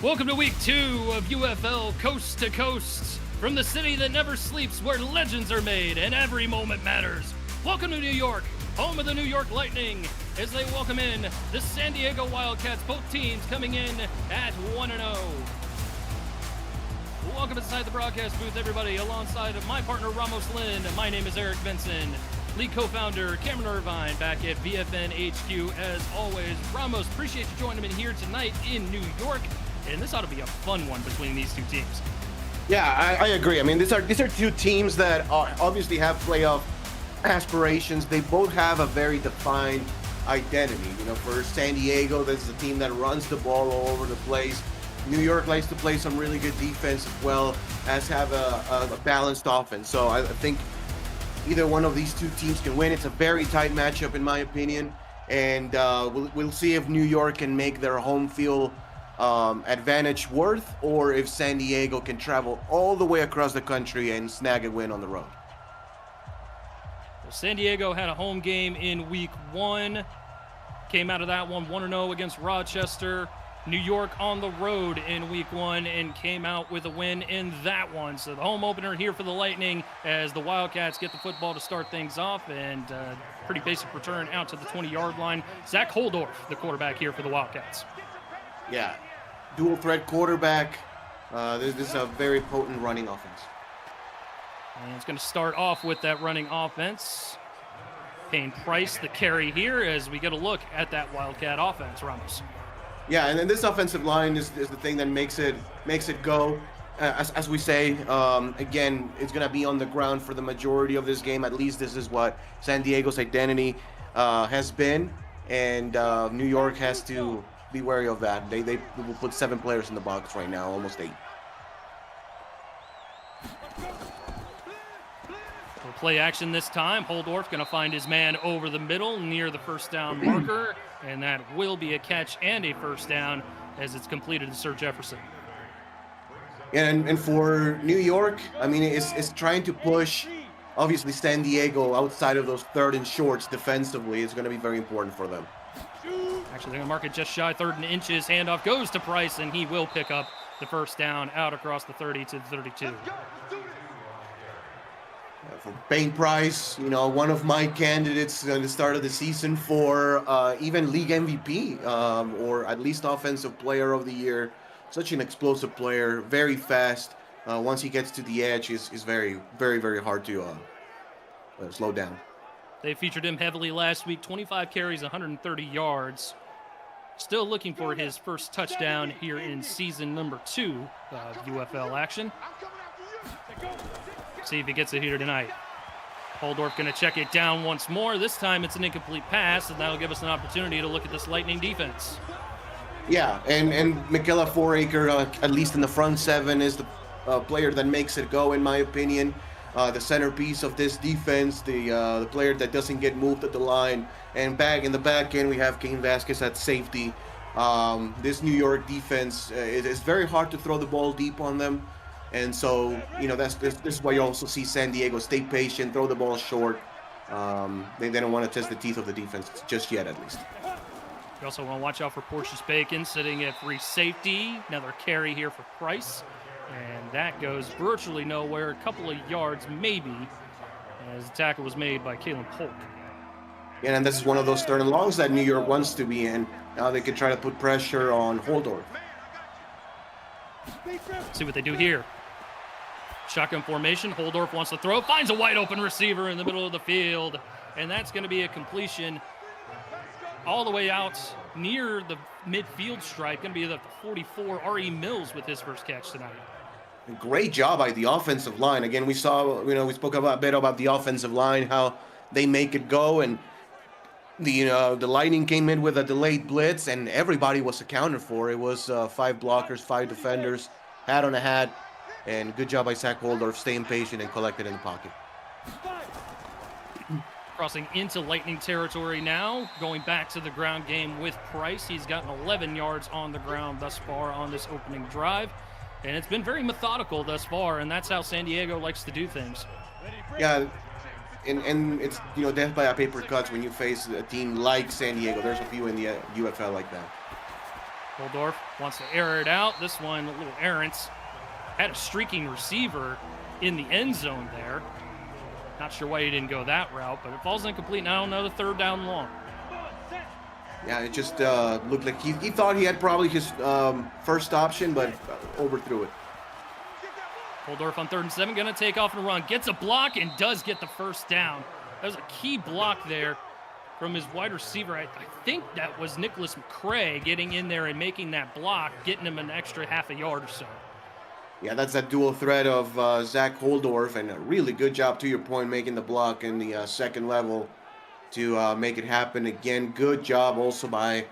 Welcome to week 2 of UFL Coast to Coast, from the city that never sleeps, where legends are made and every moment matters. Welcome to New York, home of the New York Lightning, as they welcome in the San Diego Wildcats, both teams coming in at 1-0. Welcome inside the broadcast booth, everybody, alongside of my partner Ramos Lynn. My name is Eric Benson, lead co-founder Cameron Irvine, back at VFN HQ as always. Ramos, appreciate you joining me here tonight in New York. And this ought to be a fun one between these two teams. Yeah, I agree. I mean, these are two teams that obviously have playoff aspirations. They both have a very defined identity. You know, for San Diego, this is a team that runs the ball all over the place. New York likes to play some really good defense as well as have a balanced offense. So I think either one of these two teams can win. It's a very tight matchup, in my opinion. And we'll see if New York can make their home field advantage worth, or if San Diego can travel all the way across the country and snag a win on the road. Well, San Diego had a home game in week 1, came out of that one 1-0 against Rochester. New York on the road in week 1 and came out with a win in that one. So the home opener here for the Lightning as the Wildcats get the football to start things off, and pretty basic return out to the 20-yard line. Zach Holdorf, the quarterback here for the Wildcats. Yeah, dual threat quarterback. This is a very potent running offense. And it's going to start off with that running offense. Payne Price, the carry here, as we get a look at that Wildcat offense, Ramos. Yeah, and then this offensive line is the thing that makes it go. As we say, again, it's going to be on the ground for the majority of this game. At least this is what San Diego's identity has been, and New York has to be wary of that. They will put 7 players in the box right now, almost 8. For play action this time, Holdorf going to find his man over the middle near the first down marker, and that will be a catch and a first down as it's completed to Sir Jefferson. And for New York, I mean, it's trying to push, obviously, San Diego outside of those third and shorts defensively. It's going to be very important for them. Actually, they're going to mark it just shy, 3rd and inches. Handoff goes to Price, and he will pick up the first down out across the 30 to the 32. For Payne Price, you know, one of my candidates at the start of the season for even league MVP or at least offensive player of the year. Such an explosive player, very fast. Once he gets to the edge, is very, very, very hard to slow down. They featured him heavily last week, 25 carries, 130 yards. Still looking for his first touchdown here in season number 2 of UFL action. See if he gets it here tonight. Holdorf going to check it down once more. This time it's an incomplete pass, and that'll give us an opportunity to look at this Lightning defense. Yeah, and Michaela Foraker, at least in the front 7, is the player that makes it go, in my opinion. The centerpiece of this defense, the player that doesn't get moved at the line. And back in the back end, we have Cain Vasquez at safety. This New York defense, it's very hard to throw the ball deep on them. And so, you know, this is why you also see San Diego stay patient, throw the ball short. They don't want to test the teeth of the defense just yet, at least. You also want to watch out for Portius Bacon sitting at free safety. Another carry here for Price. And that goes virtually nowhere, a couple of yards maybe, as the tackle was made by Kalen Polk. Yeah, and this is one of those third and longs that New York wants to be in. Now they can try to put pressure on Holdorf. See what they do here. Shotgun formation, Holdorf wants to throw, finds a wide open receiver in the middle of the field, and that's going to be a completion all the way out near the midfield stripe. Going to be the 44, R.E. Mills with his first catch tonight. Great job by the offensive line. Again, we saw, you know, we spoke a bit about the offensive line, how they make it go, and the Lightning came in with a delayed blitz, and everybody was accounted for. It was 5 blockers, 5 defenders, hat on a hat, and good job by Zach Holdorf staying patient and collected in the pocket. Crossing into Lightning territory now, going back to the ground game with Price. He's gotten 11 yards on the ground thus far on this opening drive. And it's been very methodical thus far, and that's how San Diego likes to do things. Yeah, and it's, you know, death by a paper cuts when you face a team like San Diego. There's a few in the UFL like that. Holdorf wants to air it out. This one, a little errant. Had a streaking receiver in the end zone there. Not sure why he didn't go that route, but it falls incomplete. Now another third down long. Yeah, it just looked like he thought he had probably his first option, but overthrew it. Holdorf on 3rd and 7, going to take off and run. Gets a block and does get the first down. That was a key block there from his wide receiver. I think that was Nicholas McCray getting in there and making that block, getting him an extra half a yard or so. Yeah, that's that dual threat of Zach Holdorf, and a really good job, to your point, making the block in the second level to make it happen again. Good job also by,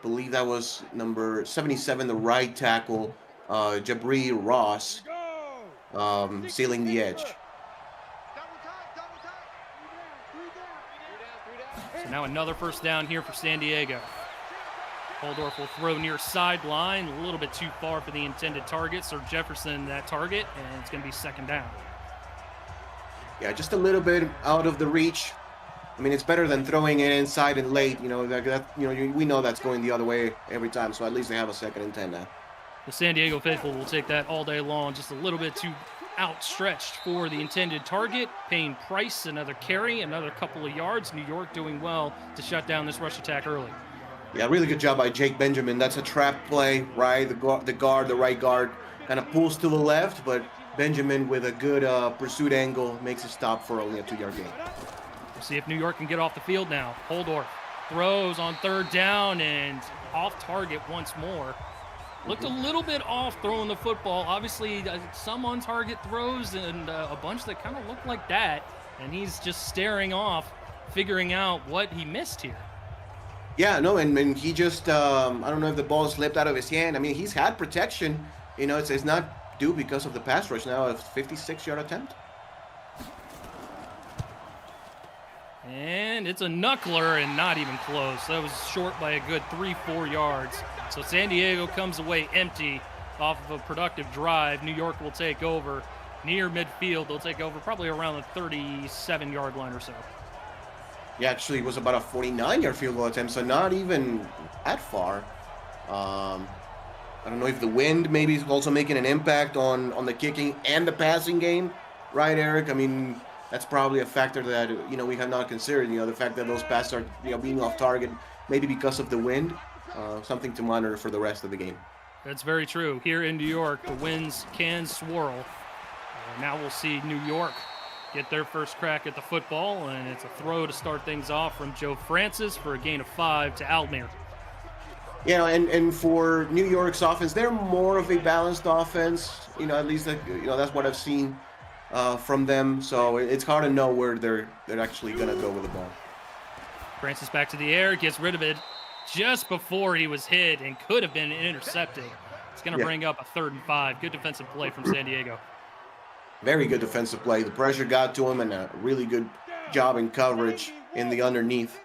believe that was number 77, the right tackle, Jabri Ross, sealing the edge. So now another first down here for San Diego. Holdorf will throw near sideline, a little bit too far for the intended target. So Jefferson that target, and it's going to be 2nd down. Yeah, just a little bit out of the reach. I mean, it's better than throwing it inside and late. You know, we know that's going the other way every time. So at least they have a 2nd and 10 now. The San Diego faithful will take that all day long. Just a little bit too outstretched for the intended target. Payne Price, another carry, another couple of yards. New York doing well to shut down this rush attack early. Yeah, really good job by Jake Benjamin. That's a trap play, right? The right guard, kind of pulls to the left, but Benjamin with a good pursuit angle makes a stop for only a 2-yard gain. We'll see if New York can get off the field now. Holdorf throws on 3rd down and off target once more. Looked a little bit off throwing the football. Obviously, some on-target throws and a bunch that kind of look like that. And he's just staring off, figuring out what he missed here. Yeah, no, and he just, I don't know if the ball slipped out of his hand. I mean, he's had protection. You know, it's not due because of the pass rush now, a 56-yard attempt. And it's a knuckler and not even close. That was short by a good 3-4 yards. So San Diego comes away empty off of a productive drive. New York will take over near midfield. They'll take over probably around the 37-yard line or so. Yeah, actually, it was about a 49-yard field goal attempt, so not even that far. I don't know if the wind maybe is also making an impact on the kicking and the passing game, right, Eric? I mean, that's probably a factor that, you know, we have not considered. You know, the fact that those passes are, you know, being off target, maybe because of the wind. Something to monitor for the rest of the game. That's very true. Here in New York, the winds can swirl. Now we'll see New York get their first crack at the football, and it's a throw to start things off from Joe Francis for a gain of 5 to Almir. Yeah, and for New York's offense, they're more of a balanced offense. You know, at least that's what I've seen from them. So it's hard to know where they're actually going to go with the ball. Francis back to the air, gets rid of it just before he was hit and could have been intercepted. It's going to bring up a 3rd and 5. Good defensive play from San Diego. Very good defensive play. The pressure got to him, and a really good job in coverage in the underneath.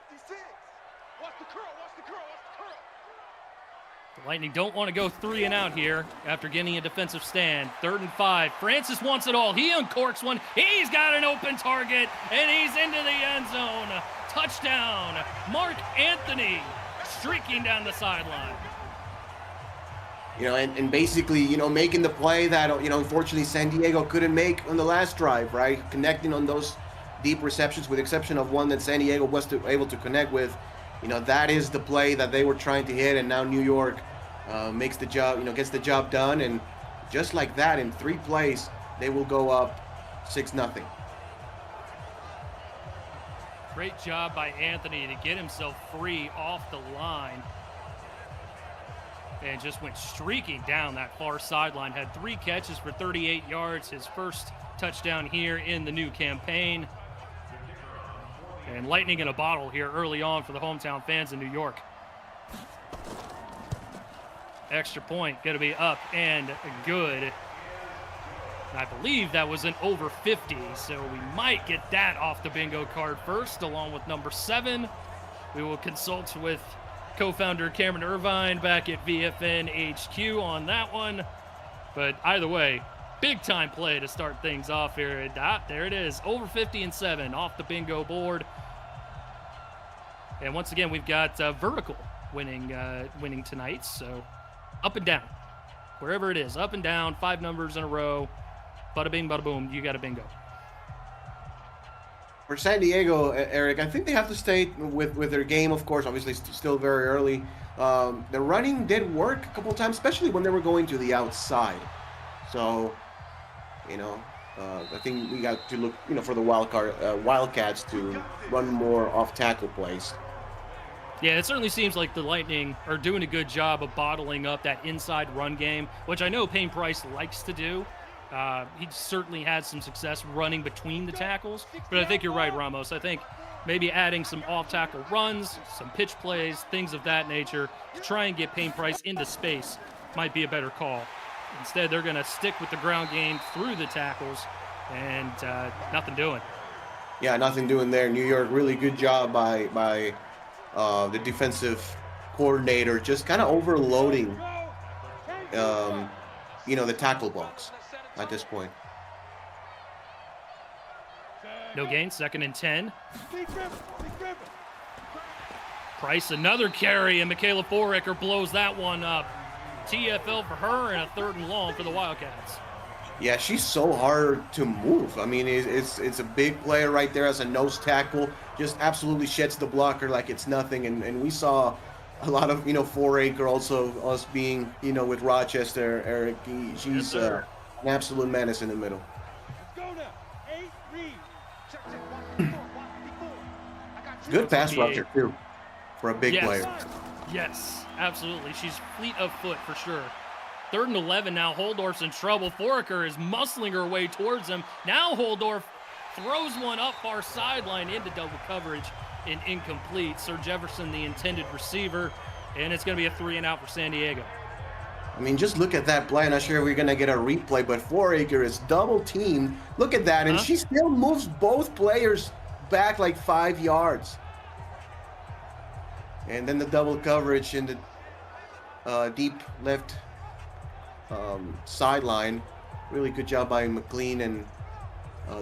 The Lightning don't want to go 3 and out here after getting a defensive stand. 3rd and 5. Francis wants it all. He uncorks one. He's got an open target, and he's into the end zone. Touchdown, Mark Anthony, streaking down the sideline. You know, and basically, you know, making the play that, you know, unfortunately San Diego couldn't make on the last drive, right? Connecting on those deep receptions, with the exception of one that San Diego was able to connect with. You know, that is the play that they were trying to hit, and now New York makes the job, you know, gets the job done. And just like that, in 3 plays, they will go up 6-0. Great job by Anthony to get himself free off the line. And just went streaking down that far sideline. Had 3 catches for 38 yards. His first touchdown here in the new campaign. And lightning in a bottle here early on for the hometown fans in New York. Extra point going to be up and good. I believe that was an over 50, so we might get that off the bingo card first, along with number 7. We will consult with co-founder Cameron Irvine back at VFN HQ on that one. But either way, big-time play to start things off here. There it is, over 50 and 7 off the bingo board. And once again, we've got vertical winning tonight. So up and down, wherever it is, up and down, 5 numbers in a row. Bada bing, bada boom. You got a bingo. For San Diego, Eric, I think they have to stay with their game, of course. Obviously, still very early. The running did work a couple times, especially when they were going to the outside. So, I think we got to look, for the Wildcats to run more off-tackle plays. Yeah, it certainly seems like the Lightning are doing a good job of bottling up that inside run game, which I know Payne Price likes to do. He certainly had some success running between the tackles, but I think you're right, Ramos. I think maybe adding some off-tackle runs, some pitch plays, things of that nature to try and get Payne Price into space might be a better call. Instead, they're going to stick with the ground game through the tackles and nothing doing. Yeah, nothing doing there. New York, really good job by the defensive coordinator, just kind of overloading, the tackle box at this point. No gain, 2nd and 10. Price, another carry, and Michaela Foraker blows that one up. TFL for her and a 3rd and long for the Wildcats. Yeah, she's so hard to move. I mean, it's a big player right there as a nose tackle. Just absolutely sheds the blocker like it's nothing. And we saw a lot of, Foraker also us being, with Rochester, Eric. She's an absolute menace in the middle. Good pass rusher, too, for a big player. Yes, absolutely. She's fleet of foot for sure. 3rd and 11 now. Holdorf's in trouble. Foraker is muscling her way towards him. Now Holdorf throws one up far sideline into double coverage and incomplete. Sir Jefferson, the intended receiver, and it's going to be a 3 and out for San Diego. I mean, just look at that play. I'm not sure if we're going to get a replay, but Foraker is double teamed. Look at that, and she still moves both players back like 5 yards. And then the double coverage in the deep left sideline. Really good job by McLean and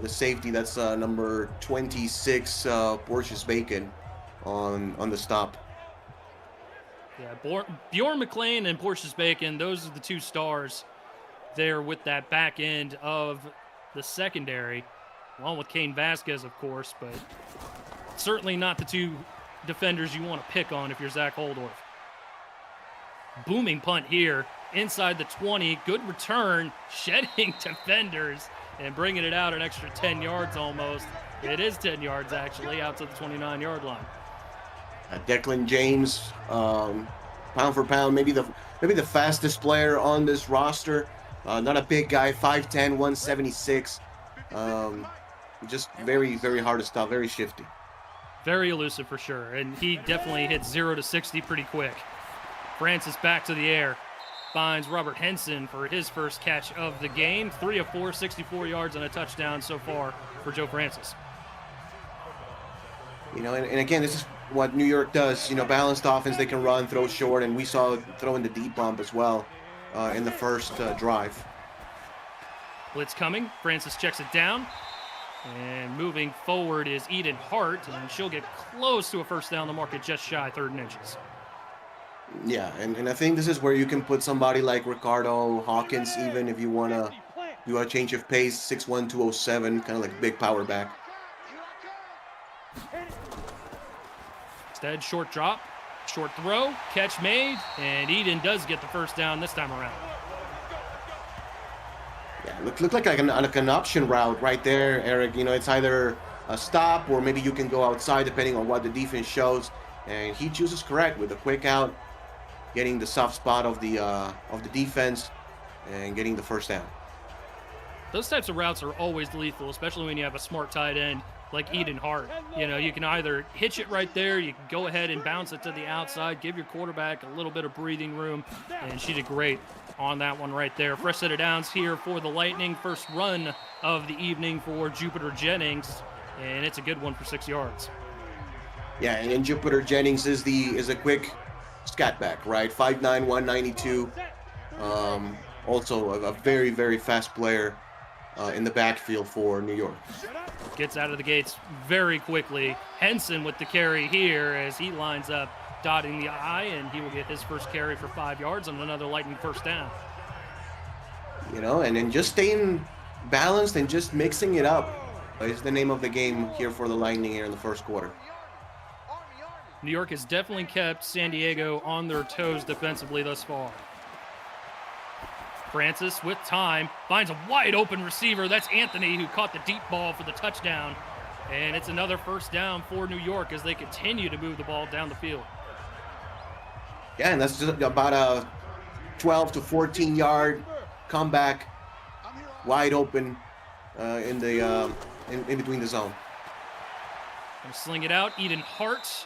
the safety. That's number 26, Portius Bacon, on the stop. Yeah, Bjorn McLean and Portius Bacon, those are the 2 stars there with that back end of the secondary, along with Kane Vasquez, of course, but certainly not the 2 defenders you want to pick on if you're Zach Holdorf. Booming punt here inside the 20. Good return, shedding defenders and bringing it out an extra 10 yards almost. It is 10 yards, actually, out to the 29-yard line. Declan James, pound for pound, maybe the fastest player on this roster. Not a big guy, 5'10", 176. Just very, very hard to stop, very shifty. Very elusive for sure, and he definitely hits 0 to 60 pretty quick. Francis back to the air, finds Robert Henson for his first catch of the game. 3 of 4, 64 yards and a touchdown so far for Joe Francis. And again, this is what New York does. Balanced offense, they can run, throw short, and we saw throwing the deep bump as well in the first drive. Blitz coming. Francis checks it down. And moving forward is Eden Hart, and she'll get close to a first down. The market just shy 3rd and inches. Yeah, and I think this is where you can put somebody like Ricardo Hawkins, even if you want to do a change of pace, 6'1", 207, kind of like a big power back. Instead, short drop, short throw, catch made, and Eden does get the first down this time around. Yeah, look like an option route right there, Eric. It's either a stop or maybe you can go outside depending on what the defense shows. And he chooses correct with a quick out, getting the soft spot of the defense and getting the first down. Those types of routes are always lethal, especially when you have a smart tight end like Eden Hart. You can either hitch it right there, you can go ahead and bounce it to the outside, give your quarterback a little bit of breathing room, and she did great on that one right there. Fresh set of downs here for the Lightning. First run of the evening for Jupiter Jennings, and it's a good one for 6 yards. Yeah, and Jupiter Jennings is a quick scat back, right? 5'9", 192. Also a very, very fast player in the backfield for New York. Gets out of the gates very quickly. Henson with the carry here as he lines up dotting the I, and he will get his first carry for 5 yards on another Lightning first down. You know, and then just staying balanced and just mixing it up is the name of the game here for the Lightning here in the first quarter. New York has definitely kept San Diego on their toes defensively thus far. Francis with time finds a wide open receiver. That's Anthony, who caught the deep ball for the touchdown. And it's another first down for New York as they continue to move the ball down the field. Yeah, and that's just about a 12 to 14 yard comeback, wide open in between the zone. Gonna sling it out. Eden Hart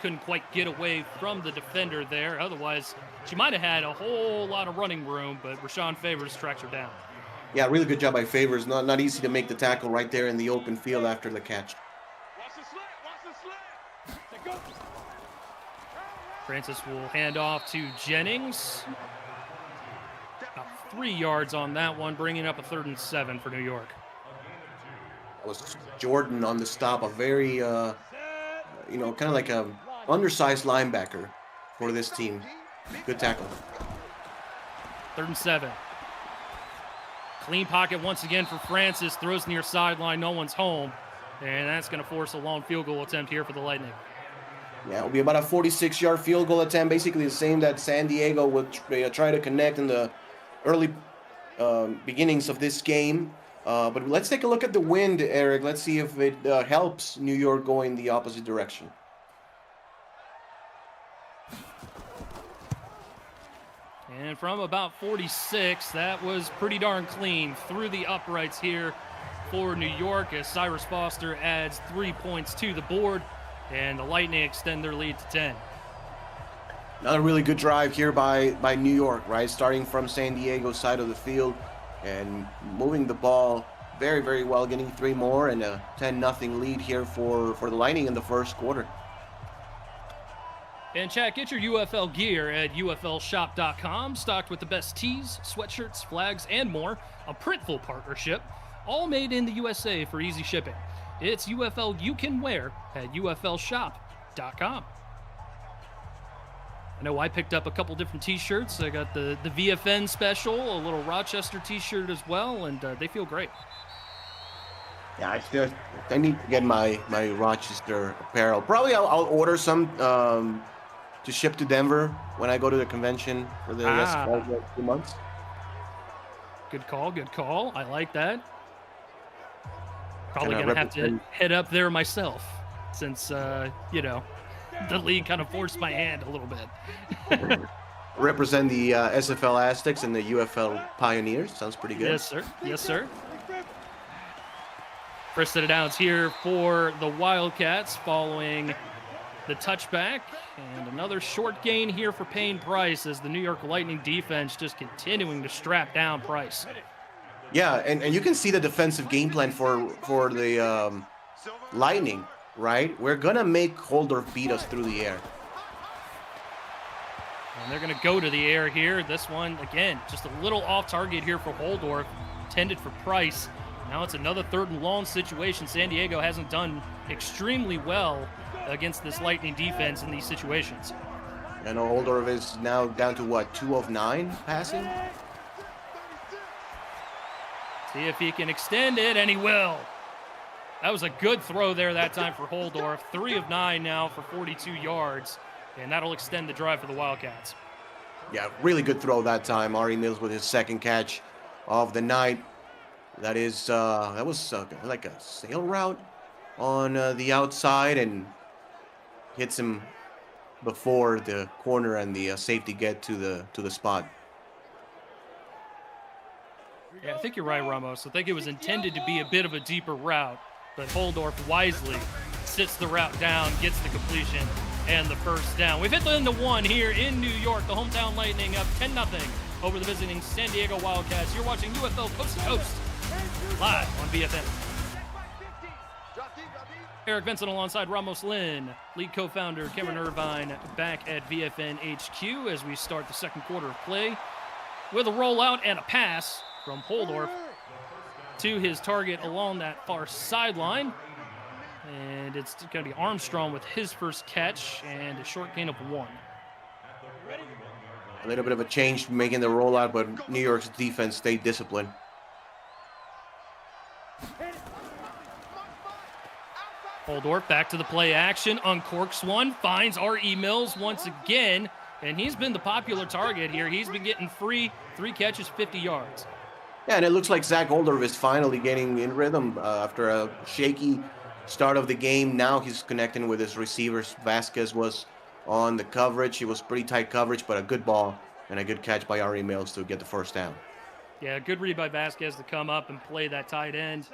couldn't quite get away from the defender there. Otherwise, she might have had a whole lot of running room, but Rashawn Favors tracks her down. Yeah, really good job by Favors. Not easy to make the tackle right there in the open field after the catch. Francis will hand off to Jennings. About 3 yards on that one, bringing up a 3rd and 7 for New York. That was Jordan on the stop, a very, kind of like a undersized linebacker for this team. Good tackle. 3rd and 7. Clean pocket once again for Francis. Throws near sideline. No one's home. And that's going to force a long field goal attempt here for the Lightning. Yeah, it'll be about a 46-yard field goal attempt. Basically the same that San Diego would try to connect in the early beginnings of this game. But let's take a look at the wind, Eric. Let's see if it helps New York go in the opposite direction. And from about 46, that was pretty darn clean through the uprights here for New York as Cyrus Foster adds 3 points to the board, and the Lightning extend their lead to 10. Another really good drive here by New York, right? Starting from San Diego's side of the field and moving the ball very, very well, getting 3 more and a 10-0 lead here for the Lightning in the first quarter. And Chad, get your UFL gear at UFLshop.com, stocked with the best tees, sweatshirts, flags, and more. A Printful partnership, all made in the USA for easy shipping. It's UFL you can wear at UFLshop.com. I know I picked up a couple different t-shirts. I got the VFN special, a little Rochester t-shirt as well, and they feel great. Yeah, I need to get my Rochester apparel. Probably I'll order some to ship to Denver when I go to the convention for the next 2 months. Good call. I like that. Probably Kinda going to have to head up there myself since, the league kind of forced my hand a little bit. Represent the SFL Aztecs and the UFL Pioneers. Sounds pretty good. Yes, sir. First set of downs here for the Wildcats following the touchback. And another short gain here for Payne Price as the New York Lightning defense just continuing to strap down Price. Yeah, and you can see the defensive game plan for the Lightning, right? We're going to make Holdorf beat us through the air. And they're going to go to the air here. This one, again, just a little off target here for Holdorf, intended for Price. Now it's another 3rd and long situation. San Diego hasn't done extremely well against this Lightning defense in these situations. And Holdorf is now down to what, 2 of 9 passing? See if he can extend it, and he will. That was a good throw there that time for Holdorf. 3 of 9 now for 42 yards, and that'll extend the drive for the Wildcats. Yeah, really good throw that time. Ari Mills with his 2nd catch of the night. That was like a sail route on the outside and hits him before the corner and the safety get to the spot. Yeah, I think you're right, Ramos. I think it was intended to be a bit of a deeper route, but Holdorf wisely sits the route down, gets the completion, and the first down. We've hit the end of 1 here in New York. The hometown Lightning up 10-0 over the visiting San Diego Wildcats. You're watching UFL Coast to Coast live on VFN. Eric Vincent alongside Ramos Lynn, league co-founder Cameron Irvine back at VFN HQ as we start the second quarter of play with a rollout and a pass from Holdorf to his target along that far sideline. And it's going to be Armstrong with his first catch and a short gain of 1. A little bit of a change making the rollout, but New York's defense stayed disciplined. Holdorf back to the play action, uncorks one, finds R.E. Mills once again, and he's been the popular target here. He's been getting free 3 catches, 50 yards. Yeah, and it looks like Zach Holdorf is finally getting in rhythm after a shaky start of the game. Now he's connecting with his receivers. Vasquez was on the coverage. It was pretty tight coverage, but a good ball and a good catch by R.E. Mills to get the first down. Yeah, good read by Vasquez to come up and play that tight end.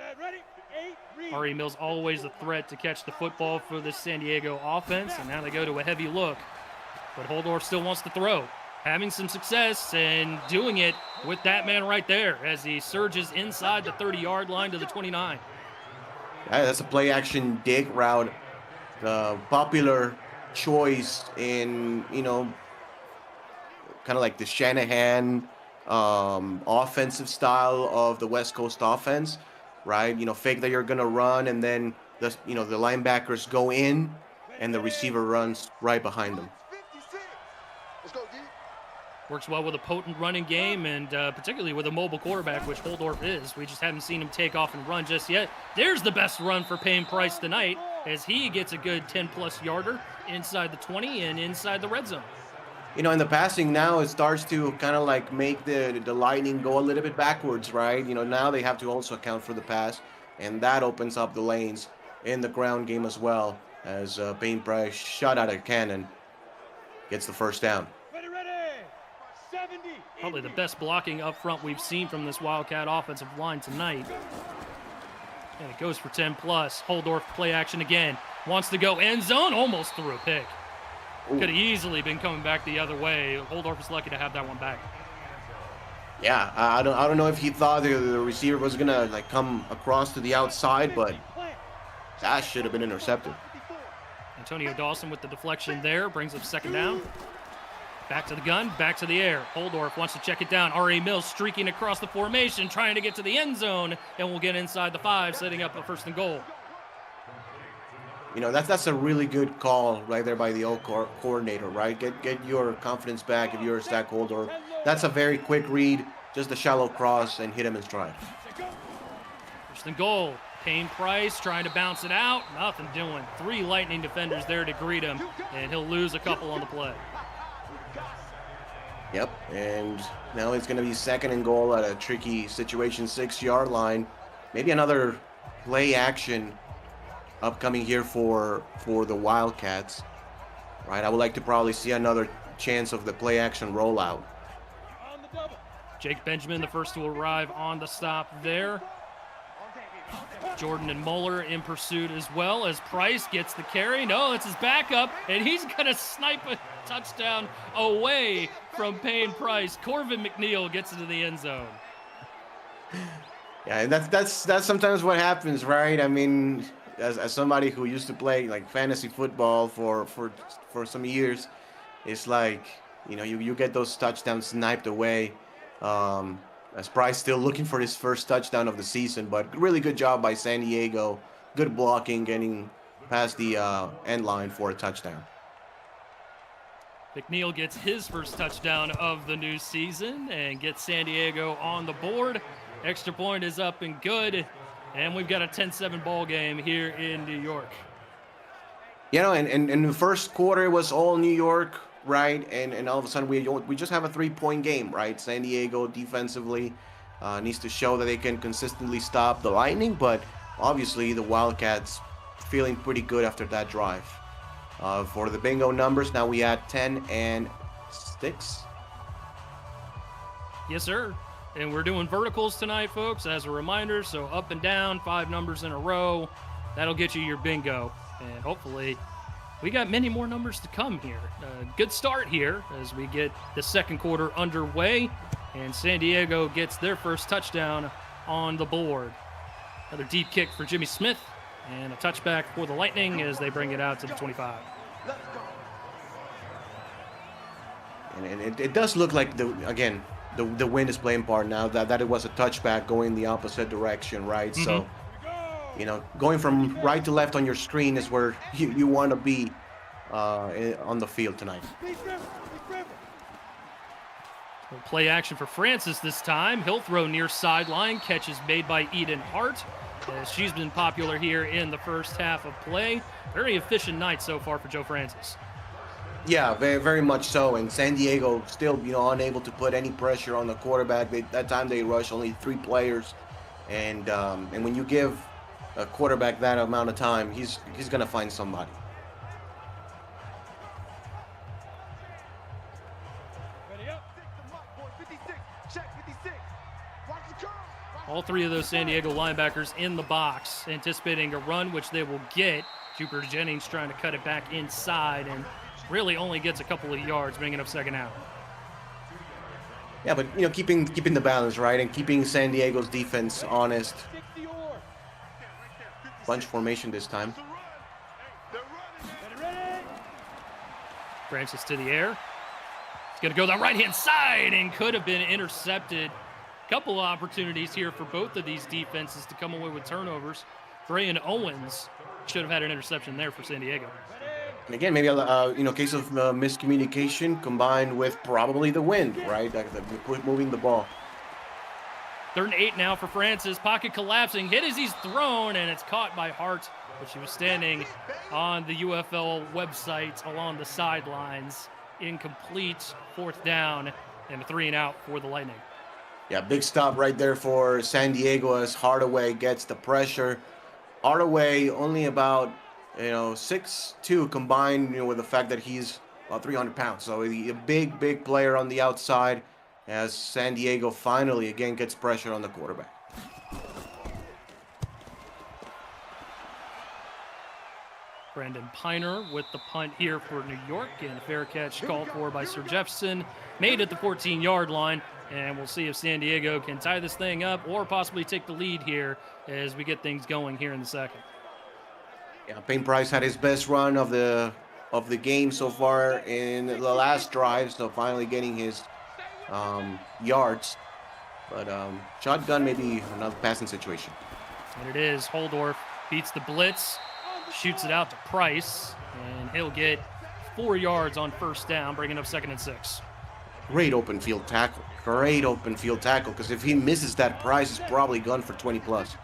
R.E. Mills always a threat to catch the football for the San Diego offense, and now they go to a heavy look. But Holdorf still wants to throw, having some success and doing it with that man right there as he surges inside the 30-yard line to the 29. Yeah, that's a play-action dig route. Popular choice in, kind of like the Shanahan offensive style of the West Coast offense, right? Fake that you're going to run, and then the linebackers go in and the receiver runs right behind them. Works well with a potent running game and particularly with a mobile quarterback, which Holdorf is. We just haven't seen him take off and run just yet. There's the best run for Payne Price tonight as he gets a good 10-plus yarder inside the 20 and inside the red zone. In the passing now, it starts to kind of like make the Lightning go a little bit backwards, right? Now they have to also account for the pass, and that opens up the lanes in the ground game as well as Payne Price shot out a cannon gets the first down. Probably the best blocking up front we've seen from this Wildcat offensive line tonight. And it goes for 10-plus. Holdorf play action again. Wants to go end zone. Almost threw a pick. Could have easily been coming back the other way. Holdorf is lucky to have that one back. Yeah, I don't know if he thought the receiver was going to come across to the outside, but that should have been intercepted. Antonio Dawson with the deflection there. Brings up second down. Back to the gun, back to the air. Holdorf wants to check it down. R.A. Mills streaking across the formation, trying to get to the end zone, and will get inside the 5, setting up a first and goal. That's a really good call right there by the old coordinator, right? Get your confidence back if you're Zach Holdorf. That's a very quick read, just a shallow cross, and hit him in stride. First and goal. Payne Price trying to bounce it out. Nothing doing. 3 Lightning defenders there to greet him, and he'll lose a couple on the play. Yep, and now it's going to be second and goal at a tricky situation, 6-yard line. Maybe another play action upcoming here for the Wildcats, right? I would like to probably see another chance of the play action rollout. Jake Benjamin, the first to arrive on the stop there. Jordan and Mueller in pursuit as well as Price gets the carry. No, it's his backup, and he's going to snipe a touchdown away from Payne Price. Corvin McNeil gets into the end zone. Yeah, and that's sometimes what happens, right? I mean, as somebody who used to play fantasy football for some years, it's like, you get those touchdowns sniped away. As Price still looking for his first touchdown of the season, but really good job by San Diego. Good blocking, getting past the end line for a touchdown. McNeil gets his first touchdown of the new season and gets San Diego on the board. Extra point is up and good, and we've got a 10-7 ball game here in New York. And in the first quarter, it was all New York, right? And all of a sudden, we just have a 3-point game, right? San Diego defensively needs to show that they can consistently stop the Lightning, but obviously the Wildcats feeling pretty good after that drive. For the bingo numbers, now we had 10 and 6. Yes, sir. And we're doing verticals tonight, folks, as a reminder. So up and down, 5 numbers in a row. That'll get you your bingo. And hopefully we got many more numbers to come here. Good start here as we get the second quarter underway. And San Diego gets their first touchdown on the board. Another deep kick for Jimmy Smith. And a touchback for the Lightning as they bring it out to the 25. And it does look like, the wind is playing part now, that it was a touchback going the opposite direction, right? Mm-hmm. So, You know, going from right to left on your screen is where you want to be on the field tonight. Play action for Francis this time. He'll throw near sideline. Catch is made by Eden Hart. She's been popular here in the first half of play. Very efficient night so far for Joe Francis. Yeah, very, very much so. And San Diego still, you know, unable to put any pressure on the quarterback. That time they rushed only 3 players. And when you give a quarterback that amount of time, he's going to find somebody. All 3 of those San Diego linebackers in the box, anticipating a run, which they will get. Jupiter Jennings trying to cut it back inside and really only gets a couple of yards, bringing up second out. Yeah, but, you know, keeping the balance, right, and keeping San Diego's defense honest. Bunch formation this time. Francis to the air. He's going to go the right-hand side and could have been intercepted. Couple of opportunities here for both of these defenses to come away with turnovers. Brayan Owens should have had an interception there for San Diego. And again, maybe you know, case of miscommunication combined with probably the wind, right? Moving the ball. 3rd and 8 now for Francis. Pocket collapsing, hit as he's thrown, and it's caught by Hart, but she was standing on the UFL website along the sidelines. Incomplete, 4th down, and a 3 and out for the Lightning. Yeah, big stop right there for San Diego as Hardaway gets the pressure. Hardaway only about, you know, 6'2", combined, you know, with the fact that he's about 300 pounds. So a big player on the outside as San Diego finally again gets pressure on the quarterback. Brandon Piner with the punt here for New York, and a fair catch called for by Sir Jefferson, made at the 14-yard line. And we'll see if San Diego can tie this thing up or possibly take the lead here as we get things going here in the second. Yeah, Payne Price had his best run of the game so far in the last drive, so finally getting his yards. But shotgun, maybe another passing situation. And it is. Holdorf beats the blitz, shoots it out to Price, and he'll get 4 yards on 1st down, bringing up 2nd and 6. Great open field tackle. Great open field tackle, because if he misses that, Price is probably gone for 20 plus.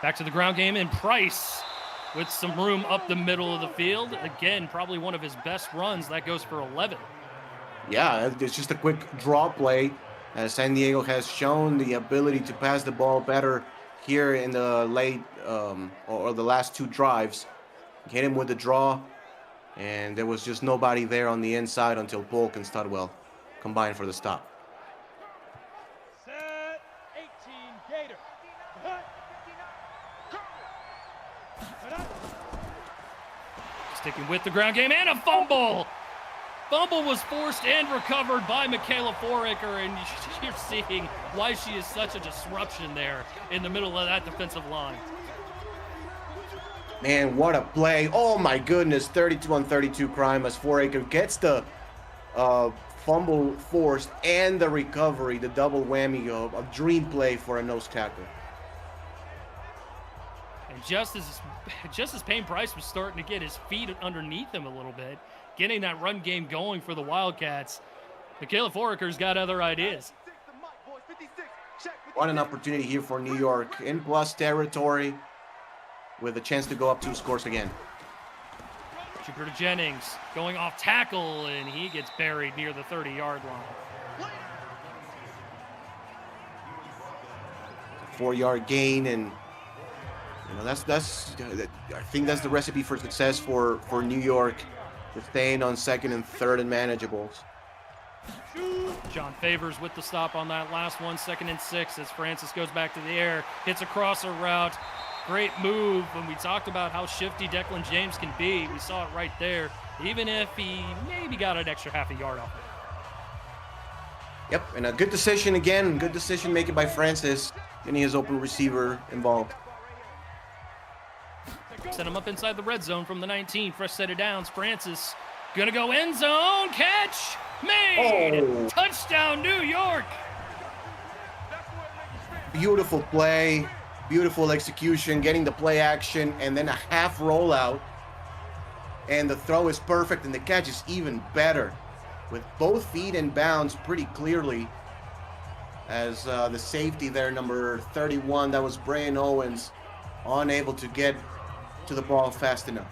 Back to the ground game, and Price with some room up the middle of the field. Again, probably one of his best runs. That goes for 11. Yeah, it's just a quick draw play. San Diego has shown the ability to pass the ball better here in the late or the last 2 drives. Hit him with the draw, and there was just nobody there on the inside until Polk and Studwell combined for the stop. Set 18 Gator. Sticking with the ground game, and a fumble. Fumble was forced and recovered by Michaela Foraker, and you're seeing why she is such a disruption there in the middle of that defensive line. Man, what a play. Oh my goodness, 32-on-32 crime as Foraker gets the fumble forced and the recovery, the double whammy of a dream play for a nose tackle. And just as Payne Price was starting to get his feet underneath him a little bit, getting that run game going for the Wildcats, Michaela Foraker's got other ideas. What an opportunity here for New York in plus territory, with a chance to go up 2 scores again. Jupiter Jennings going off tackle, and he gets buried near the 30-yard line. 4-yard gain, and you know that's I think that's the recipe for success for New York, staying on 2nd and 3rd and manageables. John Favors with the stop on that last one, 2nd and 6 as Francis goes back to the air, hits a crosser route. Great move. When we talked about how shifty Declan James can be, we saw it right there, even if he maybe got an extra half a yard off it. Yep, and a good decision again, good decision making by Francis, getting his open receiver involved. Set him up inside the red zone from the 19. Fresh set of downs. Francis gonna go end zone. Catch made. Oh. Touchdown New York. beautiful play, beautiful execution, getting the play action, and then a half rollout. And the throw is perfect, and the catch is even better. With both feet in bounds pretty clearly, as the safety there, number 31, that was Brian Owens, unable to get to the ball fast enough.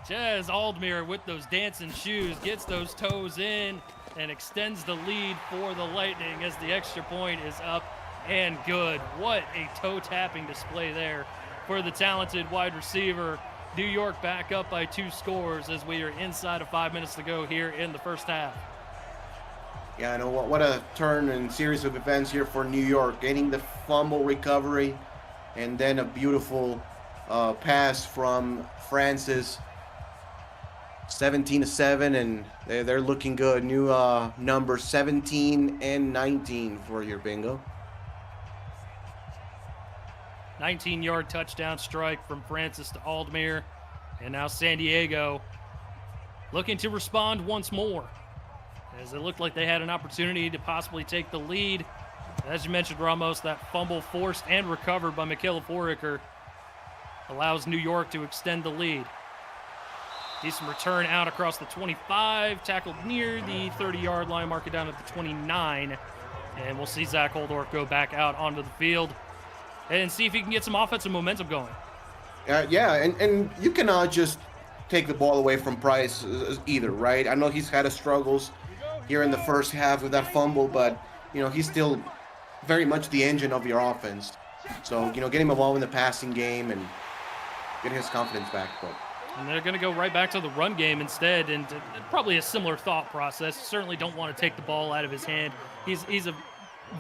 Jez Aldmere with those dancing shoes gets those toes in and extends the lead for the Lightning as the extra point is up and good. What a toe-tapping display there for the talented wide receiver. New York back up by 2 scores as we are inside of 5 minutes to go here in the first half. Yeah, I know what a turn and series of events here for New York. Getting the fumble recovery and then a beautiful pass from Francis. 17-7, and they're looking good. New number 17 and 19 for your bingo. 19-yard touchdown strike from Francis to Aldmere. And now San Diego looking to respond once more, as it looked like they had an opportunity to possibly take the lead. As you mentioned, Ramos, that fumble forced and recovered by Michaela Foraker allows New York to extend the lead. Decent return out across the 25, tackled near the 30-yard line, mark it down at the 29. And we'll see Zach Holdorf go back out onto the field and see if he can get some offensive momentum going. Yeah, and you cannot just take the ball away from Price either, right? I know he's had his struggles here in the first half with that fumble, but, you know, he's still very much the engine of your offense. So, you know, get him involved in the passing game and get his confidence back. But. And they're going to go right back to the run game instead, and probably a similar thought process. Certainly don't want to take the ball out of his hand. He's a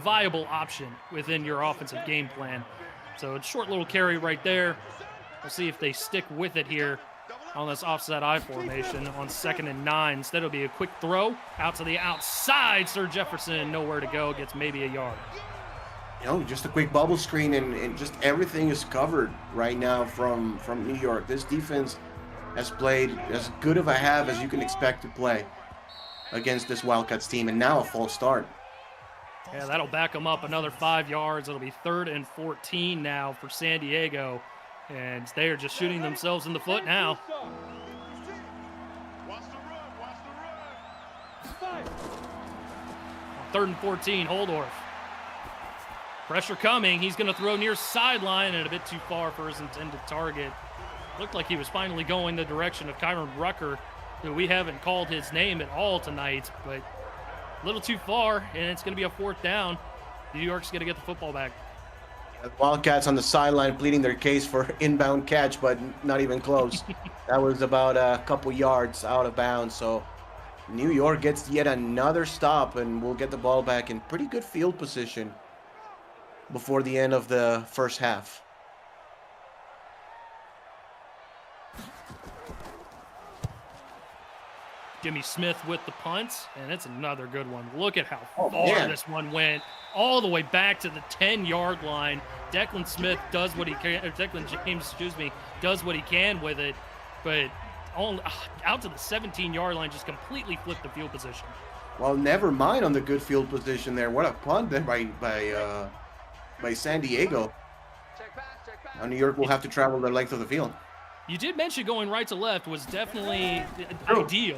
viable option within your offensive game plan. So a short little carry right there. We'll see if they stick with it here on this offset I formation on 2nd and 9. Instead, it'll be a quick throw out to the outside. Sir Jefferson, nowhere to go, gets maybe a yard. You know, just a quick bubble screen, and just everything is covered right now from New York. This defense has played as good of a half as you can expect to play against this Wildcats team, and now a false start. Yeah, that'll back them up another 5 yards. It'll be 3rd and 14 now for San Diego, and they are just shooting themselves in the foot now. On 3rd and 14, Holdorf. Pressure coming. He's going to throw near sideline and a bit too far for his intended target. Looked like he was finally going the direction of Kyron Rucker, who we haven't called his name at all tonight, but a little too far, and it's going to be a 4th down. New York's going to get the football back. The Wildcats on the sideline pleading their case for inbound catch, but not even close. That was about a couple yards out of bounds, so New York gets yet another stop, and we'll get the ball back in pretty good field position before the end of the first half. Jimmy Smith with the punt, and it's another good one. Look at how far this one went, all the way back to the 10-yard line. Declan Smith does what he can, or Declan James, does what he can with it, but out to the 17-yard line, just completely flipped the field position. Well, never mind on the good field position there. What a punt there by San Diego. Now New York will have to travel the length of the field. You did mention going right to left was definitely ideal.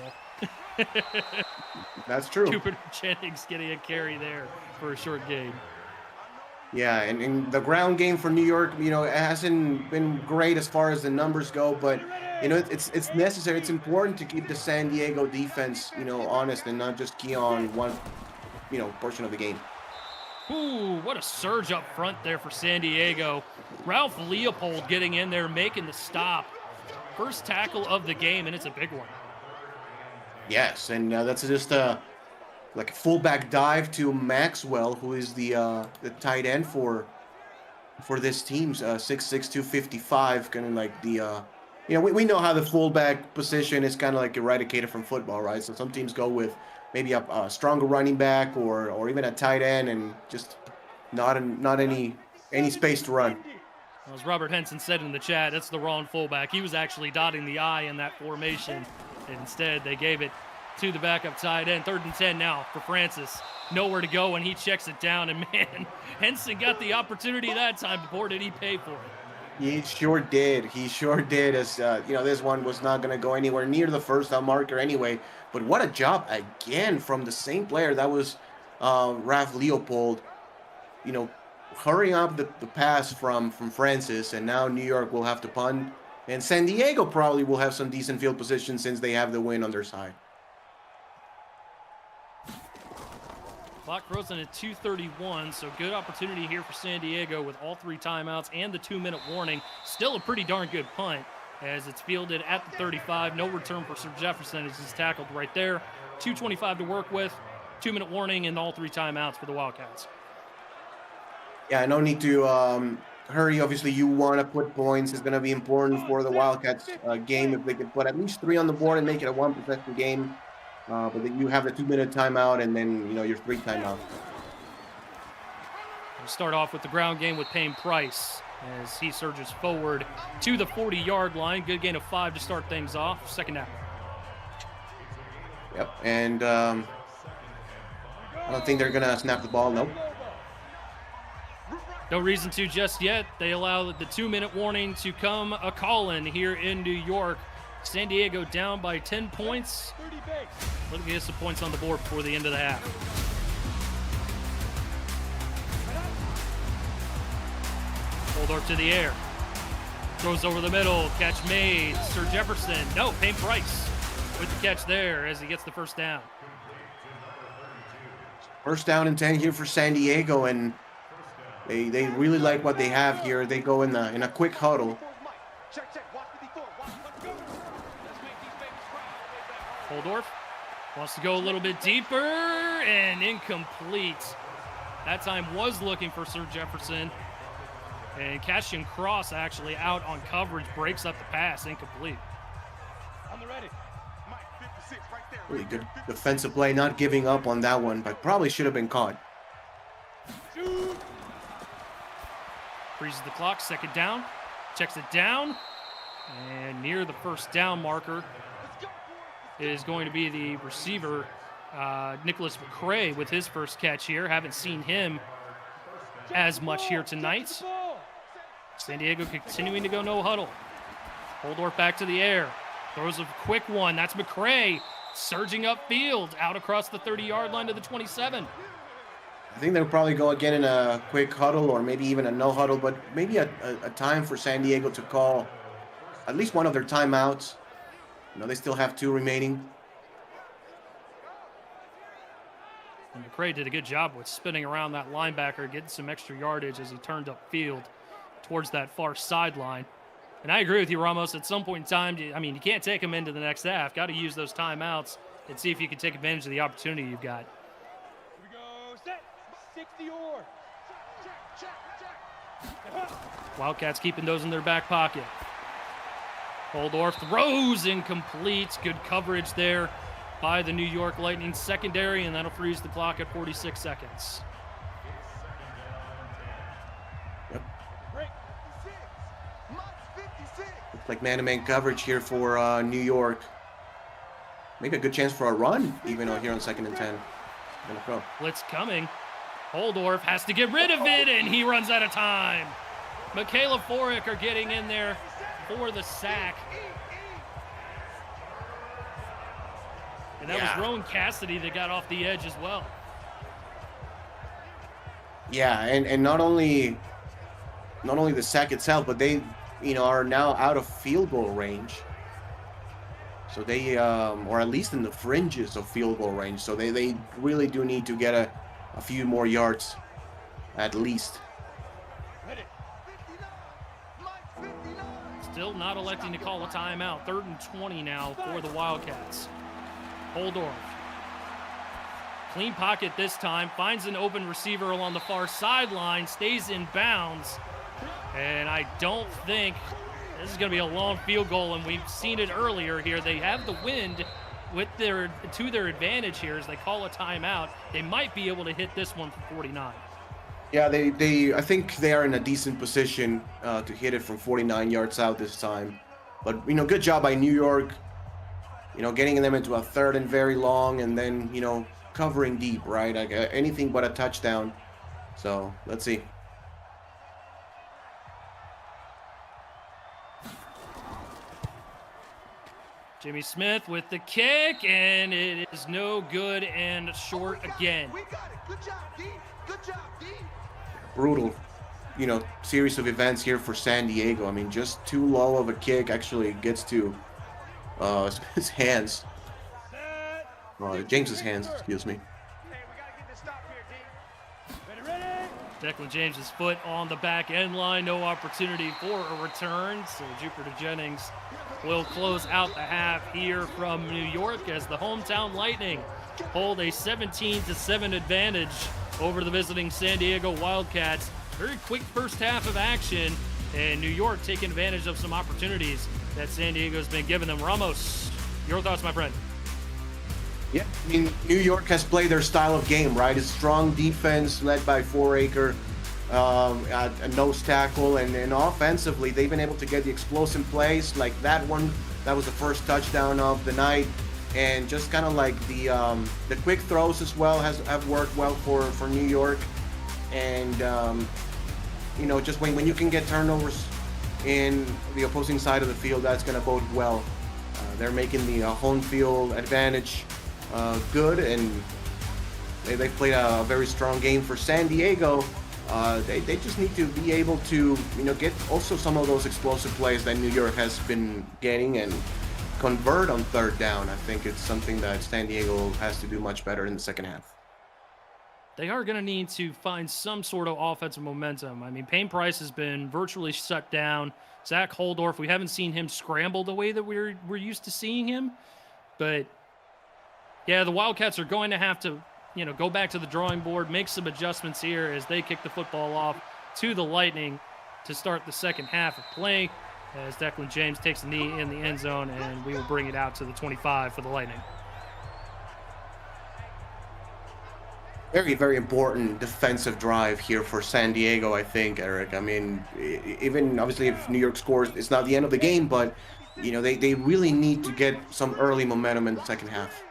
That's true. Cooper Jennings getting a carry there for a short gain. Yeah, and the ground game for New York, you know, it hasn't been great as far as the numbers go, but, you know, it's necessary. It's important to keep the San Diego defense, you know, honest and not just key on one, you know, portion of the game. Ooh, what a surge up front there for San Diego. Ralph Leopold getting in there, making the stop. First tackle of the game, and it's a big one. Yes, and that's just like a fullback dive to Maxwell, who is the tight end for this team, 6'6", 255, kind of like the, you know, we know how the fullback position is kind of like eradicated from football, right? So some teams go with maybe a stronger running back or even a tight end and just not any space to run. As Robert Henson said in the chat, that's the wrong fullback. He was actually dotting the I in that formation. Instead, they gave it to the backup tight end. 3rd and 10 now for Francis. Nowhere to go, and he checks it down. And, man, Henson got the opportunity that time, but boy, did he pay for it. He sure did. He sure did. As this one was not going to go anywhere near the first down marker anyway. But what a job again from the same player. That was Ralph Leopold. Hurrying up the pass from Francis, and now New York will have to punt. And San Diego probably will have some decent field position since they have the win on their side. Clock frozen at 2:31, so good opportunity here for San Diego with all 3 timeouts and the 2-minute warning. Still a pretty darn good punt as it's fielded at the 35. No return for Sir Jefferson as he's tackled right there. 2:25 to work with, 2-minute warning, and all 3 timeouts for the Wildcats. Yeah, no need to hurry. Obviously, you want to put points. It's going to be important for the Wildcats game if they could put at least 3 on the board and make it a 1-possession game. But then you have the 2-minute timeout and then, your 3 timeouts. We'll start off with the ground game with Payne Price as he surges forward to the 40-yard line. Good gain of 5 to start things off. Second down. Yep, and I don't think they're going to snap the ball, no. No reason to just yet. They allow the 2-minute warning to come a call-in here in New York. San Diego down by 10 points. Looking to get some points on the board before the end of the half. Holdorf to the air. Throws over the middle. Catch made. Sir Jefferson. No, Payne Price with the catch there as he gets the first down. First down and 10 here for San Diego, and they really like what they have here. They go in a quick huddle. Holdorf wants to go a little bit deeper and incomplete. That time was looking for Sir Jefferson. And Cassian Cross actually out on coverage, breaks up the pass, incomplete. On the ready. Really good defensive play, not giving up on that one, but probably should have been caught. Freezes the clock, 2nd down, checks it down, and near the first down marker is going to be the receiver, Nicholas McCray, with his first catch here. Haven't seen him as much here tonight. San Diego continuing to go no huddle. Holdorf back to the air. Throws a quick one. That's McCray surging upfield, out across the 30-yard line to the 27. I think they'll probably go again in a quick huddle or maybe even a no huddle, but maybe a time for San Diego to call at least one of their timeouts. They still have 2 remaining. And McCray did a good job with spinning around that linebacker, getting some extra yardage as he turned upfield towards that far sideline. And I agree with you, Ramos. At some point in time, you can't take them into the next half. Got to use those timeouts and see if you can take advantage of the opportunity you've got. Here we go. Set. 60 or. Check. Wildcats keeping those in their back pocket. Holdorf throws incomplete. Good coverage there by the New York Lightning secondary, and that'll freeze the clock at 46 seconds. Yep. Looks like man-to-man coverage here for New York. Maybe a good chance for a run, even here on 2nd and 10. Gonna go. Blitz coming. Holdorf has to get rid of it, and he runs out of time. Michaela Forick are getting in there for the sack. And that was Rowan Cassidy that got off the edge as well. Yeah, and not only the sack itself, but they are now out of field goal range. So they or at least in the fringes of field goal range. So they really do need to get a few more yards at least. Still not electing to call a timeout. 3rd and 20 now for the Wildcats. Holdorf. Clean pocket this time. Finds an open receiver along the far sideline. Stays in bounds. And I don't think this is going to be a long field goal, and we've seen it earlier here. They have the wind to their advantage here as they call a timeout. They might be able to hit this one from 49. Yeah, I think they are in a decent position to hit it from 49 yards out this time. But good job by New York. you know, getting them into a third and very long, and then, you know, covering deep, right? Like anything but a touchdown. So let's see. Jimmy Smith with the kick, and it is no good and short again. We got it. Good job, D. Good job, D. Brutal, you know, series of events here for San Diego. I mean, just too low of a kick actually gets to his hands. James's hands, excuse me. Hey, we gotta get this stop here, D. Ready? Declan James's foot on the back end line. No opportunity for a return. So Jupiter Jennings will close out the half here from New York as the hometown Lightning hold a 17-7 advantage over the visiting San Diego Wildcats. Very quick first half of action, and New York taking advantage of some opportunities that San Diego's been giving them. Ramos, your thoughts, my friend? Yeah, I mean, New York has played their style of game, right? It's strong defense led by Foraker, a nose tackle, and offensively, they've been able to get the explosive plays like that one. That was the first touchdown of the night, and just kind of like the quick throws as well have worked well for New York, and you know, just when you can get turnovers in the opposing side of the field, that's going to bode well. They're making the home field advantage good, and they played a very strong game for San Diego. They just need to be able to, you know, get also some of those explosive plays that New York has been getting and convert on third down. I think it's something that San Diego has to do much better in the second half. They are going to need to find some sort of offensive momentum. I mean, Payne Price has been virtually shut down. Zach Holdorf, we haven't seen him scramble the way that we're used to seeing him. But, yeah, the Wildcats are going to have to, you know, go back to the drawing board, make some adjustments here as they kick the football off to the Lightning to start the second half of play, as Declan James takes a knee in the end zone, and we will bring it out to the 25 for the Lightning. Very, very important defensive drive here for San Diego, I think, Eric. I mean, even obviously if New York scores, it's not the end of the game, but, you know, they really need to get some early momentum in the second half.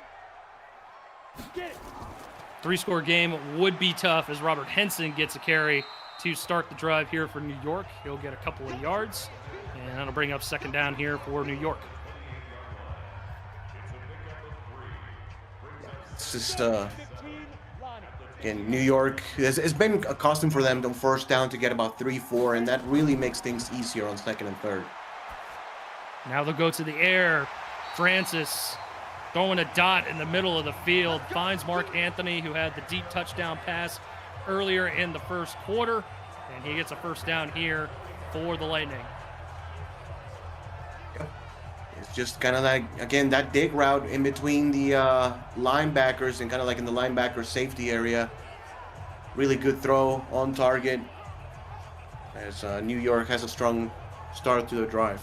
Three-score game would be tough as Robert Henson gets a carry to start the drive here for New York. He'll get a couple of yards, and that'll bring up second down here for New York. It's just, again, New York has been accustomed for them on first down to get about 3-4, and that really makes things easier on second and third. Now they'll go to the air. Francis throwing a dot in the middle of the field, finds Mark Anthony, who had the deep touchdown pass earlier in the first quarter, and he gets a first down here for the Lightning. It's just kind of like, again, that dig route in between the linebackers and kind of like in the linebacker safety area. Really good throw on target as New York has a strong start to the drive.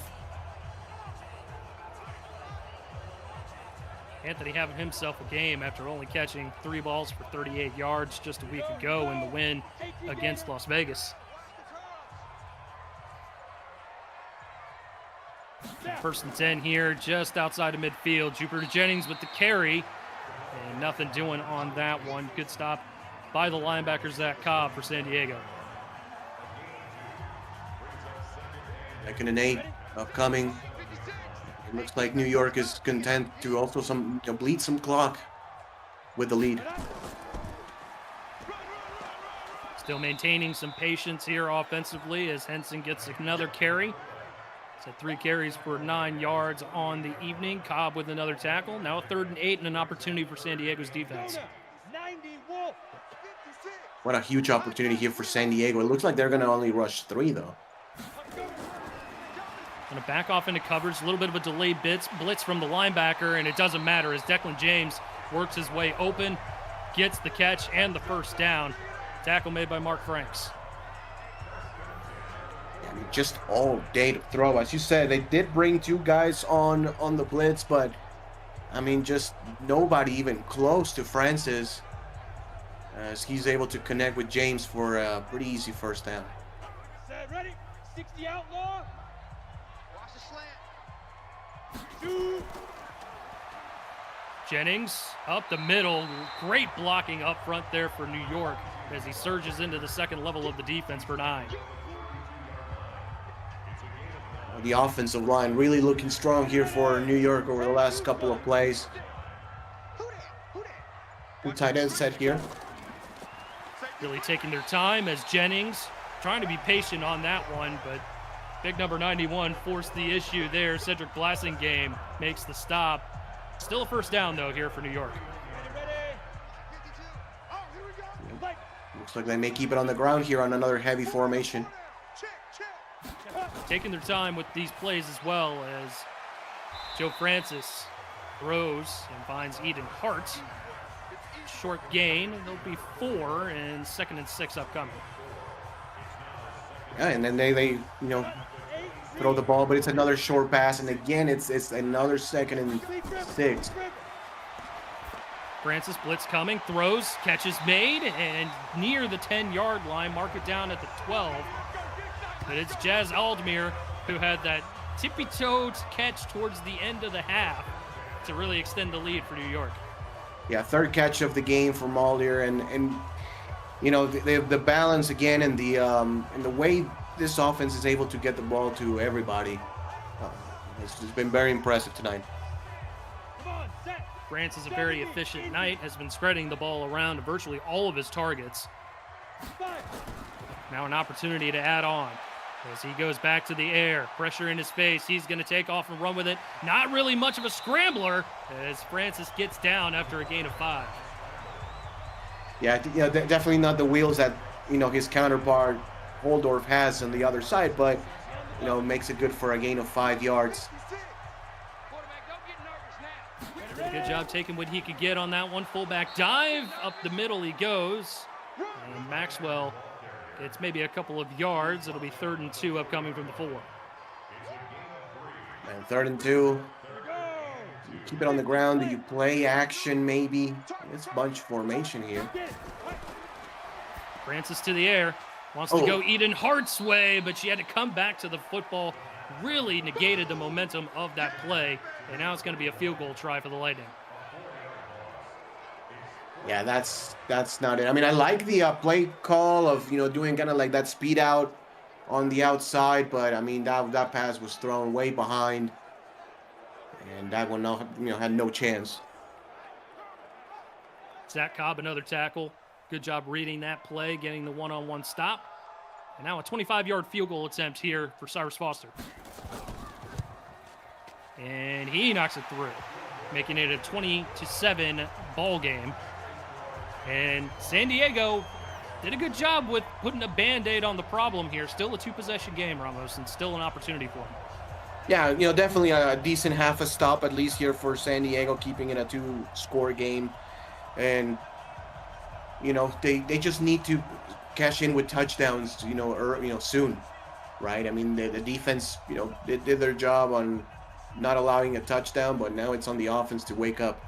Anthony having himself a game after only catching 3 balls for 38 yards just a week ago in the win against Las Vegas. First and 10 here, just outside of midfield. Jupiter Jennings with the carry, and nothing doing on that one. Good stop by the linebacker, Zach Cobb, for San Diego. 2nd and 8 upcoming. It looks like New York is content to also bleed some clock with the lead. Still maintaining some patience here offensively as Henson gets another carry. So 3 carries for 9 yards on the evening. Cobb with another tackle. Now a 3rd and 8 and an opportunity for San Diego's defense. What a huge opportunity here for San Diego. It looks like they're going to only rush 3, though. Going to back off into coverage. A little bit of a delayed blitz from the linebacker, and it doesn't matter as Declan James works his way open, gets the catch and the first down. Tackle made by Mark Franks. Just all day to throw. As you said, they did bring 2 guys on the blitz, but I mean, just nobody even close to Francis as he's able to connect with James for a pretty easy first down. Set, ready? 60 outlaw. Watch the slant. Shoot. Jennings up the middle. Great blocking up front there for New York as he surges into the second level of the defense for 9. The offensive line really looking strong here for New York over the last couple of plays. Good tight end set here. Really taking their time as Jennings trying to be patient on that one, but big number 91 forced the issue there. Cedric Blassingame makes the stop. Still a first down, though, here for New York. Looks like they may keep it on the ground here on another heavy formation. Taking their time with these plays as well as Joe Francis throws and finds Eden Hart. Short gain. There'll be 4 and 2nd and 6 upcoming. Yeah, and then they throw the ball, but it's another short pass, and again it's another 2nd and 6. Francis blitz coming, throws, catches made, and near the 10-yard line, mark it down at the 12. But it's Jazz Aldmere who had that tippy-toed catch towards the end of the half to really extend the lead for New York. Yeah, 3rd catch of the game for Maldier, and the balance again and the way this offense is able to get the ball to everybody. It's been very impressive tonight. Francis, a very efficient night, has been spreading the ball around to virtually all of his targets. Now an opportunity to add on as he goes back to the air. Pressure in his face. He's going to take off and run with it. Not really much of a scrambler as Francis gets down after a gain of 5. Yeah, definitely not the wheels that his counterpart Holdorf has on the other side, but makes it good for a gain of 5 yards. Good job taking what he could get on that one. Fullback dive up the middle he goes, and Maxwell gets maybe a couple of yards. It'll be 3rd and 2 upcoming from the 4. And 3rd and 2. You keep it on the ground. Do you play action maybe? It's bunch formation here. Francis to the air. Wants to go Eden Hart's way, but she had to come back to the football. Really negated the momentum of that play. And now it's going to be a field goal try for the Lightning. Yeah, that's not it. I mean, I like the play call of, doing kind of like that speed out on the outside, but I mean, that pass was thrown way behind. And that one, had no chance. Zach Cobb, another tackle. Good job reading that play, getting the one-on-one stop. And now a 25-yard field goal attempt here for Cyrus Foster. And he knocks it through, making it a 20-7 ball game. And San Diego did a good job with putting a Band-Aid on the problem here. Still a 2-possession game, Ramos, and still an opportunity for him. Yeah, definitely a decent half a stop at least here for San Diego, keeping it a 2-score game. And, they just need to cash in with touchdowns, soon, right? I mean, the defense, they did their job on not allowing a touchdown, but now it's on the offense to wake up.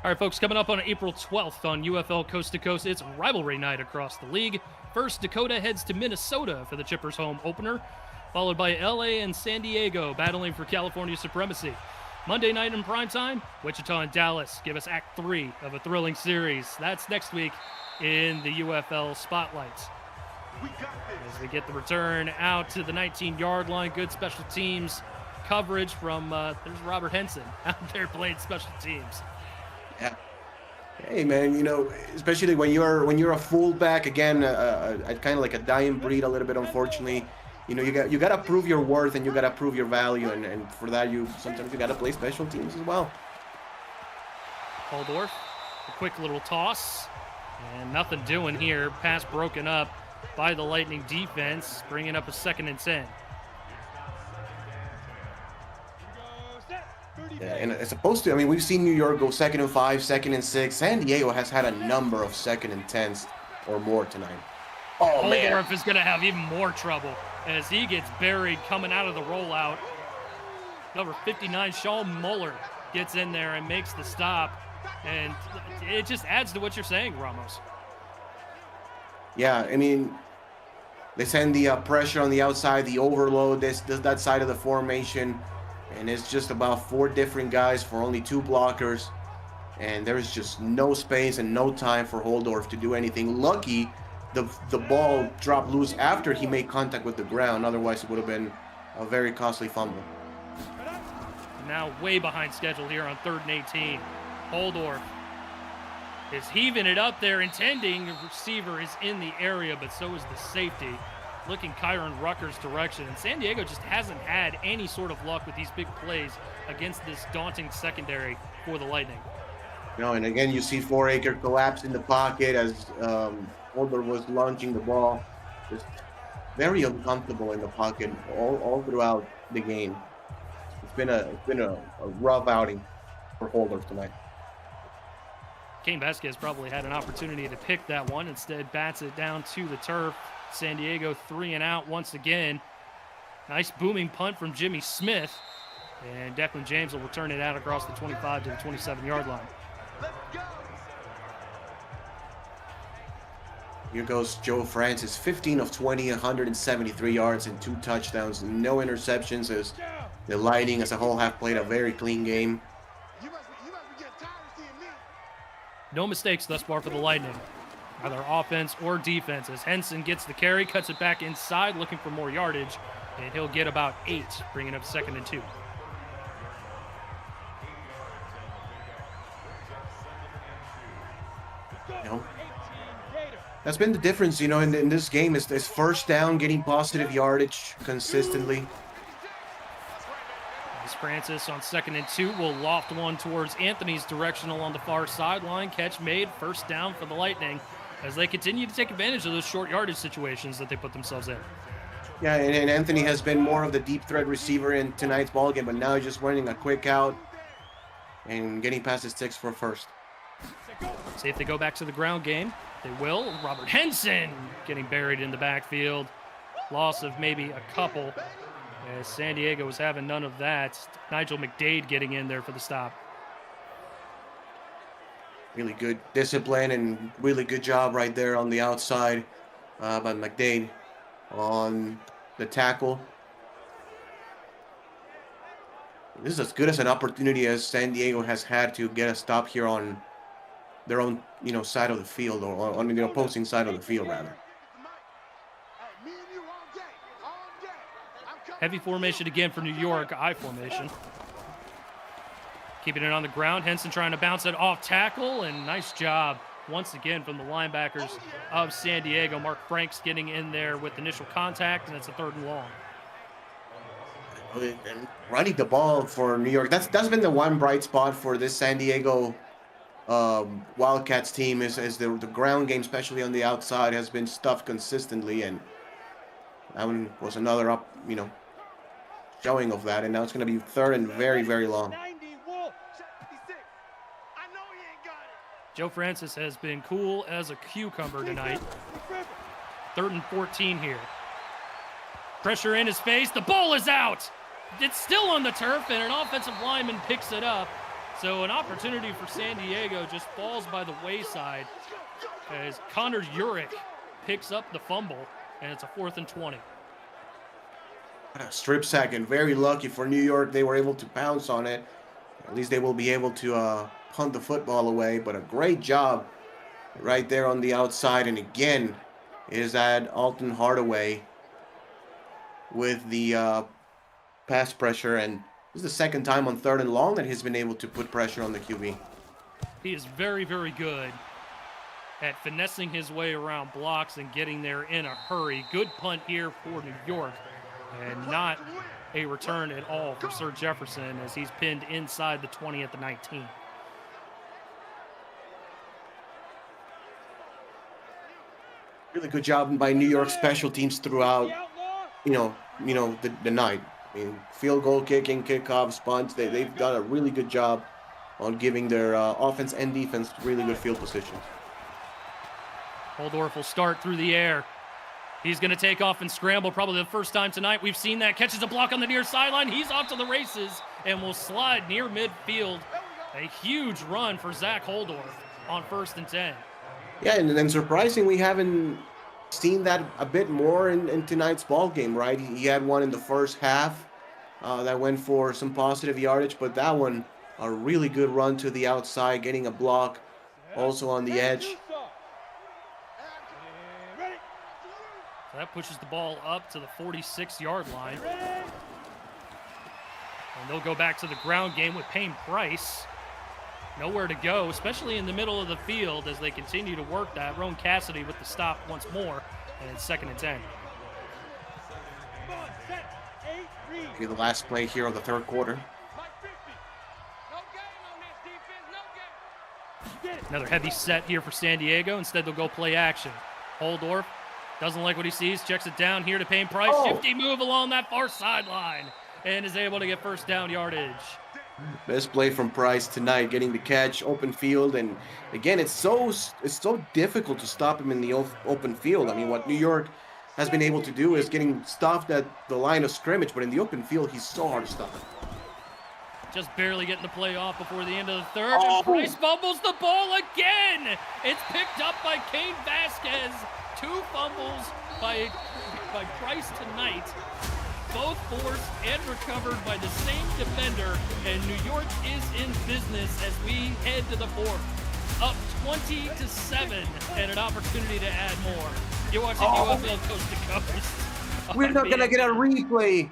All right, folks, coming up on April 12th on UFL Coast to Coast, it's rivalry night across the league. First, Dakota heads to Minnesota for the Chippers home opener, followed by LA and San Diego battling for California supremacy. Monday night in primetime, Wichita and Dallas give us Act 3 of a thrilling series. That's next week in the UFL Spotlights. As we get the return out to the 19-yard line, good special teams coverage from, there's Robert Henson out there playing special teams. Yeah. Hey, man, especially when you're a fullback, again, kind of like a dying breed a little bit, unfortunately. You got to prove your worth and you got to prove your value, and for that sometimes you got to play special teams as well. Holdorf, a quick little toss, and nothing doing here. Pass broken up by the Lightning defense, bringing up a 2nd and 10. Yeah, and it's supposed to. I mean, we've seen New York go 2nd and 5, 2nd and 6. San Diego has had a number of 2nd and 10s or more tonight. Oh, Holdorf is going to have even more trouble as he gets buried coming out of the rollout. Number 59, Sean Muller, gets in there and makes the stop. And it just adds to what you're saying, Ramos. Yeah, I mean, they send the pressure on the outside, the overload, that side of the formation. and it's just about 4 different guys for only 2 blockers, and there's just no space and no time for Holdorf to do anything. Lucky the ball dropped loose after he made contact with the ground, otherwise it would have been a very costly fumble. Now way behind schedule here on 3rd and 18. Holdorf is heaving it up there, intending the receiver is in the area, but so is the safety. Looking Kyron Rucker's direction, and San Diego just hasn't had any sort of luck with these big plays against this daunting secondary for the Lightning. And again, you see Foraker collapse in the pocket as Holdorf was launching the ball. Just very uncomfortable in the pocket all throughout the game. It's been a rough outing for Holdorf tonight. Kane Vasquez probably had an opportunity to pick that one. Instead, bats it down to the turf. San Diego 3 and out once again. Nice booming punt from Jimmy Smith. And Declan James will return it out across the 25 to the 27-yard line. Here goes Joe Francis, 15 of 20, 173 yards and 2 touchdowns. No interceptions, as the Lightning as a whole have played a very clean game. No mistakes thus far for the Lightning, either offense or defense, as Henson gets the carry, cuts it back inside, looking for more yardage, and he'll get about 8, bringing up 2nd and 2. That's been the difference, in this game is first down, getting positive yardage consistently. As Francis on 2nd and 2 will loft one towards Anthony's direction along the far sideline. Catch made, first down for the Lightning as they continue to take advantage of those short yardage situations that they put themselves in. Yeah, and Anthony has been more of the deep threat receiver in tonight's ballgame, but now he's just running a quick out and getting past his sticks for a first. See if they go back to the ground game. They will. Robert Henson getting buried in the backfield. Loss of maybe a couple, as San Diego was having none of that. Nigel McDade getting in there for the stop. Really good discipline and really good job right there on the outside by McDade on the tackle. This is as good as an opportunity as San Diego has had to get a stop here on their own, side of the field, or on the opposing side of the field, rather. Heavy formation again for New York, I formation. Keeping it on the ground, Henson trying to bounce it off tackle, and nice job once again from the linebackers of San Diego. Mark Franks getting in there with initial contact, and it's a 3rd and long. And running the ball for New York, that's been the one bright spot for this San Diego Wildcats team is the ground game, especially on the outside, has been stuffed consistently, and that one was another showing of that, and now it's going to be 3rd and very, very long. Joe Francis has been cool as a cucumber tonight. 3rd and 14 here. Pressure in his face. The ball is out. It's still on the turf, and an offensive lineman picks it up. So an opportunity for San Diego just falls by the wayside as Connor Urich picks up the fumble, and it's a 4th and 20. A strip sack, and very lucky for New York, they were able to pounce on it. At least they will be able to punt the football away, but a great job right there on the outside. And again, is that Alton Hardaway with the pass pressure, and this is the 2nd time on 3rd and long that he's been able to put pressure on the QB. He is very, very good at finessing his way around blocks and getting there in a hurry. Good punt here for New York, and not a return at all for Sir Jefferson as he's pinned inside the 20 at the 19. Really good job by New York special teams throughout, the night. I mean, field goal kicking, kickoffs, punts, they've done a really good job on giving their offense and defense really good field positions. Holdorf will start through the air. He's going to take off and scramble, probably the first time tonight we've seen that. Catches a block on the near sideline. He's off to the races and will slide near midfield. A huge run for Zach Holdorf on 1st and 10. Yeah, and then surprising, we haven't seen that a bit more in tonight's ball game, right? He had one in the first half that went for some positive yardage, but that one, a really good run to the outside, getting a block also on the edge. Ready? So that pushes the ball up to the 46-yard line. And they'll go back to the ground game with Payne Price. Nowhere to go, especially in the middle of the field as they continue to work that. Roan Cassidy with the stop once more, and it's 2nd and 10. Come on, set, 8, read. Okay, the last play here of the third quarter. Like 50. No game on this defense, no game. Get it. Another heavy set here for San Diego. Instead, they'll go play action. Holdorf doesn't like what he sees, checks it down here to Payne Price. Oh. Shifty move along that far sideline, and is able to get first down yardage. Best play from Price tonight, getting the catch, open field, and again, it's so difficult to stop him in the open field. I mean, what New York has been able to do is getting stopped at the line of scrimmage, but in the open field, he's so hard to stop. Just barely getting the play off before the end of the third, Oh. and Price fumbles the ball again. It's picked up by Cain Vasquez. 2 fumbles by Price tonight. Both forced and recovered by the same defender, and New York is in business as we head to the 4th. Up 20-7, and an opportunity to add more. You're watching UFL Coast to Coast. We're not gonna get a replay.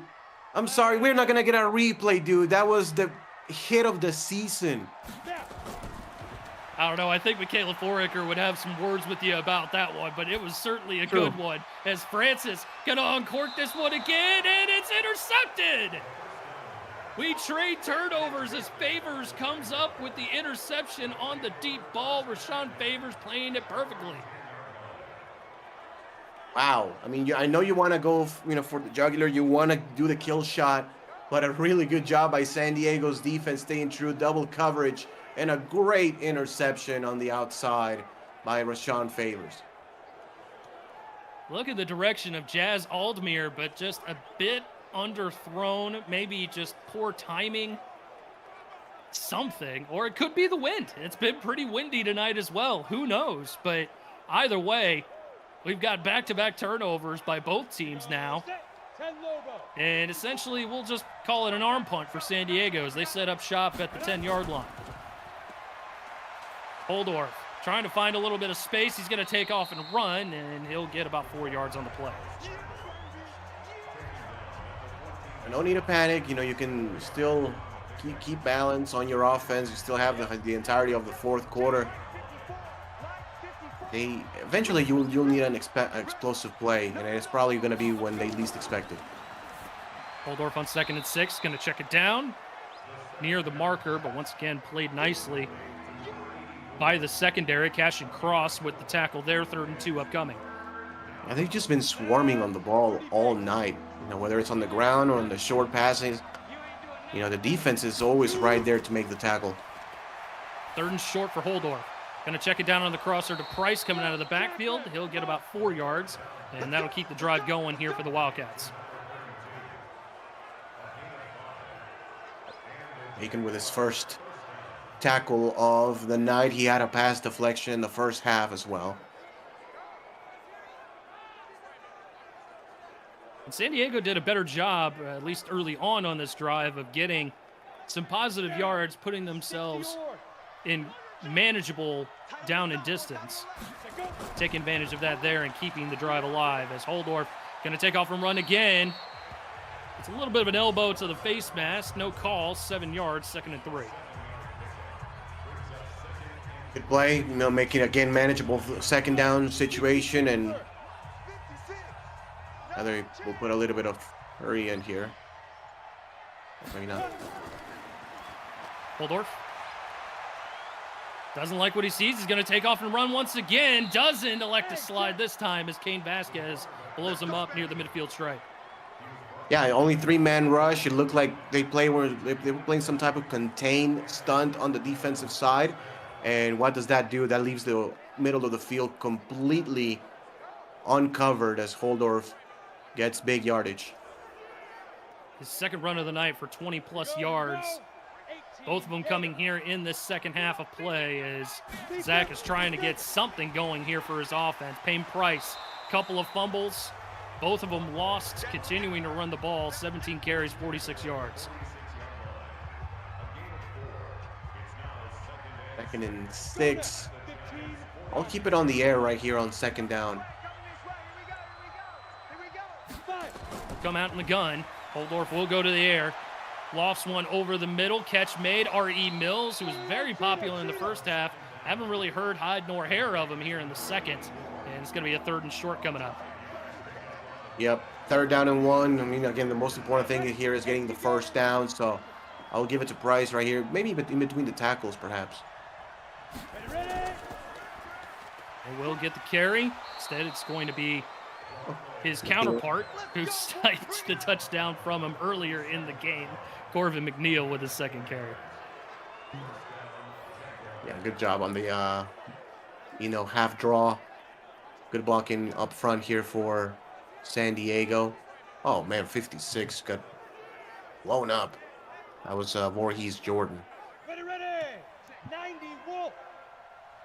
I'm sorry, we're not gonna get a replay, dude. That was the hit of the season. I don't know. I think Michaela Foraker would have some words with you about that one, but it was certainly a good one. As Francis gonna uncork this one again, and it's intercepted. We trade turnovers as Favors comes up with the interception on the deep ball. Rashawn Favors playing it perfectly. Wow. I mean, I know you want to go, for the jugular. You want to do the kill shot, but a really good job by San Diego's defense staying true, double coverage, and a great interception on the outside by Rashawn Favors. Look at the direction of Jazz Aldmere, but just a bit underthrown, maybe just poor timing, something, or it could be the wind. It's been pretty windy tonight as well. Who knows? But either way, we've got back-to-back turnovers by both teams now. Set, 10 logo. And essentially, we'll just call it an arm punt for San Diego as they set up shop at the 10-yard line. Holdorf trying to find a little bit of space. He's going to take off and run, and he'll get about 4 yards on the play. No need to panic. You can still keep balance on your offense. You still have the entirety of the fourth quarter. Eventually you'll need an explosive play, and it's probably going to be when they least expect it. Holdorf on 2nd and 6, going to check it down near the marker, but once again played nicely by the secondary. Cash and Cross with the tackle there. 3rd and 2 upcoming. Yeah, they've just been swarming on the ball all night. Whether it's on the ground or on the short passes. The defense is always right there to make the tackle. 3rd and short for Holdorf. Going to check it down on the crosser to Price coming out of the backfield. He'll get about 4 yards, and that'll keep the drive going here for the Wildcats. Aiken with his first tackle of the night. He had a pass deflection in the first half as well. And San Diego did a better job, at least early on this drive, of getting some positive yards, putting themselves in manageable down and distance. Take advantage of that there and keeping the drive alive as Holdorf going to take off and run again. It's a little bit of an elbow to the face mask. No call. 7 yards. 2nd and 3. Good play, making again manageable 2nd down situation, and either we'll put a little bit of hurry in here. Maybe not. Holdorf doesn't like what he sees. He's going to take off and run once again. Doesn't elect to slide this time as Cain Vasquez blows him up near the midfield stripe. Yeah, only 3-man rush. It looked like they were playing some type of contain stunt on the defensive side. And what does that do? That leaves the middle of the field completely uncovered as Holdorf gets big yardage. His 2nd run of the night for 20-plus yards. Both of them coming here in this second half of play as Zach is trying to get something going here for his offense. Payne Price, couple of fumbles, Both of them lost, continuing to run the ball. 17 carries, 46 yards. 2nd and 6. I'll keep it on the air right here on 2nd down. Come out in the gun. Holdorf will go to the air. Lofts one over the middle. Catch made. R.E. Mills, who was very popular in the first half. Haven't really heard hide nor hair of him here in the second. And it's going to be a 3rd and short coming up. Yep, 3rd down and 1. I mean, again, the most important thing here is getting the 1st down. So I'll give it to Price right here. Maybe in between the tackles, perhaps. They will get the carry. Instead, it's going to be his counterpart, who sniped the touchdown from him earlier in the game. Corvin McNeil with his 2nd carry. Yeah, good job on the, half draw. Good blocking up front here for San Diego. Oh, man, 56 got blown up. That was Voorhees Jordan. Ready, 90, Wolf.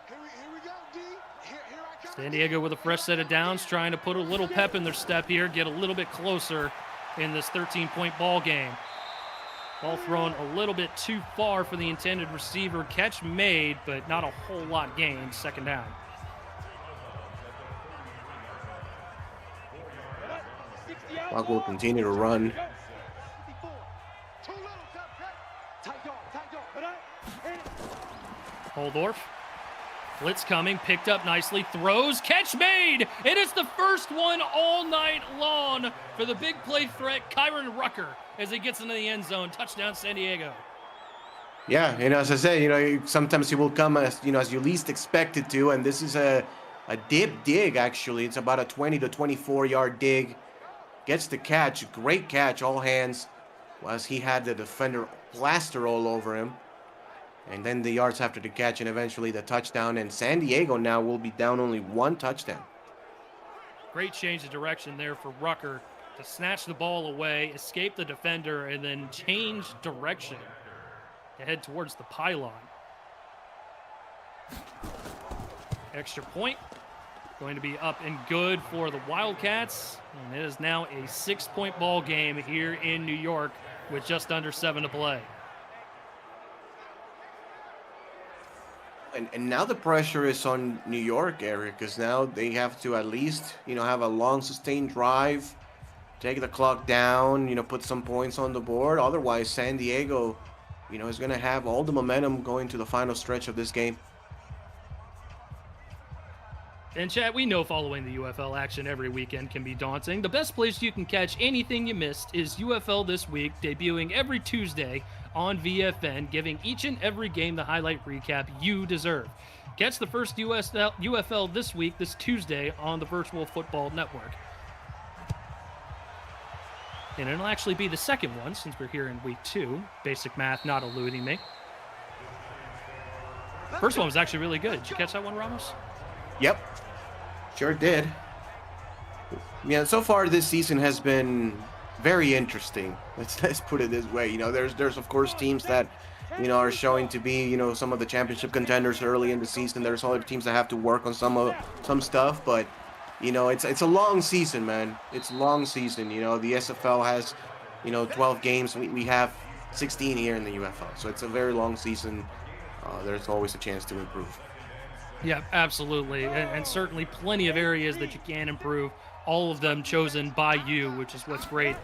Here we go, D. Here I come. San Diego with a fresh set of downs, trying to put a little pep in their step here, get a little bit closer in this 13-point ball game. Ball thrown a little bit too far for the intended receiver. Catch made, but not a whole lot gained. 2nd down. Clock will continue to run. Holdorf. Blitz coming, picked up nicely, throws, catch made! It is the first one all night long for the big play threat, Kyron Rucker, as he gets into the end zone. Touchdown, San Diego. Yeah, as I said, sometimes he will come as you least expect it to, and this is a dip dig, actually. It's about a 20 to 24-yard dig. Gets the catch, great catch, all hands, as he had the defender plaster all over him. And then the yards after the catch and eventually the touchdown. And San Diego now will be down only 1 touchdown. Great change of direction there for Rucker to snatch the ball away, escape the defender, and then change direction to head towards the pylon. Extra point going to be up and good for the Wildcats. And it is now a 6-point ball game here in New York with just under 7 to play. And now the pressure is on New York, Eric, because now they have to at least, have a long sustained drive, take the clock down, put some points on the board. Otherwise, San Diego, is going to have all the momentum going to the final stretch of this game. And Chad, we know following the UFL action every weekend can be daunting. The best place you can catch anything you missed is UFL This Week, debuting every Tuesday on VFN, giving each and every game the highlight recap you deserve. Catch the first UFL This Week this Tuesday on the Virtual Football Network. And it'll actually be the second one since we're here in week 2. Basic math not eluding me. First one was actually really good. Did you catch that one, Ramos? Yep, sure did. Yeah, so far this season has been very interesting. Let's put it this way. There's of course teams that, are showing to be, some of the championship contenders early in the season. There's other teams that have to work on some stuff, but it's a long season, man. It's a long season. The SFL has, 12 games. We have 16 here in the UFL, so it's a very long season. There's always a chance to improve. Yeah, absolutely. And certainly plenty of areas that you can improve, all of them chosen by you, which is what's great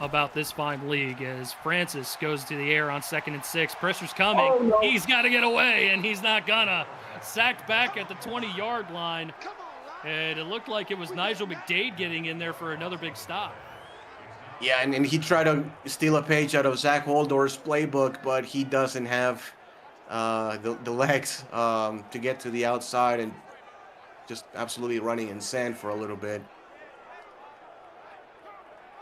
about this fine league. As Francis goes to the air on 2nd and 6, pressure's coming. Oh, no. He's got to get away, and he's not gonna. Sacked back at the 20-yard line. And it looked like it was Nigel McDade getting in there for another big stop. Yeah, and he tried to steal a page out of Zach Waldorf's playbook, but he doesn't have the legs to get to the outside, and just absolutely running in sand for a little bit.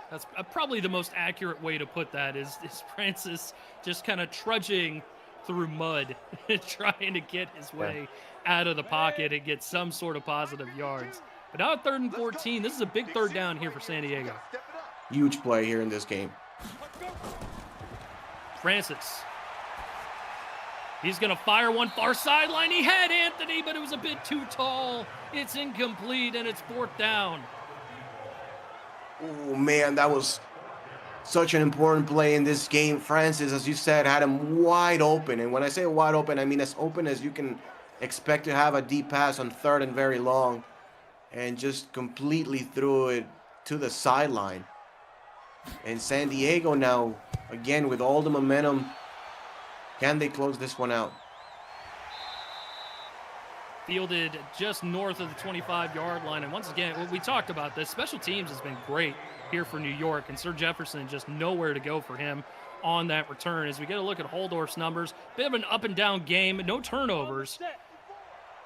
That's probably the most accurate way to put that is Francis just kind of trudging through mud trying to get his way out of the pocket and get some sort of positive yards. But now at 3rd and 14, this is a big 3rd down here for San Diego. Huge play here in this game. Francis. He's going to fire one far sideline. He had Anthony, but it was a bit too tall. It's incomplete, and it's 4th down. Oh, man, that was such an important play in this game. Francis, as you said, had him wide open. And when I say wide open, I mean as open as you can expect to have a deep pass on third and very long. And just completely threw it to the sideline. And San Diego now, again, with all the momentum, can they close this one out? Fielded just north of the 25-yard line. And once again, we talked about this. Special teams has been great here for New York. And Sir Jefferson just nowhere to go for him on that return. As we get a look at Holdorf's numbers, bit of an up-and-down game. No turnovers,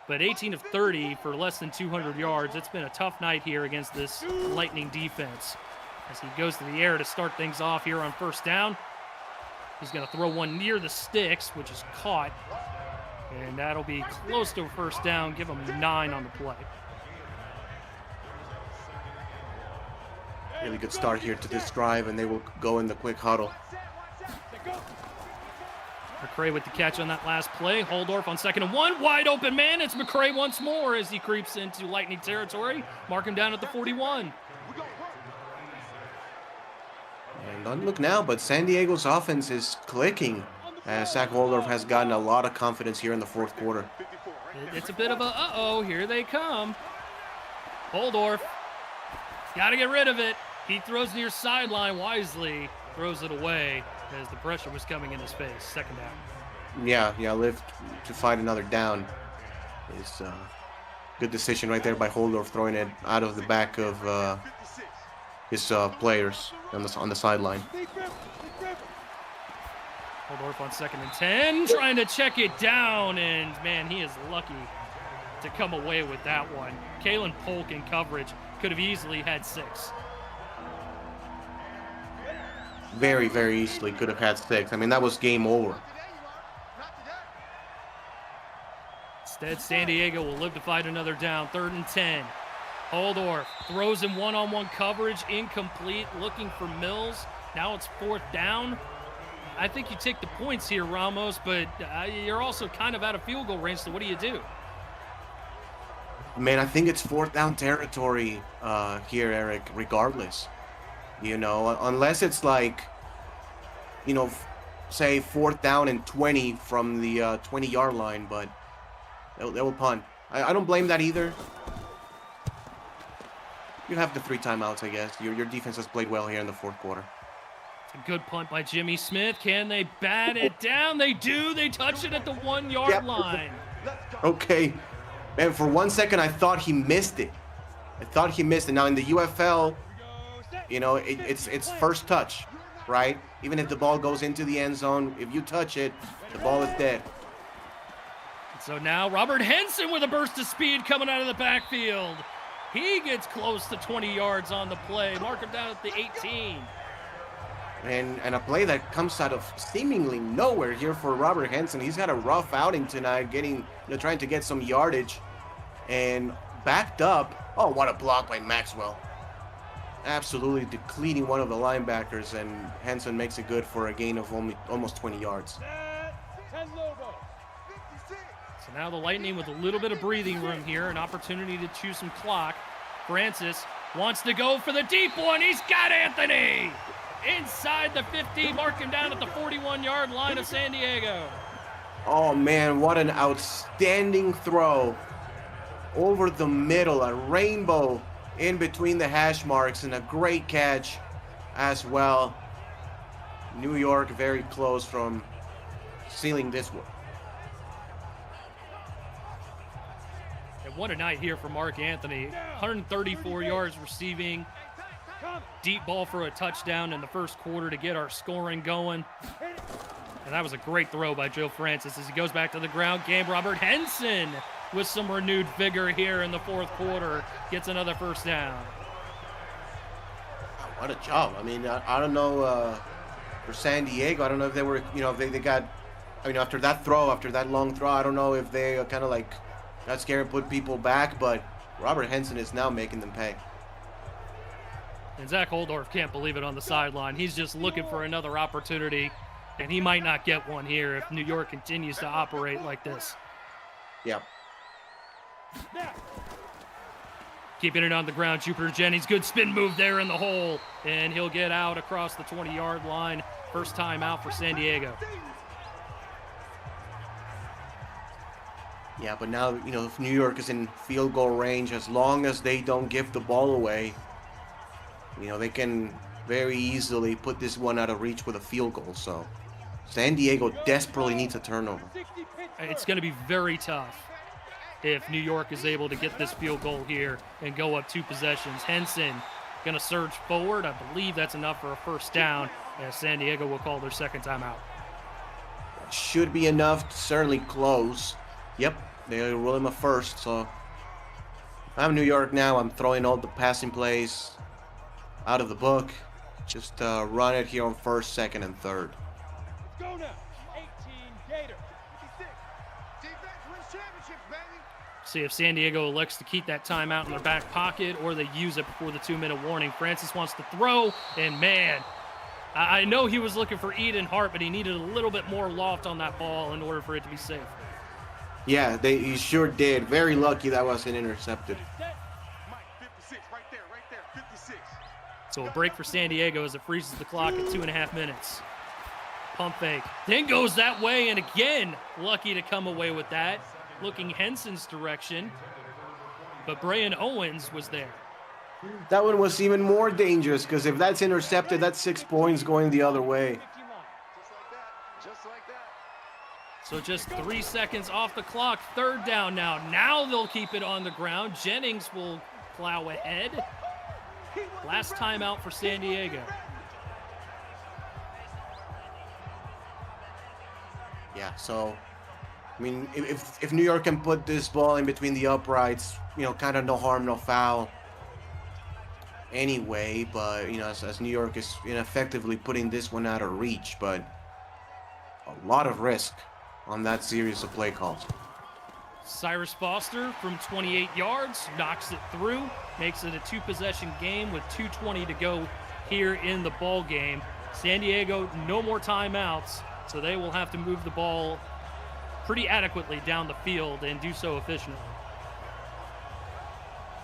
but 18 of 30 for less than 200 yards. It's been a tough night here against this Lightning defense. As he goes to the air to start things off here on first down. He's going to throw one near the sticks, which is caught. And that'll be close to a first down. Give him 9 on the play. Really good start here to this drive, and they will go in the quick huddle. McCray with the catch on that last play. Holdorf on 2nd and 1. Wide open man. It's McCray once more as he creeps into Lightning territory. Mark him down at the 41. And don't look now, but San Diego's offense is clicking. Zach Holdorf has gotten a lot of confidence here in the fourth quarter. It's a bit of a uh-oh, here they come. Holdorf, got to get rid of it. He throws near sideline wisely, throws it away as the pressure was coming in his face. 2nd down. Yeah, live to fight another down is good decision right there by Holdorf, throwing it out of the back of his players on the sideline. Holdorf on 2nd and 10, trying to check it down, and man, he is lucky to come away with that one. Kalen Polk in coverage could have easily had 6. Very, very easily could have had 6. I mean, that was game over. Instead, San Diego will live to fight another down. 3rd and 10. Holdorf throws in one-on-one coverage, incomplete, looking for Mills. Now it's 4th down. I think you take the points here, Ramos, but you're also kind of out of field goal range, so what do you do? Man, I think it's 4th down territory here, Eric, regardless. You know, unless it's like, you know, say 4th down and 20 from the 20-yard line, but they will punt. I don't blame that either. You have the 3 timeouts, I guess. Your defense has played well here in the fourth quarter. A good punt by Jimmy Smith. Can they bat it down? They do. They touch it at the 1-yard line. Okay. Man, for 1 second, I thought he missed it. Now, in the UFL, you know, it's first touch, right? Even if the ball goes into the end zone, if you touch it, the ball is dead. So now Robert Henson with a burst of speed coming out of the backfield. He gets close to 20 yards on the play. Mark him down at the 18. And a play that comes out of seemingly nowhere here for Robert Henson. He's got a rough outing tonight, trying to get some yardage, and backed up. Oh, what a block by Maxwell! Absolutely depleting one of the linebackers, and Henson makes it good for a gain of almost 20 yards. So now the Lightning with a little bit of breathing room here, an opportunity to chew some clock. Francis wants to go for the deep one. He's got Anthony! Inside the 50, mark him down at the 41-yard line of San Diego. Oh, man, what an outstanding throw. Over the middle, a rainbow in between the hash marks, and a great catch as well. New York very close from sealing this one. And what a night here for Mark Anthony. 134 yards receiving. Deep ball for a touchdown in the first quarter to get our scoring going. And that was a great throw by Joe Francis as he goes back to the ground game. Robert Henson with some renewed vigor here in the fourth quarter gets another first down. What a job. I mean, I don't know for San Diego, I don't know if they were, if they got, after that long throw, I don't know if they kind of like got scared and put people back, but Robert Henson is now making them pay. And Zach Holdorf can't believe it on the sideline. He's just looking for another opportunity, and he might not get one here if New York continues to operate like this. Yeah. Keeping it on the ground, Jupiter Jennings. Good spin move there in the hole. And he'll get out across the 20-yard line. First time out for San Diego. Yeah, but now, you know, if New York is in field goal range, as long as they don't give the ball away, you know, they can very easily put this one out of reach with a field goal. So San Diego desperately needs a turnover. It's going to be very tough if New York is able to get this field goal here and go up 2 possessions. Henson going to surge forward. I believe that's enough for a first down, as San Diego will call their second timeout. Should be enough, certainly close. Yep, they roll him a first. So I'm New York now. I'm throwing all the passing plays out of the book. Just run it here on first, second, and third. Go now. 18 Gator. 56. Defense wins championships, baby. See if San Diego elects to keep that timeout in their back pocket or they use it before the 2-minute warning. Francis wants to throw, and man, I know he was looking for Eden Hart, but he needed a little bit more loft on that ball in order for it to be safe. Yeah, he sure did. Very lucky that wasn't intercepted. Mike, 56, right there, 56. So a break for San Diego as it freezes the clock at 2.5 minutes. Pump fake. Then goes that way, and again, lucky to come away with that. Looking Henson's direction, but Brian Owens was there. That one was even more dangerous, because if that's intercepted, that's 6 points going the other way. Just like that. So just 3 seconds off the clock. Third down now. Now they'll keep it on the ground. Jennings will plow ahead. Last time out for San Diego. Yeah, so, I mean, if New York can put this ball in between the uprights, you know, kind of no harm, no foul anyway, but, you know, as New York is ineffectively putting this one out of reach, but a lot of risk on that series of play calls. Cyrus Foster from 28 yards knocks it through, makes it a 2-possession game with 2:20 to go here in the ball game. San Diego, no more timeouts, so they will have to move the ball pretty adequately down the field and do so efficiently.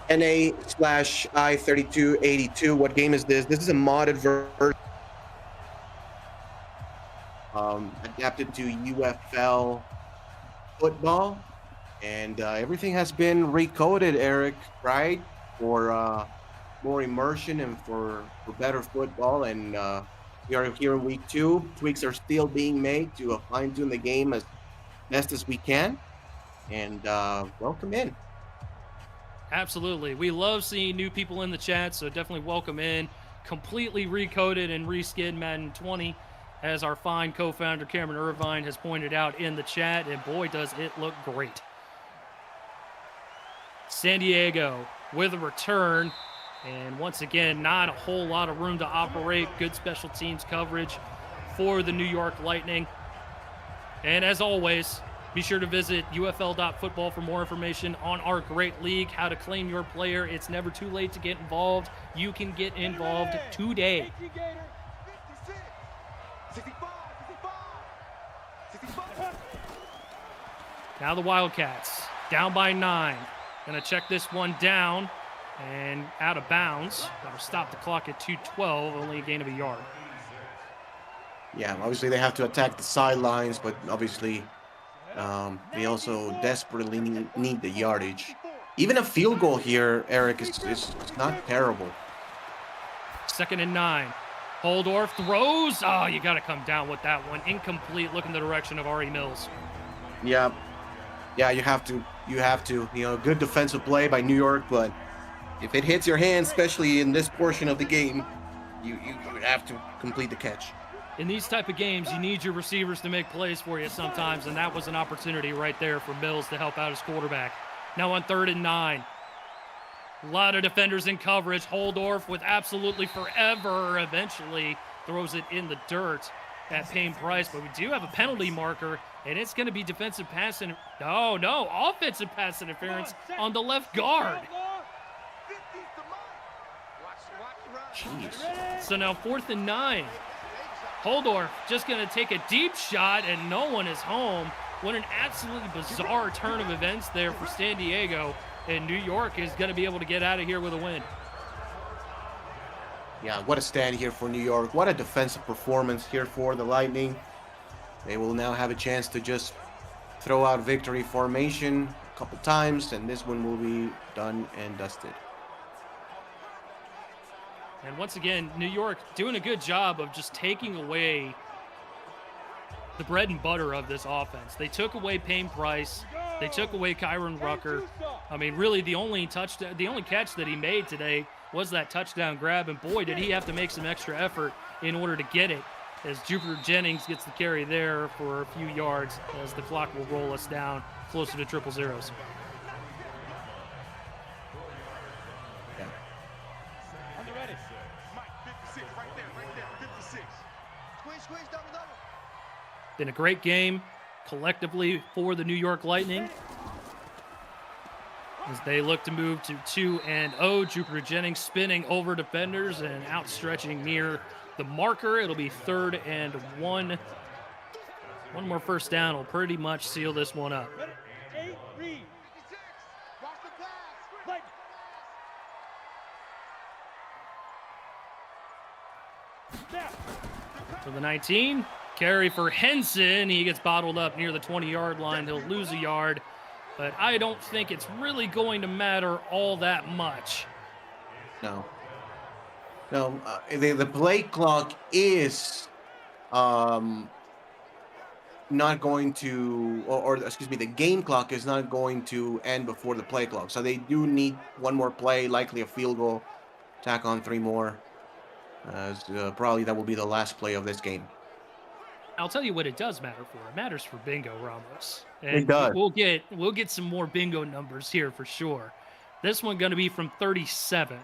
NA/I3282. What game is this? This is a modded version. Adapted to UFL football, and everything has been recoded, Eric, right? For more immersion and for better football. And we are here in week 2. Tweaks are still being made to fine-tune the game as best as we can. And welcome in. Absolutely. We love seeing new people in the chat, so definitely welcome in. Completely recoded and reskinned Madden 20, as our fine co-founder Cameron Irvine has pointed out in the chat, and boy, does it look great. San Diego with a return, and once again, not a whole lot of room to operate. Good special teams coverage for the New York Lightning. And as always, be sure to visit UFL.football for more information on our great league, how to claim your player. It's never too late to get involved. You can get involved today. 56. 65. 65. Now the Wildcats down by 9. Gonna check this one down and out of bounds. That'll stop the clock at 2:12, only a gain of a yard. Yeah, obviously they have to attack the sidelines, but obviously they also desperately need the yardage. Even a field goal here, Eric, is not terrible. 2nd and 9. Holdorf throws. Oh, you got to come down with that one. Incomplete. Look in the direction of Ari Mills. Yeah, you have to. You know, good defensive play by New York, but if it hits your hand, especially in this portion of the game, you have to complete the catch. In these type of games, you need your receivers to make plays for you sometimes, and that was an opportunity right there for Mills to help out his quarterback. Now on 3rd and 9. A lot of defenders in coverage. Holdorf with absolutely forever eventually throws it in the dirt at Payne Price, but we do have a penalty marker, and it's going to be defensive pass and offensive pass interference on the left guard. Jeez. So now 4th and 9. Holdorf just going to take a deep shot, and no one is home. What an absolutely bizarre turn of events there for San Diego, and New York is going to be able to get out of here with a win. Yeah, what a stand here for New York. What a defensive performance here for the Lightning. They will now have a chance to just throw out victory formation a couple times, and this one will be done and dusted. And once again, New York doing a good job of just taking away the bread and butter of this offense. They took away Payne Price. They took away Kyron Rucker. I mean, really, the only catch that he made today was that touchdown grab, and boy, did he have to make some extra effort in order to get it, as Jupiter Jennings gets the carry there for a few yards, as the clock will roll us down closer to triple zeros. Been a great game collectively for the New York Lightning as they look to move to 2-0. Jupiter Jennings spinning over defenders and outstretching near the marker. It'll be 3rd and 1. One more first down will pretty much seal this one up. To the 19. Carry for Henson. He gets bottled up near the 20-yard line. He'll lose a yard, but I don't think it's really going to matter all that much. No. The play clock is not going to, or excuse me, the game clock is not going to end before the play clock. So they do need one more play, likely a field goal, tack on 3 more. Probably that will be the last play of this game. I'll tell you what it does matter for. It matters for Bingo Ramos. And it does. We'll get some more bingo numbers here for sure. This one going to be from 37.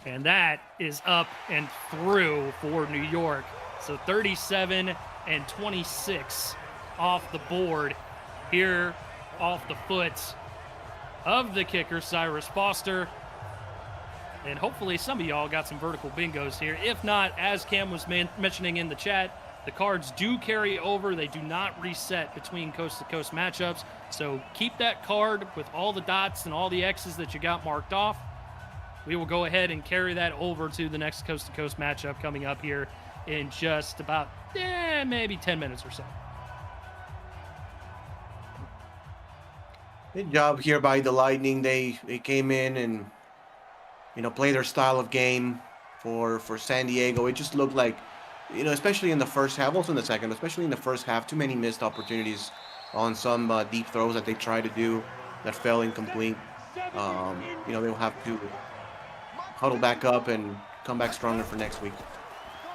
And that is up and through for New York. So 37 and 26 off the board here off the foot of the kicker, Cyrus Foster. And hopefully some of y'all got some vertical bingos here. If not, as Cam was mentioning in the chat, the cards do carry over. They do not reset between coast-to-coast matchups. So keep that card with all the dots and all the X's that you got marked off. We will go ahead and carry that over to the next coast-to-coast matchup coming up here in just about maybe 10 minutes or so. Good job here by the Lightning. They came in and play their style of game for San Diego. It just looked like, especially in the first half, also in the second, especially in the first half, too many missed opportunities on some deep throws that they tried to do that fell incomplete. They'll have to huddle back up and come back stronger for next week.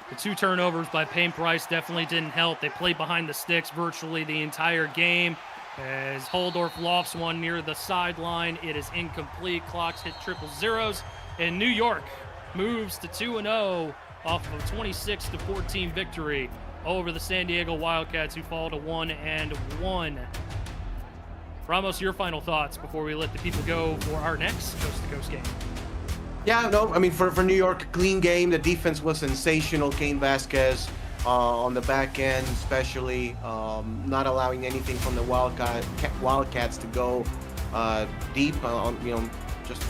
The 2 turnovers by Payne Price definitely didn't help. They played behind the sticks virtually the entire game. As Holdorf lofts one near the sideline, it is incomplete. Clocks hit triple zeros. And New York moves to 2-0 off of a 26-14 victory over the San Diego Wildcats, who fall to 1-1. Ramos, your final thoughts before we let the people go for our next coast-to-coast game. Yeah, no, I mean, for New York, clean game. The defense was sensational. Cain Vasquez on the back end, especially not allowing anything from the Wildcats to go deep. Just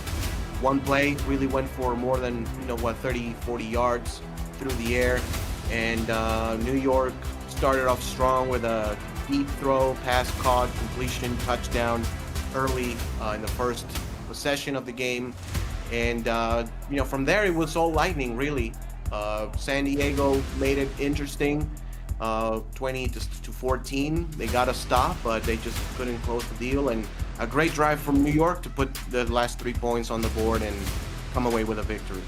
one play really went for more than 30, 40 yards through the air, and New York started off strong with a deep throw, pass caught, completion, touchdown early in the first possession of the game, and from there it was all Lightning really. San Diego made it interesting, 20-14. They got a stop, but they just couldn't close the deal. And a great drive from New York to put the last 3 points on the board and come away with a victory.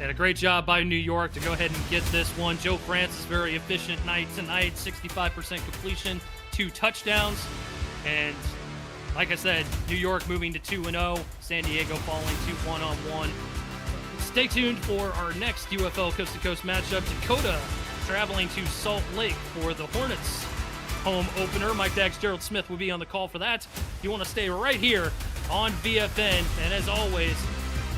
And a great job by New York to go ahead and get this one. Joe Francis, very efficient night tonight, 65% completion, 2 touchdowns. And like I said, New York moving to 2-0, San Diego falling to 1-1. Stay tuned for our next UFL Coast to Coast matchup. Dakota traveling to Salt Lake for the Hornets home opener. Mike Dax, Gerald Smith will be on the call for that. You want to stay right here on VFN. And as always,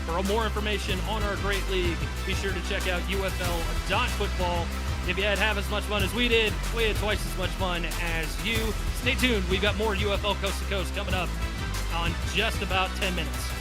for more information on our great league, be sure to check out UFL.football If you had half as much fun as we had twice as much fun as you. Stay tuned. We've got more UFL Coast to Coast coming up on just about 10 minutes.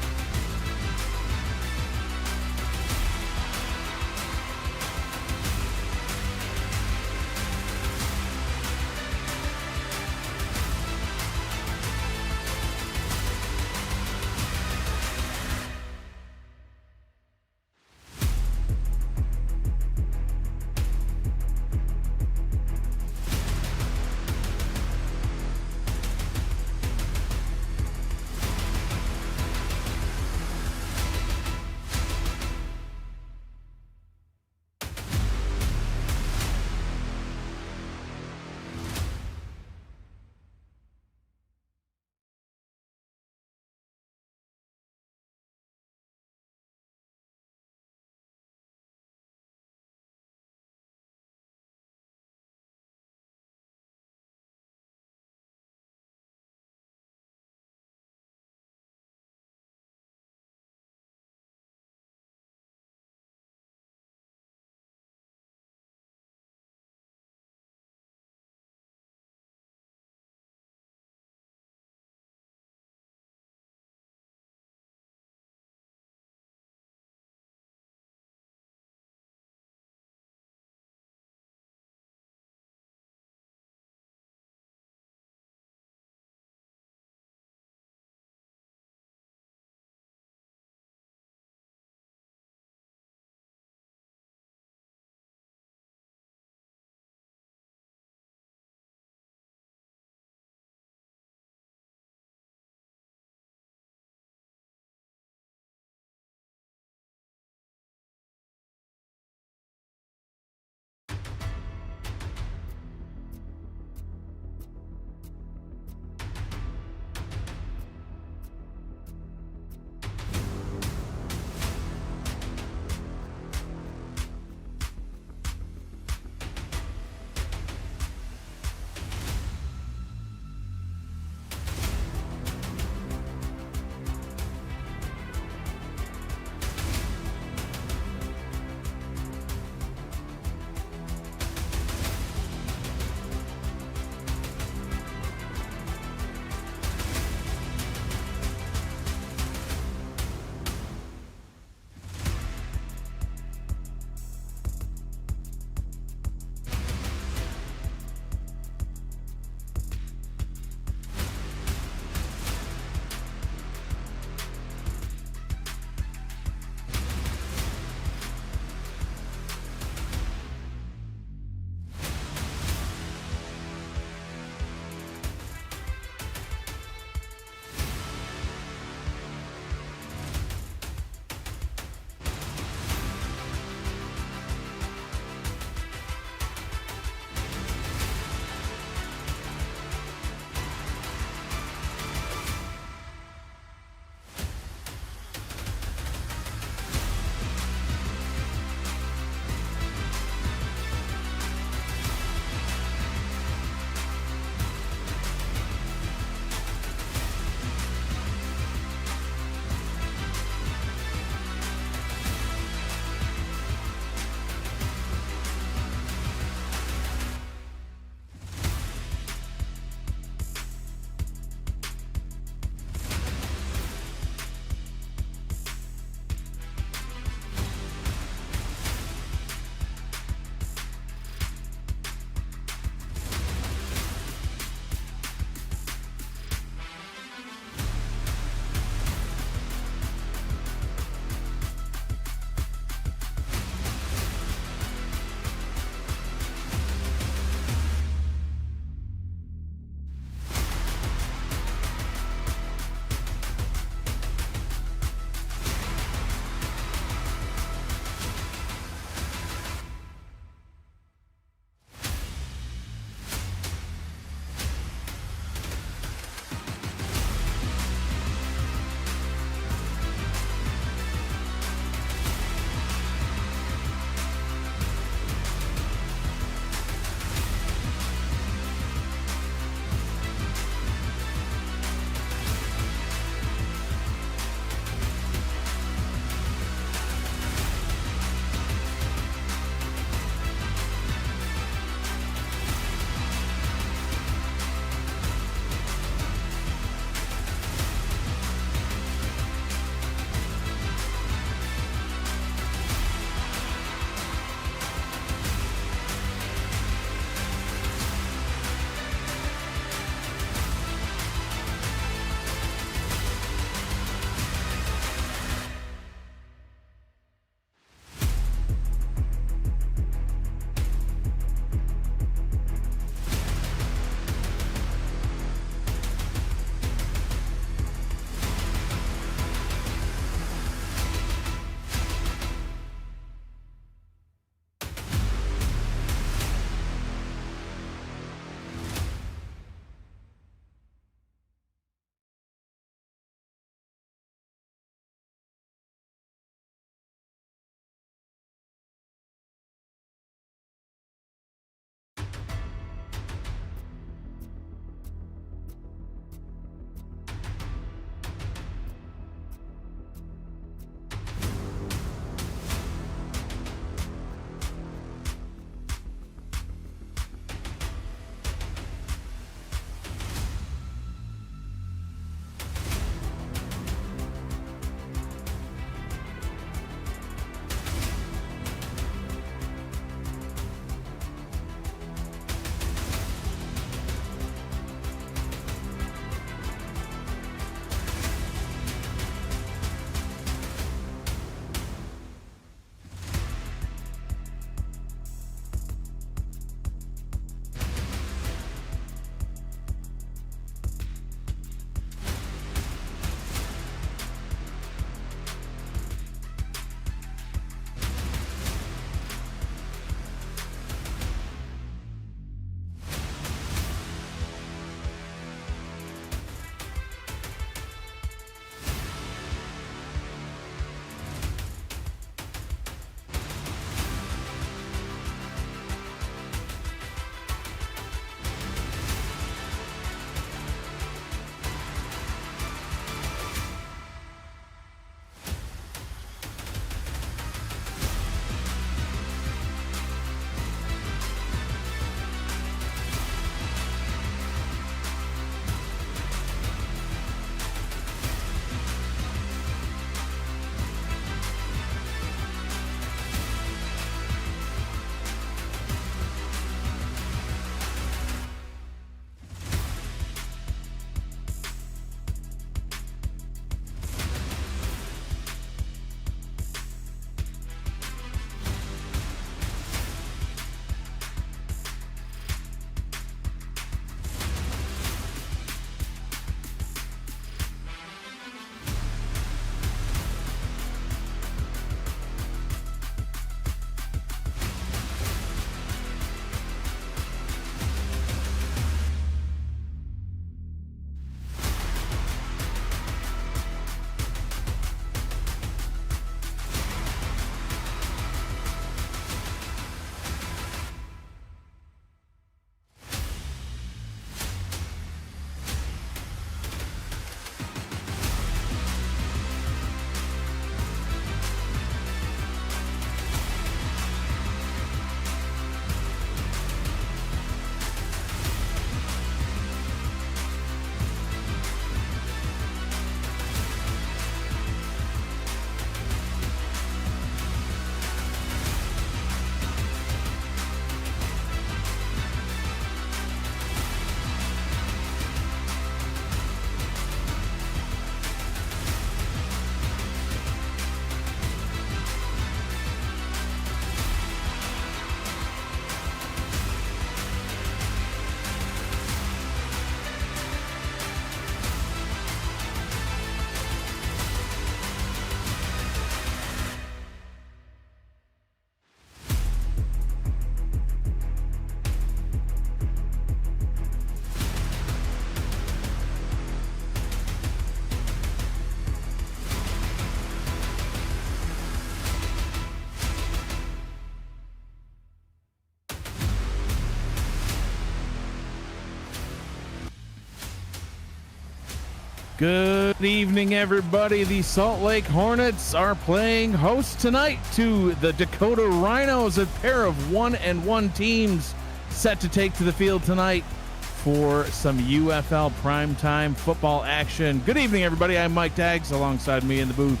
Good evening, everybody. The Salt Lake Hornets are playing host tonight to the Dakota Rhinos, a pair of 1-1 teams set to take to the field tonight for some UFL primetime football action. Good evening, everybody. I'm Mike Daggs. Alongside me in the booth,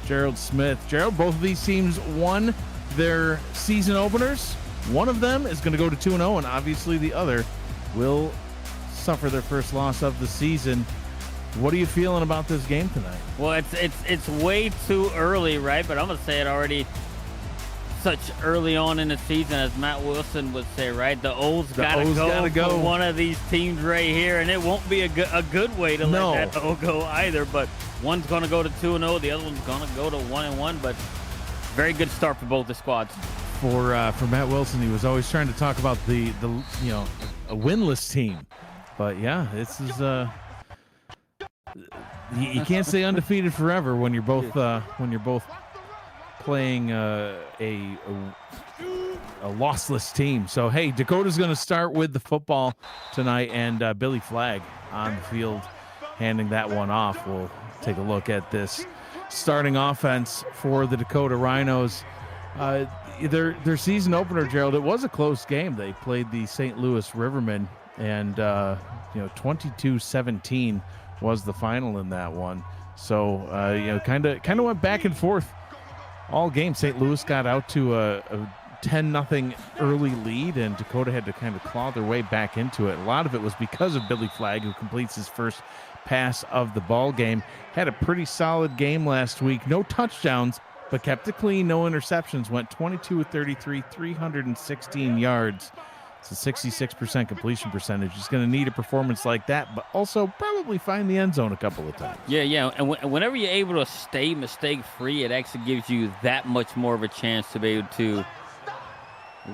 Gerald Smith. Gerald, both of these teams won their season openers. One of them is going to go to 2-0, and obviously the other will suffer their first loss of the season. What are you feeling about this game tonight? Well, it's way too early, right? But I'm gonna say it already. Such early on in the season, as Matt Wilson would say, right? The O's gotta go for one of these teams right here, and it won't be a good way to let that O go either. But one's gonna go to 2-0, the other one's gonna go to 1-1. But very good start for both the squads. For Matt Wilson, he was always trying to talk about the a winless team, but yeah, this is you can't stay undefeated forever when you're both playing a lossless team. So hey, Dakota's going to start with the football tonight, and Billy Flagg on the field handing that one off. We'll take a look at this starting offense for the Dakota Rhinos. Their season opener, Gerald, it was a close game. They played the St. Louis Rivermen, and 22-17 was the final in that one. So kind of went back and forth all game. St. Louis got out to a 10-0 early lead, and Dakota had to kind of claw their way back into it. A lot of it was because of Billy Flagg, who completes his first pass of the ball game. Had a pretty solid game last week. No touchdowns, but kept it clean. No interceptions. Went 22 of 33, 316 yards. It's a 66% completion percentage. He's going to need a performance like that, but also probably find the end zone a couple of times. Yeah. And whenever you're able to stay mistake-free, it actually gives you that much more of a chance to be able to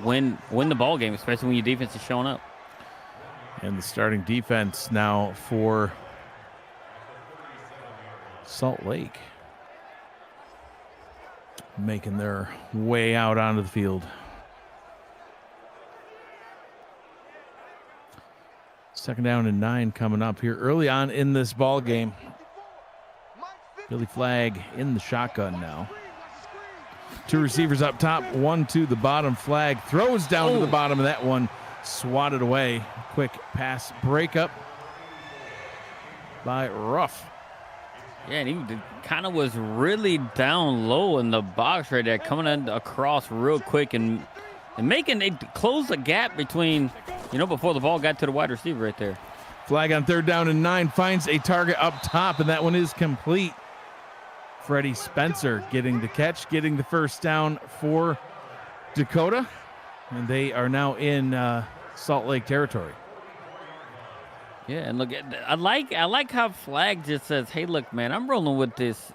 win the ball game, especially when your defense is showing up. And the starting defense now for Salt Lake, making their way out onto the field. Second down and 9 coming up here early on in this ball game. Billy Flagg in the shotgun now. Two receivers up top, one to the bottom. Flagg throws down to the bottom, and that one swatted away. Quick pass breakup by Ruff. Yeah, and he kind of was really down low in the box right there, coming in across real quick and making it close the gap between, before the ball got to the wide receiver right there. Flagg on third down and 9 finds a target up top, and that one is complete. Freddie Spencer getting the catch, getting the first down for Dakota, and they are now in Salt Lake territory. Yeah, and look, I like how Flagg just says, "Hey, look, man, I'm rolling with this,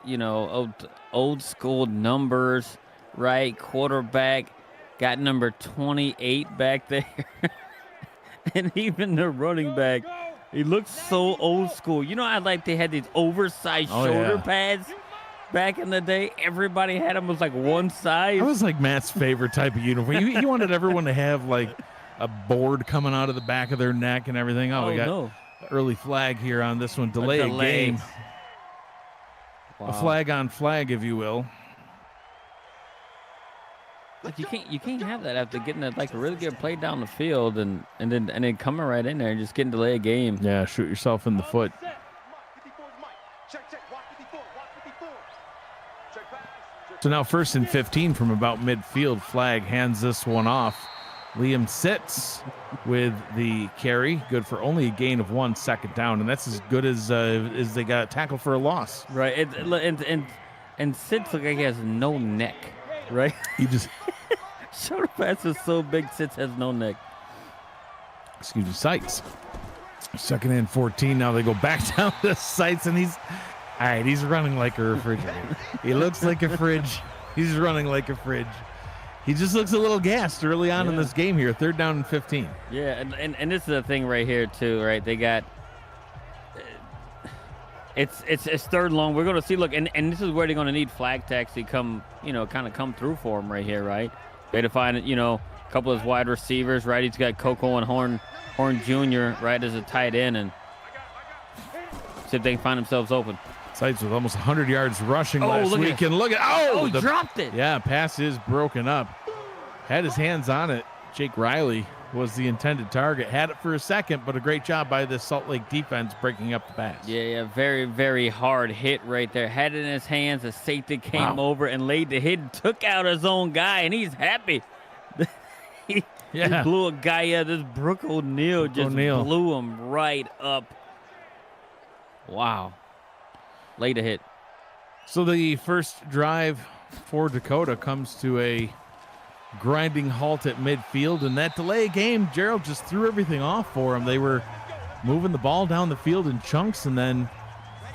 old school numbers, right? Quarterback got number 28 back there, and even the running back, he looks so old school. I like they had these oversized shoulder pads back in the day. Everybody had them was like one size. That was like Matt's favorite type of uniform. He wanted everyone to have like a board coming out of the back of their neck and everything. We got early flag here on this one. Delay a game. Wow. A flag on flag, if you will. Like you can't have that after getting a really good play down the field and then coming right in there and just getting delay a game. Yeah, shoot yourself in the foot. So now 1st and 15 from about midfield. Flagg hands this one off. Liam sits with the carry, good for only a gain of 1 second down, and that's as good as they got tackled for a loss. Right, and Sitz look like he has no neck, right? He just shoulder pass is so big, Sitz has no neck. Excuse me, Sights. 2nd and 14. Now they go back down to Sights, and he's running like a refrigerator. He looks like a fridge. He's running like a fridge. He just looks a little gassed early on in this game here. 3rd down and 15. Yeah, and this is the thing right here too, right? They got it's 3rd and long. We're going to see. Look, and this is where they're going to need Flagg to actually come, kind of come through for him right here, right? They had to find a couple of his wide receivers, right? He's got Coco and Horn Jr. right as a tight end, and See if they can find themselves open. Sites with almost 100 yards rushing Oh, last look at week. it. And look at Oh, he dropped it. Yeah, pass is broken up. Had his hands on it. Jake Riley was the intended target. Had it for a second, but a great job by the Salt Lake defense breaking up the pass. Yeah, very, very hard hit right there. Had it in his hands. The safety came over and laid the hit and took out his own guy, and he's happy. He blew a guy out. This Brooke O'Neal blew him right up. Wow. Laid a hit. So the first drive for Dakota comes to a grinding halt at midfield, and that delay game, Gerald just threw everything off for him. They were moving the ball down the field in chunks, and then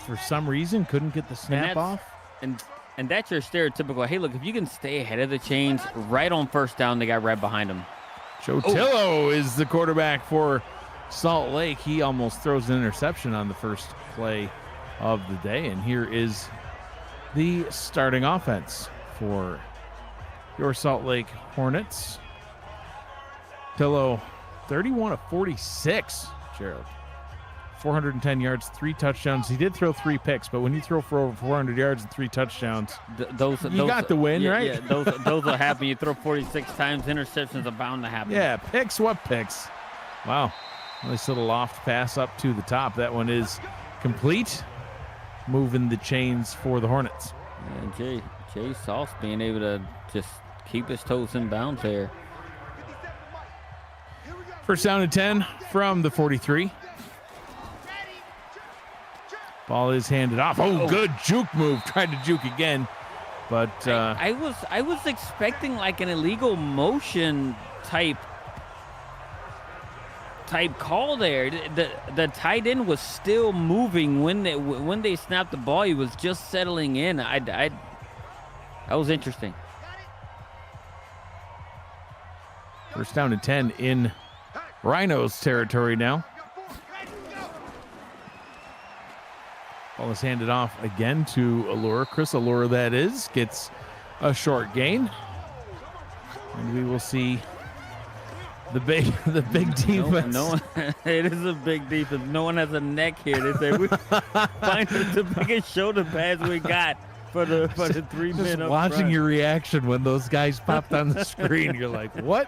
for some reason couldn't get the snap off. And that's your stereotypical, hey, look, if you can stay ahead of the chains right on first down, they got right behind him. Joe Tillo is the quarterback for Salt Lake. He almost throws an interception on the first play of the day, and here is the starting offense for your Salt Lake Hornets. Tillo, 31 of 46, Gerald. 410 yards, 3 touchdowns. He did throw 3 picks, but when you throw for over 400 yards and 3 touchdowns, you got the win, right? Yeah, those will happen. You throw 46 times, interceptions are bound to happen. Yeah, picks, what picks? Wow, nice little loft pass up to the top. That one is complete, moving the chains for the Hornets. Yeah, Jay Sauce being able to just keep his toes in bounds there. First down and 10 from the 43. Ball is handed off. Oh, good juke move. Tried to juke again, but I was expecting like an illegal motion type call there. The tight end was still moving when they snapped the ball. He was just settling in. That was interesting. First down and 10 in Rhinos territory now. Ball is handed off again to Allure. Chris Allure, that is, gets a short gain. And we will see the big defense. No one, it is a big defense. No one has a neck here. They say we find the biggest shoulder pads we got for the 3 men Just up watching front. your reaction when those guys popped on the screen, you're like, what?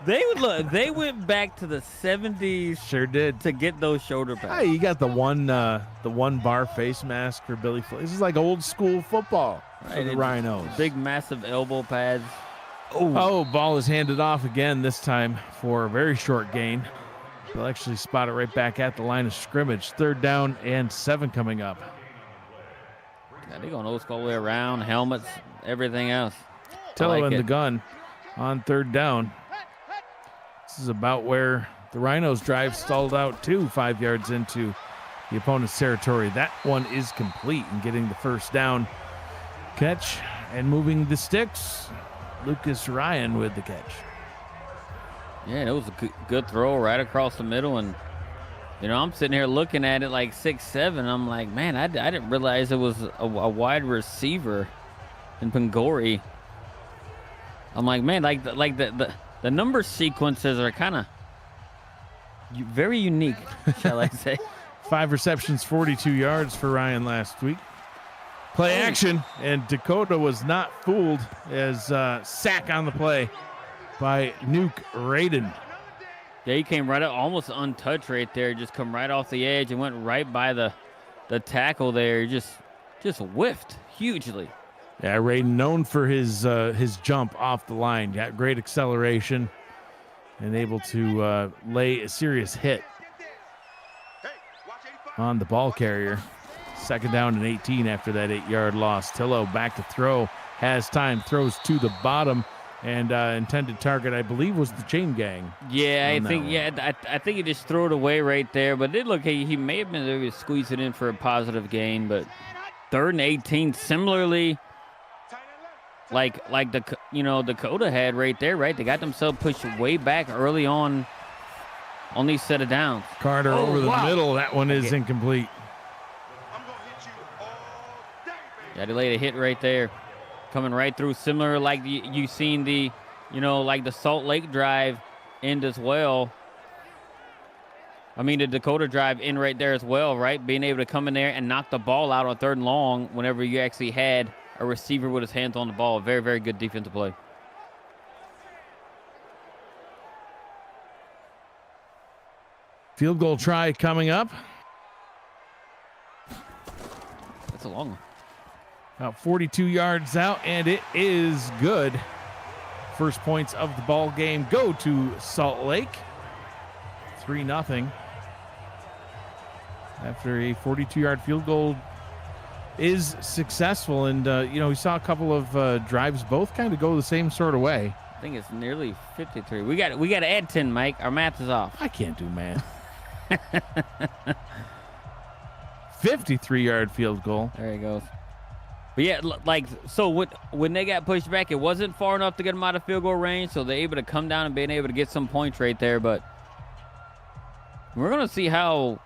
They went back to the 70s. Sure did. To get those shoulder pads. Hey, you got the one bar face mask for Billy Flay. This is like old school football for the Rhinos. Big, massive elbow pads. Oh, ball is handed off again, this time for a very short gain. They'll actually spot it right back at the line of scrimmage. 3rd down and 7 coming up. God, they're going old school all the way around, helmets, everything else. Tillo in the gun on 3rd down. This is about where the Rhinos drive stalled out too, 5 yards into the opponent's territory. That one is complete and getting the first down catch and moving the sticks. Lucas Ryan with the catch. Yeah, it was a good throw right across the middle. And, you know, I'm sitting here looking at it like 6'7". I'm like, man, I didn't realize it was a wide receiver in Pangori. I'm like, man, the number sequences are kind of very unique, shall I say. 5 receptions, 42 yards for Ryan last week. Play action, and Dakota was not fooled as sack on the play by Nuke Raiden. Yeah, he came right up, almost untouched right there. Just come right off the edge and went right by the tackle there. Just whiffed hugely. Yeah, Raiden known for his jump off the line. Got great acceleration and able to lay a serious hit on the ball carrier. 2nd down and 18 after that 8-yard loss. Tillo back to throw. Has time. Throws to the bottom. And intended target, I believe, was the chain gang. Yeah, I think he just threw it away right there. But it looked he may have been able to squeeze it in for a positive gain. But 3rd and 18, similarly, like Dakota had right there, right? They got themselves pushed way back early on these set of downs. Carter over the middle. That one is incomplete. Yeah, they laid a hit right there. Coming right through, similar like you seen the, like the Salt Lake drive end as well. I mean, the Dakota drive in right there as well, right? Being able to come in there and knock the ball out on 3rd and long whenever you actually had a receiver with his hands on the ball. Very, very good defensive play. Field goal try coming up. That's a long one. About 42 yards out, and it is good. First points of the ball game go to Salt Lake. 3-0. After a 42-yard field goal is successful, and we saw a couple of drives both kind of go the same sort of way. I think it's nearly 53. We got to add 10, Mike. Our math is off. I can't do math. 53-yard field goal. There he goes. But yeah, when they got pushed back, it wasn't far enough to get them out of field goal range, so they're able to come down and being able to get some points right there. But we're gonna see how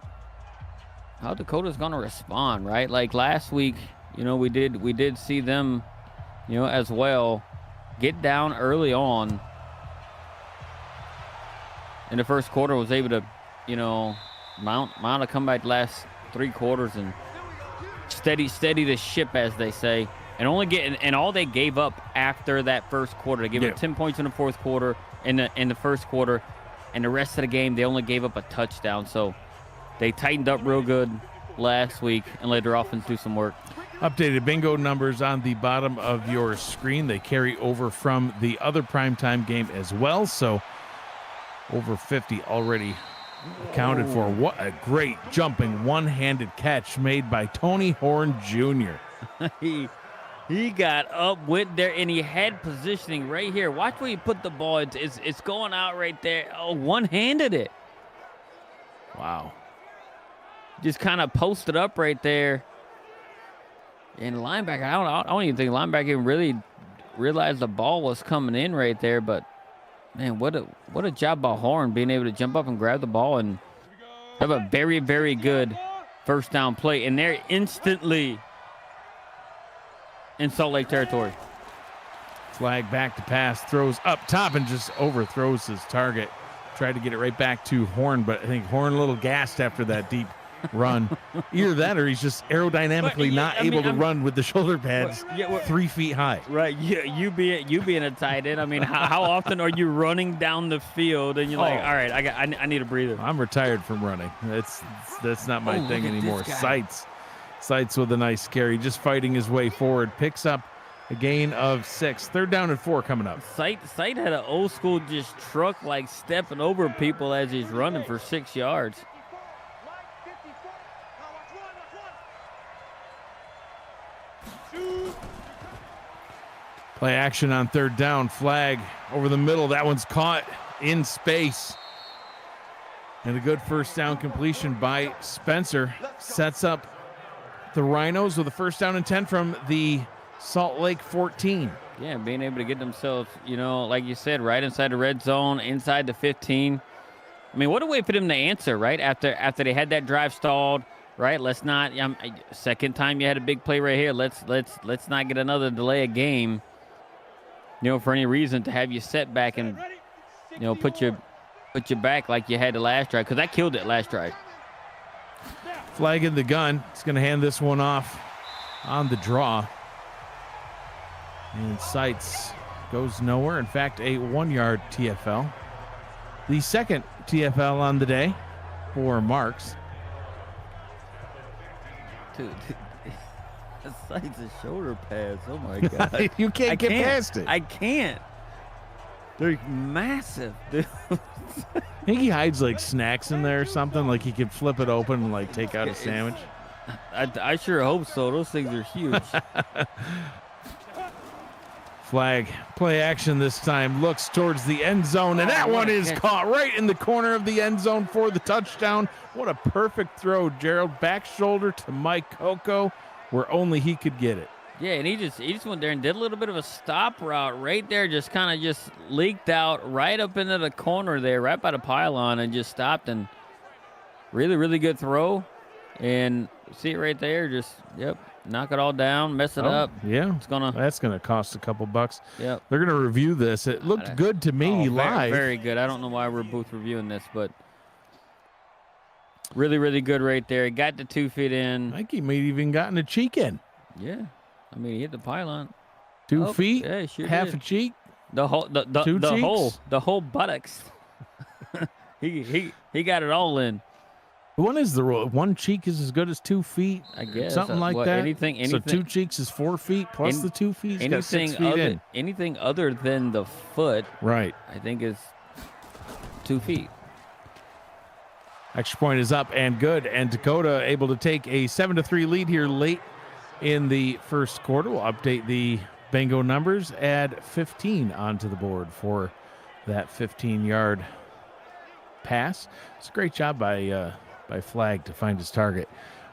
Dakota's gonna respond, right? Like last week, we did see them, as well, get down early on in the first quarter. Was able to, mount a comeback last 3 quarters and steady the ship, as they say, and all they gave up after that first quarter. They gave up 10 points in the fourth quarter, in the first quarter, and the rest of the game they only gave up a touchdown. So they tightened up real good last week and let their offense do some work. Updated bingo numbers on the bottom of your screen. They carry over from the other primetime game as well. So over 50 already accounted for. What a great jumping one-handed catch made by Tony Horn Jr. He got up, went there, and he had positioning right here. Watch where he put the ball. It's going out right there. Oh, one-handed it. Wow. Just kind of posted up right there. And the linebacker, I don't even think the linebacker even really realized the ball was coming in right there. But, man, what a job by Horn being able to jump up and grab the ball and have a very, very good first down play. And they're instantly in Salt Lake territory. Flag back to pass, throws up top and just overthrows his target. Tried to get it right back to Horn, but I think Horn a little gassed after that deep run. Either that or he's just aerodynamically not able to run with the shoulder pads 3 feet high. Right. You being a tight end. I mean, how often are you running down the field and you're like, all right, I need a breather. I'm retired from running. That's not my thing anymore. Sights with a nice carry, just fighting his way forward. Picks up a gain of 6. 3rd down and 4 coming up. Sight had an old school just truck like stepping over people as he's running for 6 yards. Play action on 3rd down. Flag over the middle. That one's caught in space. And a good first down completion by Spencer sets up the Rhinos with a 1st down and 10 from the Salt Lake 14. Yeah, being able to get themselves, like you said, right inside the red zone, inside the 15. I mean, what a way for them to answer, right? After they had that drive stalled, right? Let's not. Second time you had a big play right here. Let's not get another delay of game. For any reason to have you set back and put your back like you had the last drive, because I killed it last drive. Flag in the gun. It's going to hand this one off on the draw. And Sights goes nowhere. In fact, a 1-yard TFL. The second TFL on the day for Marks. Dude, Sights a shoulder pass. Oh, my God. You can't get past it. I can't. They're massive, dude. I think he hides like snacks in there or something. Like he could flip it open and like take out a sandwich. I sure hope so. Those things are huge. Flag, play action this time, looks towards the end zone, and that one is caught right in the corner of the end zone for the touchdown. What a perfect throw, Gerald. Back shoulder to Mike Coco, where only he could get it. Yeah, and he just went there and did a little bit of a stop route right there, just kind of just leaked out right up into the corner there, right by the pylon, and just stopped. And really, really good throw. And see it right there, just, knock it all down, mess it up. Yeah, that's gonna cost a couple bucks. Yep. They're gonna review this. It looked good to me live. Very good. I don't know why we're both reviewing this, but Really, really good right there. He got the 2 feet in. I think he may have even gotten a cheek in. Yeah. I mean, he hit the pylon. 2 feet, Yeah, sure half did. a cheek. The whole the whole buttocks. he got it all in. What is the rule? 1 cheek is as good as 2 feet. I guess something like that. Anything. So 2 cheeks is 4 feet plus the 2 feet. Got 6 feet in. Anything other than the foot, Right. I think is 2 feet. Extra point is up and good, and Dakota able to take a 7-3 lead here late in the first quarter. We'll update the bingo numbers, add 15 onto the board for that 15-yard pass. It's a great job by Flag to find his target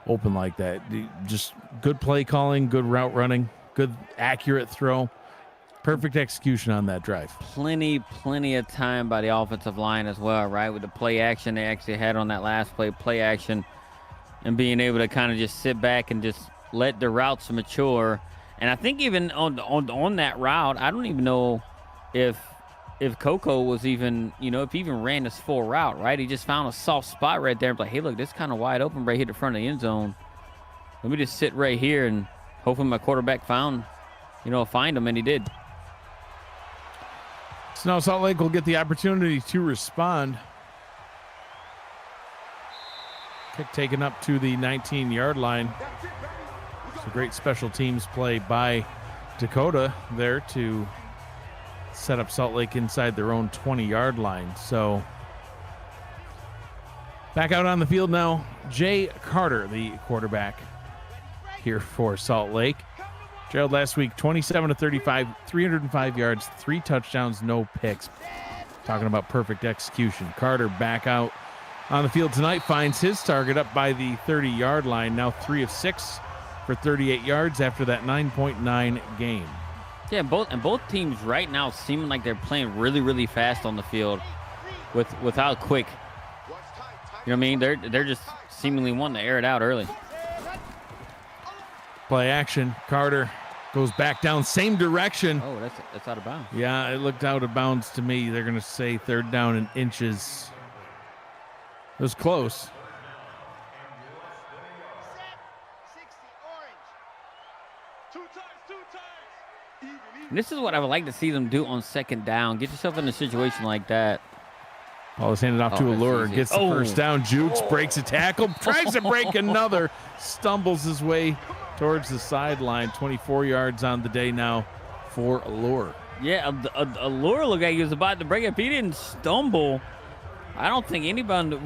open like that. Just good play calling, good route running, good accurate throw. Perfect execution on that drive. Plenty of time by the offensive line as well, right? With the play action they actually had on that last play action, and being able to kind of just sit back and just let the routes mature. And I think even on that route, I don't even know if Coco was even, if he even ran this full route, right? He just found a soft spot right there and like, hey, look, this kind of wide open right here at the front of the end zone. Let me just sit right here and hopefully my quarterback find him, and he did. So now Salt Lake will get the opportunity to respond. Kick taken up to the 19-yard line. It's a great special teams play by Dakota there to set up Salt Lake inside their own 20-yard line. So back out on the field now, Jay Carter, the quarterback here for Salt Lake. Gerald last week, 27-35, 305 yards, 3 touchdowns, no picks. Talking about perfect execution. Carter back out on the field tonight, finds his target up by the 30-yard line. Now 3 of 6 for 38 yards after that 9.9 game. Yeah, both teams right now seeming like they're playing really, really fast on the field without quick. You know what I mean? They're just seemingly wanting to air it out early. Play action. Carter goes back down, same direction. Oh, that's out of bounds. Yeah, it looked out of bounds to me. They're going to say 3rd down and inches. It was close. And this is what I would like to see them do on 2nd down. Get yourself in a situation like that. Ball is handed off to Allure. Gets the first down. Jukes, breaks a tackle, tries to break another, stumbles his way towards the sideline. 24 yards on the day now for Allure. Yeah, Allure looked like he was about to break it. If he didn't stumble, I don't think anybody.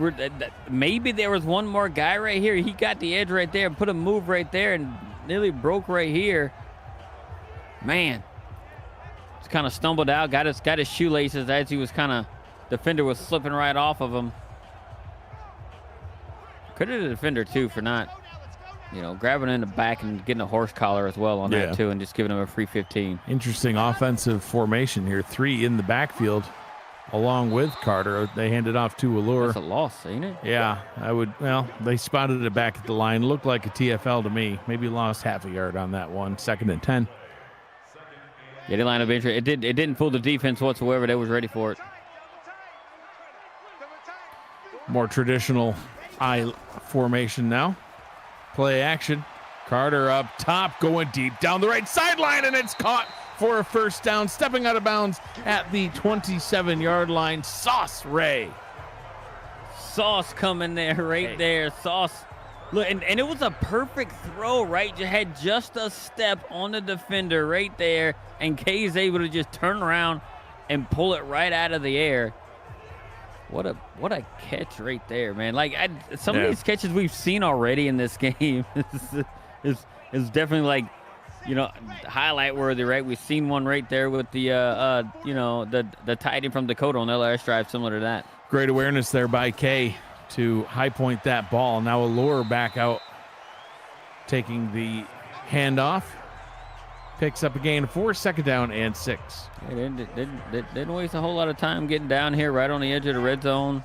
Maybe there was one more guy right here. He got the edge right there and put a move right there and nearly broke right here. Man, just kind of stumbled out. Got his shoelaces as he was defender was slipping right off of him. Credit the defender too for not, grabbing in the back and getting a horse collar as well on that too, and just giving him a free 15. Interesting offensive formation here. 3 in the backfield along with Carter. They handed off to Allure. That's a loss, ain't it? Yeah, they spotted it back at the line. Looked like a TFL to me. Maybe lost half a yard on that one. 2nd and 10. Yeah, they line up entry. It didn't fool the defense whatsoever. They was ready for it. More traditional I formation now. Play action. Carter up top, going deep down the right sideline, and it's caught for a first down. Stepping out of bounds at the 27-yard line. Sauce Ray. Sauce coming there, there. Sauce. Look, and it was a perfect throw, right? You had just a step on the defender right there, and Kay's able to just turn around and pull it right out of the air. What a catch right there, man. Like some of these catches we've seen already in this game is definitely like, highlight worthy, right? We've seen one right there with the the tight end from Dakota on the last drive, similar to that. Great awareness there by Kay to high point that ball. Now Allure back out, taking the handoff. Picks up a gain of 4, 2nd down and 6. They didn't waste a whole lot of time getting down here right on the edge of the red zone.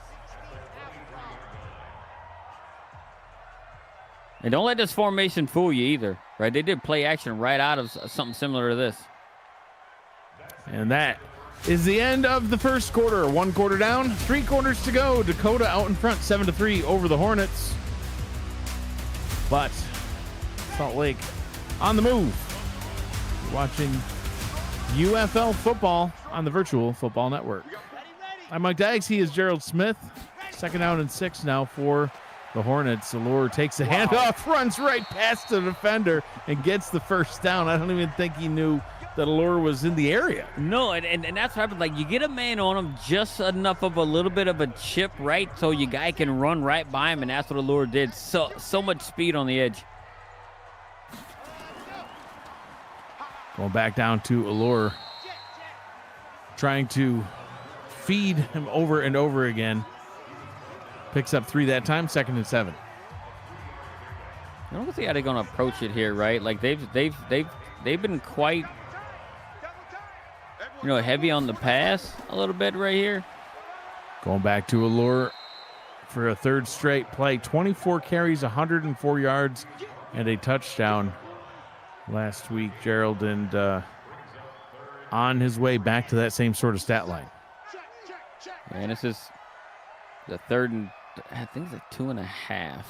And don't let this formation fool you either, right? They did play action right out of something similar to this. And that is the end of the first quarter. 1 quarter down, 3 quarters to go. Dakota out in front, 7-3 over the Hornets. But Salt Lake on the move. Watching UFL football on the Virtual Football Network. I'm Mike Dykes. He is Gerald Smith. 2nd down and 6 now for the Hornets. Allure takes the handoff, runs right past the defender, and gets the first down. I don't even think he knew that Allure was in the area. No, and that's what happens. Like, you get a man on him, just enough of a little bit of a chip, right, so your guy can run right by him, and that's what Allure did. So much speed on the edge. Going back down to Allure, trying to feed him over and over again. Picks up 3 that time, 2nd and 7. I don't see how they're gonna approach it here, right? Like they've been quite, heavy on the pass a little bit right here. Going back to Allure for a 3rd straight play. 24 carries, 104 yards, and a touchdown last week, Gerald, and on his way back to that same sort of stat line. And this is the 3rd and I think it's a 2.5.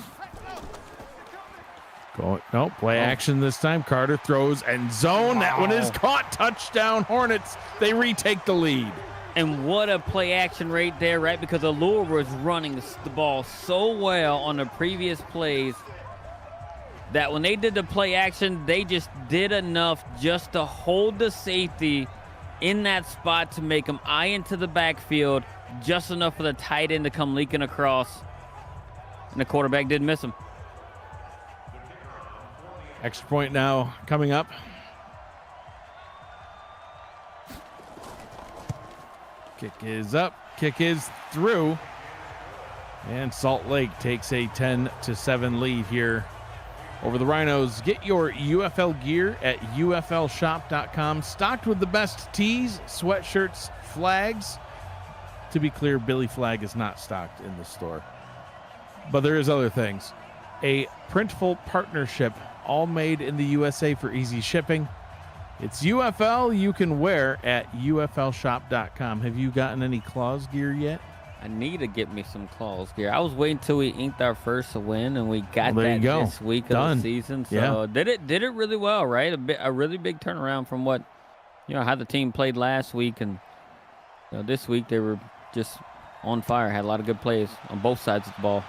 Play action this time. Carter throws and zone. Wow. That one is caught. Touchdown, Hornets. They retake the lead. And what a play action right there, right? Because Allure was running the ball so well on the previous plays that when they did the play action, they just did enough just to hold the safety in that spot to make him eye into the backfield, just enough for the tight end to come leaking across. And the quarterback didn't miss him. Extra point now coming up. Kick is up. Kick is through. And Salt Lake takes a 10-7 lead here over the Rhinos. Get your UFL gear at UFLshop.com. Stocked with the best tees, sweatshirts, flags. To be clear, Billy Flag is not stocked in the store. But there is other things. A Printful partnership, all made in the USA for easy shipping. It's UFL you can wear at UFLshop.com. Have you gotten any Claws gear yet? I need to get me some Claws gear. I was waiting till we inked our first win, and we got that this week of the season. So did it really well, right? A really big turnaround from what, how the team played last week, and this week they were just on fire. Had a lot of good plays on both sides of the ball.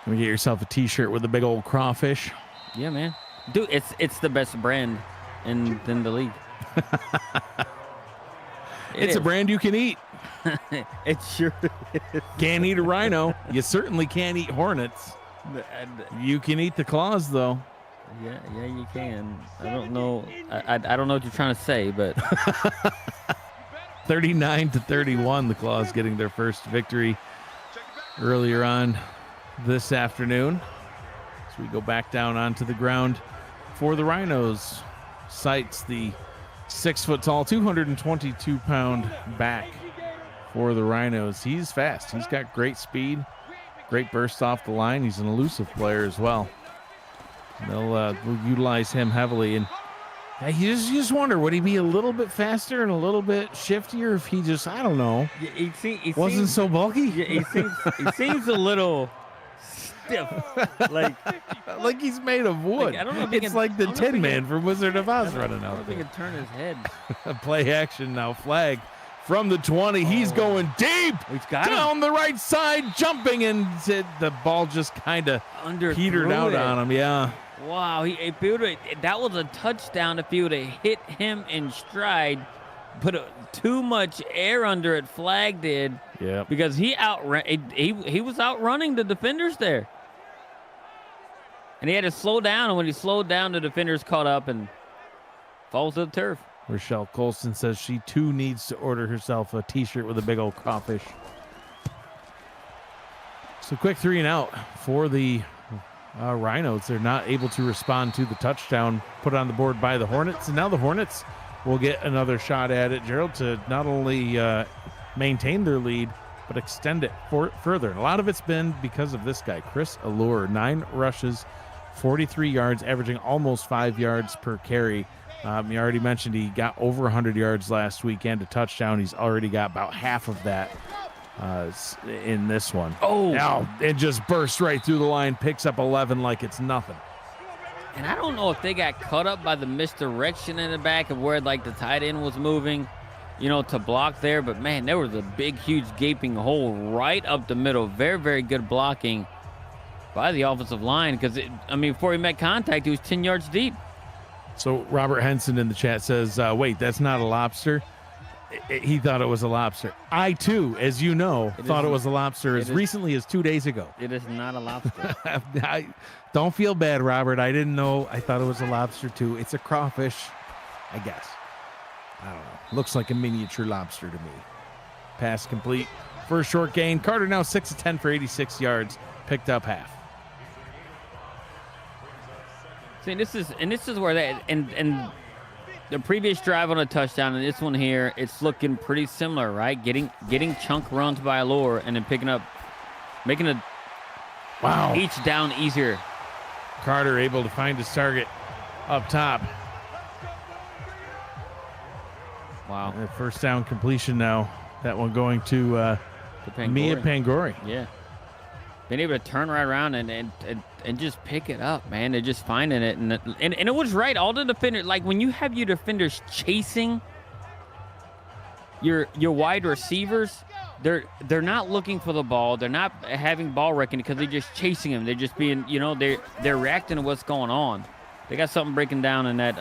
Let me get yourself a T-shirt with a big old crawfish. Yeah, man. Dude, it's the best brand in the league. It's a brand you can eat. It sure is. Can't eat a Rhino. You certainly can't eat Hornets. You can eat the Claws, though. Yeah, you can. I don't know. I don't know what you're trying to say, but 39-31, the Claws getting their first victory earlier on this afternoon. So we go back down onto the ground for the Rhinos. Sights the 6-foot-tall, 222-pound back for the Rhinos. He's fast. He's got great speed, great burst off the line. He's an elusive player as well. They'll utilize him heavily. And you just wonder, would he be a little bit faster and a little bit shiftier if he just, I don't know, he wasn't seems, so bulky? Yeah, he seems a little stiff, like he's made of wood. Like, I don't know if it's like the Tin Man from Wizard of Oz running out. I don't know if he can turn his head. Play action now. Flag from the 20. He's going deep. He's got down the right side, jumping, and the ball just kind of petered out on him. Yeah. Wow, that was a touchdown if he would have hit him in stride. Put too much air under it. Flag did. Yeah. Because he was outrunning the defenders there. And he had to slow down, and when he slowed down, the defenders caught up and falls to the turf. Rochelle Colston says she too needs to order herself a T-shirt with a big old crawfish. So quick 3 and out for the Rhinos. They're not able to respond to the touchdown put on the board by the Hornets, and now the Hornets will get another shot at it, Gerald, to not only maintain their lead but extend it further. And a lot of it's been because of this guy, Chris Allure. 9 rushes 43 yards, averaging almost 5 yards per carry. You already mentioned he got over 100 yards last weekend, a touchdown. He's already got about half of that in this one. Oh. Now it just bursts right through the line, picks up 11 like it's nothing. And I don't know if they got caught up by the misdirection in the back of where, like, the tight end was moving, to block there. But, man, there was a big, huge gaping hole right up the middle. Very, very good blocking by the offensive line because, before he met contact, he was 10 yards deep. So Robert Henson in the chat says, wait, that's not a lobster? He thought it was a lobster. I, too, as you know, thought it was a lobster as recently as 2 days ago. It is not a lobster. Don't feel bad, Robert. I didn't know. I thought it was a lobster, too. It's a crawfish, I guess. I don't know. Looks like a miniature lobster to me. Pass complete for a short gain. Carter now 6 of 10 for 86 yards. Picked up half. See, this is where that and the previous drive on a touchdown and this one here, it's looking pretty similar, right? Getting chunk runs by Allure and then making each down easier. Carter able to find his target up top. Wow. And first down completion now. That one going to Mia Pangori. Yeah. Being able to turn right around and just pick it up, man. They're just finding it. And it was right. All the defenders, like when you have your defenders chasing your wide receivers, they're not looking for the ball. They're not having ball reckoning because they're just chasing them. They're just being, they're reacting to what's going on. They got something breaking down in that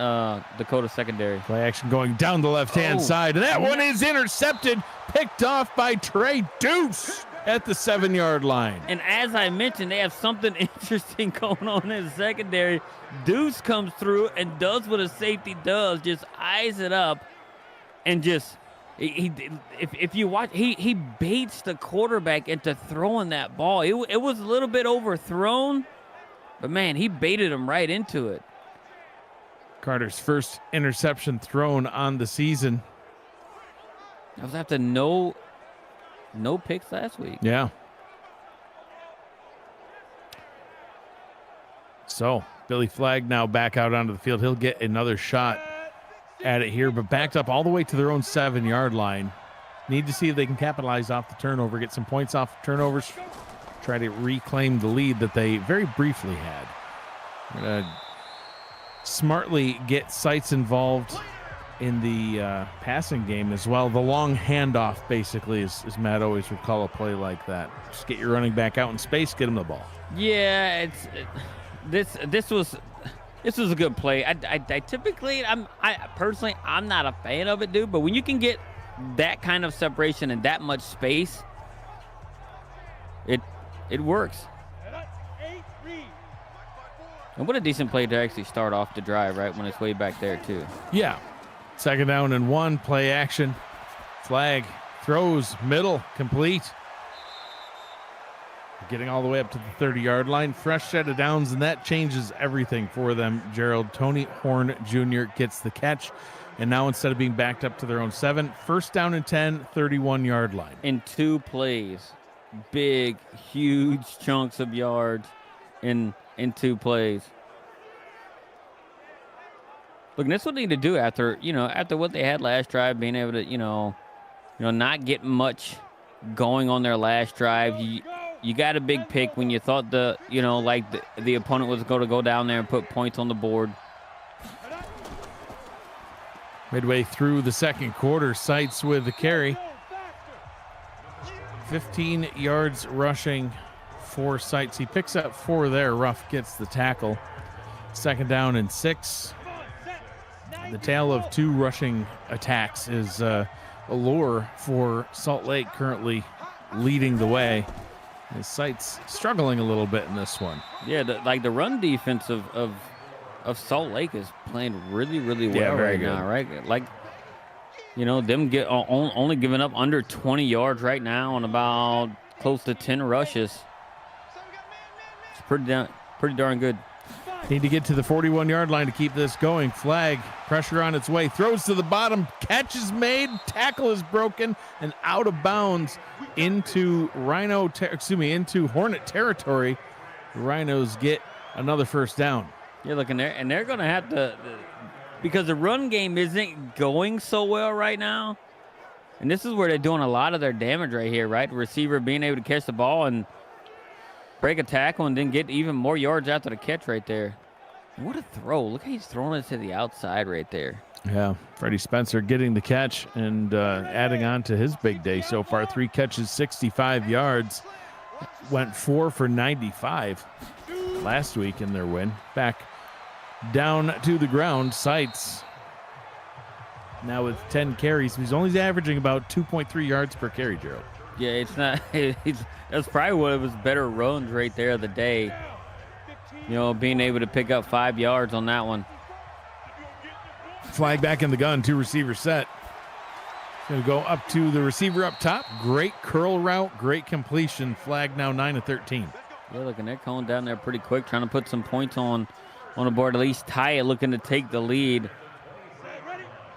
Dakota secondary. Play action going down the left-hand side. And that one is intercepted, picked off by Trey Deuce at the 7-yard line. And as I mentioned, they have something interesting going on in the secondary. Deuce comes through and does what a safety does, just eyes it up and just if you watch, he baits the quarterback into throwing that ball. It was a little bit overthrown, but man, he baited him right into it. Carter's first interception thrown on the season. That was after no picks last week. Yeah. So Billy Flagg now back out onto the field. He'll get another shot at it here, but backed up all the way to their own 7-yard line. Need to see if they can capitalize off the turnover, get some points off turnovers, try to reclaim the lead that they very briefly had. Gonna smartly get Seitz involved in the passing game as well. The long handoff, basically, as Matt always would call a play like that. Just get your running back out in space, get him the ball. Yeah, this was a good play. I typically, I personally, I'm not a fan of it, dude. But when you can get that kind of separation and that much space, it works. And what a decent play to actually start off the drive, right, when it's way back there, too. Yeah. 2nd down and 1, play action. Flagg throws, middle, complete. Getting all the way up to the 30-yard line. Fresh set of downs, and that changes everything for them. Gerald Tony Horn Jr. gets the catch. And now instead of being backed up to their own 7, 1st down and 10, 31-yard line. In 2 plays. Big, huge chunks of yards in 2 plays. Look, that's what they need to do after what they had last drive, being able to, not get much going on their last drive. You got a big pick when you thought the opponent was going to go down there and put points on the board. Midway through the 2nd quarter, Seitz with the carry. 15 yards rushing for Seitz. He picks up 4 there. Ruff gets the tackle. 2nd down and 6. The tale of 2 rushing attacks is Allure for Salt Lake, currently leading the way. His Seitz struggling a little bit in this one. Yeah, the run defense of Salt Lake is playing really, really well right now, good. right? Like, them only giving up under 20 yards right now on about close to 10 rushes. It's pretty darn good. Need to get to the 41-yard line to keep this going. Flagg, pressure on its way, throws to the bottom, catch is made, tackle is broken, and out of bounds into Hornet territory. The Rhinos get another first down. You're looking there, and they're going to have to, because the run game isn't going so well right now. And this is where they're doing a lot of their damage right here, right? The receiver being able to catch the ball and break a tackle and then get even more yards after the catch right there. What a throw. Look how he's throwing it to the outside right there. Yeah, Freddie Spencer getting the catch and adding on to his big day so far. 3 catches, 65 yards. Went 4 for 95 last week in their win. Back down to the ground. Sights now with 10 carries. He's only averaging about 2.3 yards per carry, Gerald. Yeah, it's not. That's probably one of his better runs right there of the day. You know, being able to pick up 5 yards on that one. Flag back in the gun, 2 receiver set. Going to go up to the receiver up top. Great curl route, great completion. Flag now 9 of 13. Yeah, looking at Cone down there pretty quick, trying to put some points on the board, at least tie it, looking to take the lead,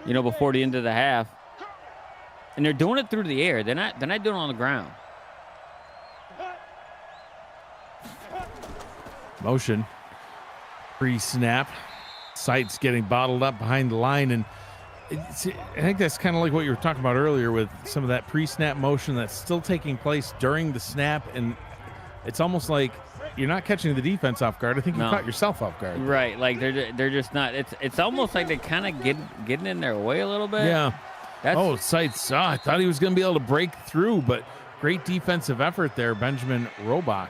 you know, before the end of the half. And they're doing it through the air. They're not doing it on the ground. Motion. Pre-snap. Sights getting bottled up behind the line. And I think that's kind of like what you were talking about earlier with some of that pre-snap motion that's still taking place during the snap. And it's almost like you're not catching the defense off guard. I think you caught yourself off guard. Right. Like they're just not. It's almost like they're kind of getting in their way a little bit. Yeah. That's, Sights. I thought he was going to be able to break through, but great defensive effort there, Benjamin Robach,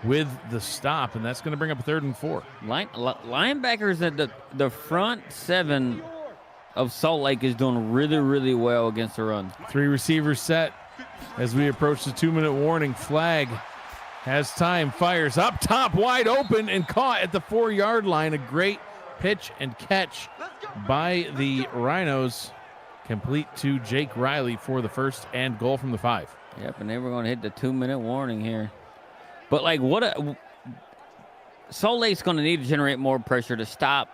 with the stop, and that's going to bring up a 3rd and 4. Linebackers at the front 7 of Salt Lake is doing really, really well against the run. 3 receivers set as we approach the 2-minute warning. Flag has time, fires up top, wide open, and caught at the 4-yard line. A great pitch and catch by the Rhinos. Complete to Jake Riley for the first and goal from the 5. Yep, and they were going to hit the 2-minute warning here. But, like, Salt Lake's going to need to generate more pressure to stop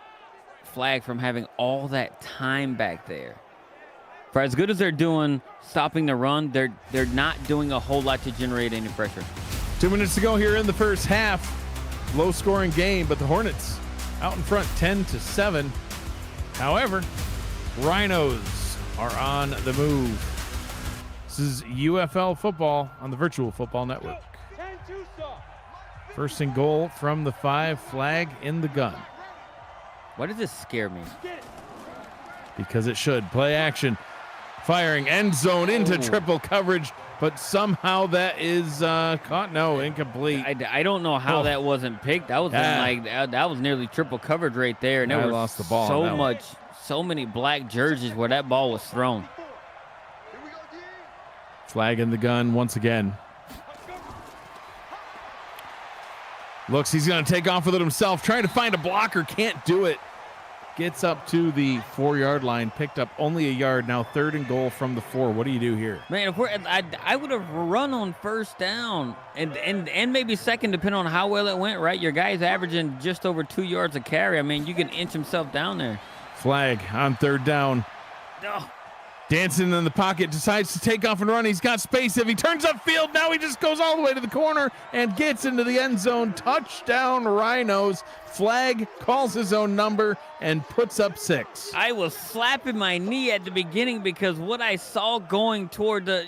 Flag from having all that time back there. For as good as they're doing stopping the run, they're not doing a whole lot to generate any pressure. 2 minutes to go here in the first half. Low-scoring game, but the Hornets out in front 10-7. However, Rhinos are on the move. This is UFL football on the Virtual Football Network. First and goal from the 5, Flag in the gun. Why does this scare me? Because it should. Play action. Firing end zone into triple coverage, but somehow that is caught. No, incomplete. I don't know how that wasn't picked. That was that was nearly triple coverage right there, and there was lost the ball. So many black jerseys where that ball was thrown. Flag in the gun once again. Looks, he's going to take off with it himself, trying to find a blocker, can't do it. Gets up to the 4-yard line, picked up only a yard. Now 3rd and goal from the 4. What do you do here? Man, I would have run on first down and maybe second, depending on how well it went, right? Your guy's averaging just over 2 yards a carry. I mean, you can inch himself down there. Flag on 3rd down. Oh. Dancing in the pocket, decides to take off and run. He's got space. If he turns upfield, now he just goes all the way to the corner and gets into the end zone. Touchdown, Rhinos. Flag calls his own number and puts up 6. I was slapping my knee at the beginning because what I saw going toward the,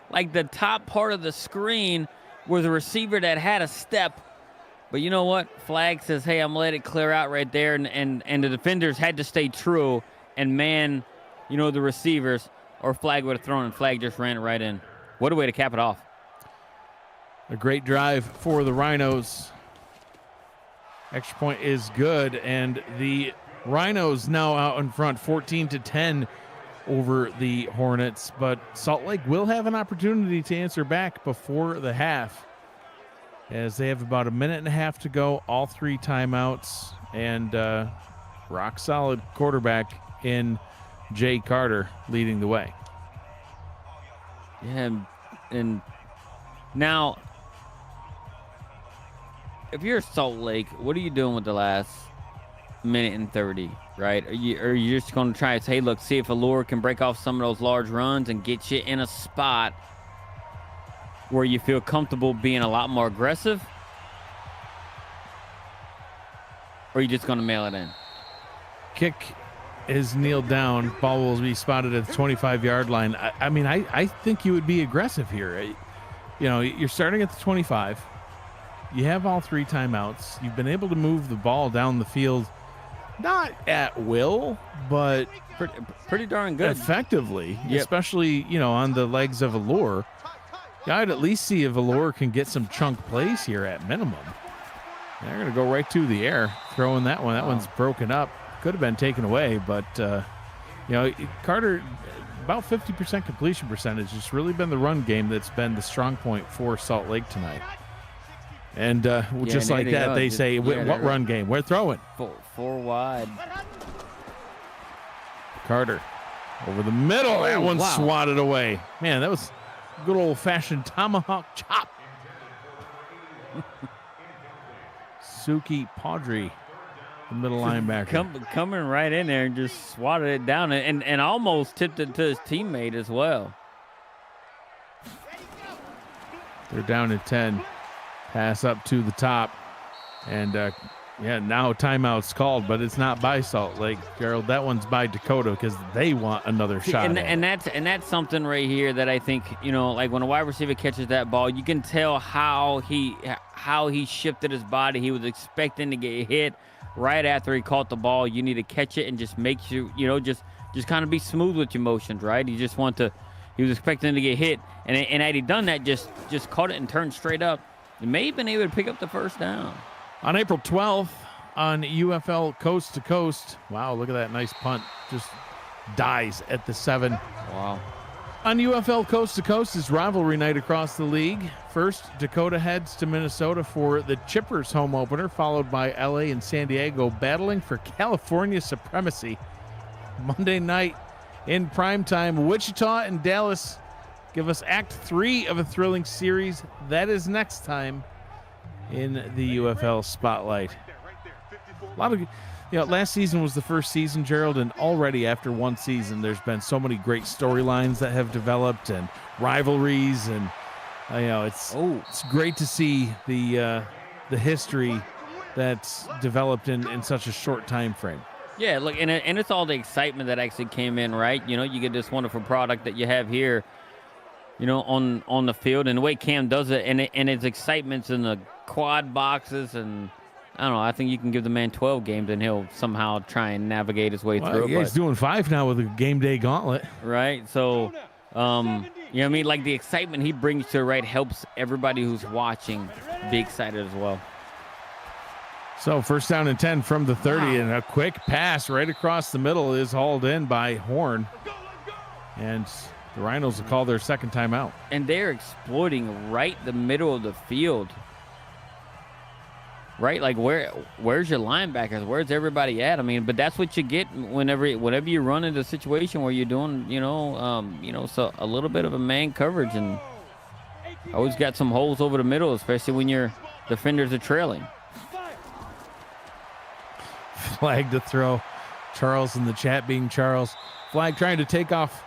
like the top part of the screen was a receiver that had a step. But you know what? Flag says, hey, I'm going to let it clear out right there. And the defenders had to stay true and man, the receivers, or Flag would have thrown, and Flag just ran it right in. What a way to cap it off. A great drive for the Rhinos. Extra point is good, and the Rhinos now out in front, 14-10 over the Hornets. But Salt Lake will have an opportunity to answer back before the half, as they have about a minute and a half to go, all 3 timeouts, and rock solid quarterback in Jay Carter leading the way. Yeah, and now, if you're Salt Lake, what are you doing with the last minute and 30, right? Are you just going to try to say, hey, look, see if Allure can break off some of those large runs and get you in a spot where you feel comfortable being a lot more aggressive? Or are you just going to mail it in? Kick is kneeled down. Ball will be spotted at the 25-yard line. I mean, I think you would be aggressive here. You know, you're starting at the 25. You have all 3 timeouts. You've been able to move the ball down the field, not at will, but pretty darn good. Effectively, Yep. especially, you know, on the legs of Allure. I'd at least see if Allure can get some chunk plays here at minimum. They're going to go right to the air, throwing that one. That one's broken up. Could have been taken away, but, you know, Carter, about 50% completion percentage. It's really been the run game that's been the strong point for Salt Lake tonight. And just like that, they say, what run game? We're throwing. 4 wide. Carter over the middle. That one wow. swatted away. Man, that was good old-fashioned tomahawk chop. Suki Paudry, the middle linebacker. Coming right in there and just swatted it down and almost tipped it to his teammate as well. They're down at 10. Pass up to the top. And, now timeout's called, but it's not by Salt Lake, Gerald. That one's by Dakota because they want another shot. And that's something right here that I think, you know, like when a wide receiver catches that ball, you can tell how he shifted his body. He was expecting to get hit right after he caught the ball. You need to catch it and just make sure, you know, just kind of be smooth with your motions, right? You just want to. He was expecting to get hit, and had he done that, just caught it and turned straight up, he may have been able to pick up the first down. On April 12th, on UFL Coast to Coast. Wow, look at that nice punt. Just dies at the 7. Wow. On UFL Coast to Coast is rivalry night across the league. First, Dakota heads to Minnesota for the Chippers home opener, followed by LA and San Diego battling for California supremacy. Monday night in primetime, Wichita and Dallas give us Act 3 of a thrilling series. That is next time in the UFL Spotlight. A lot of, last season was the first season, Gerald, and already after one season, there's been so many great storylines that have developed and rivalries, and it's great to see the history that's developed in such a short time frame. Yeah, look, and it's all the excitement that actually came in, right? You know, you get this wonderful product that you have here, on the field, and the way Cam does it, and his excitement's in the quad boxes, and I don't know, I think you can give the man 12 games and he'll somehow try and navigate his way through. Yeah, he's doing 5 now with a game day gauntlet. Right, so, like the excitement he brings to it, right, helps everybody who's watching be excited as well. So first down and 10 from the 30, and a quick pass right across the middle is hauled in by Horn. And the Rhinos will call their second timeout. And they're exploiting right the middle of the field. Right, like where's your linebackers? Where's everybody at? I mean, but that's what you get whenever you run into a situation where you're doing, so a little bit of a man coverage, and always got some holes over the middle, especially when your defenders are trailing. Flag to throw. Charles in the chat being Charles. Flag trying to take off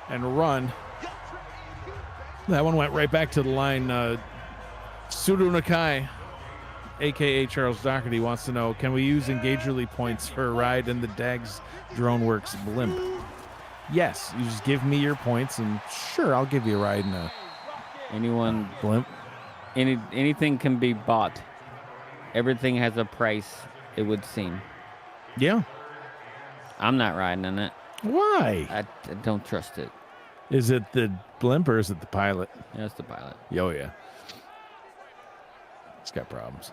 and run. That one went right back to the line. Sudo Nakai, a.k.a. Charles Doherty, wants to know, can we use Engagerly points for a ride in the Dags DroneWorks blimp? Yes, you just give me your points, and sure, I'll give you a ride in a blimp. Anything can be bought. Everything has a price, it would seem. Yeah. I'm not riding in it. Why? I don't trust it. Is it the blimp or is it the pilot? Yeah, it's the pilot. Oh, yeah. It's got problems.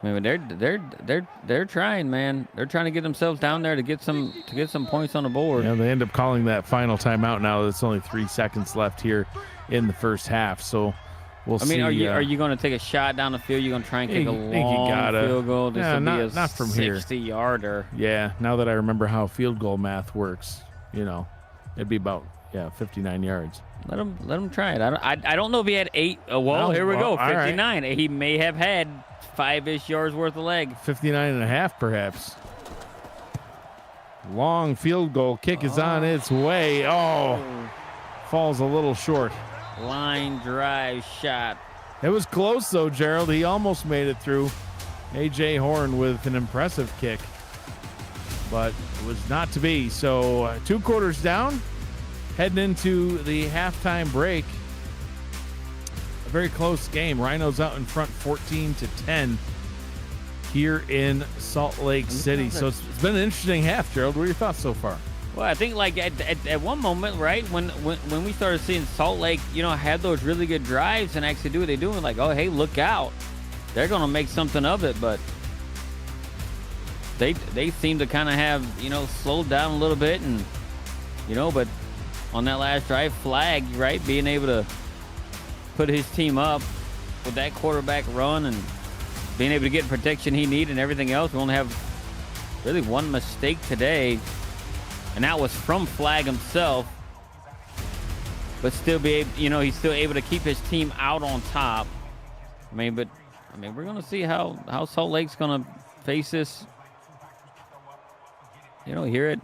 I mean, they're trying, man. They're trying to get themselves down there to get some points on the board. Yeah, they end up calling that final timeout now. There's only 3 seconds left here in the first half, so we'll see. I mean, are you going to take a shot down the field? You're going to try and kick a long field goal? This will be a not from 60-yarder. Yeah, now that I remember how field goal math works, it'd be about 59 yards. Let him try it. I don't know if he had 8. Here we go. 59. Right. He may have had 5-ish yards worth of leg. 59 and a half, perhaps. Long field goal kick is on its way. Falls a little short. Line drive shot. It was close, though, Gerald. He almost made it through. A.J. Horn with an impressive kick, but it was not to be. So 2 quarters down, heading into the halftime break. A very close game. Rhinos out in front 14-10 here in Salt Lake City. So it's been an interesting half, Gerald. What are your thoughts so far? Well, I think like at one moment, right, when we started seeing Salt Lake, have those really good drives and actually do what they do, and like, oh, hey, look out. They're going to make something of it, but they seem to kind of have, slowed down a little bit, and, but on that last drive, Flag, right, being able to put his team up with that quarterback run and being able to get protection he needed and everything else. We only have really one mistake today, and that was from Flag himself, but still he's still able to keep his team out on top. We're going to see how Salt Lake's going to face this, here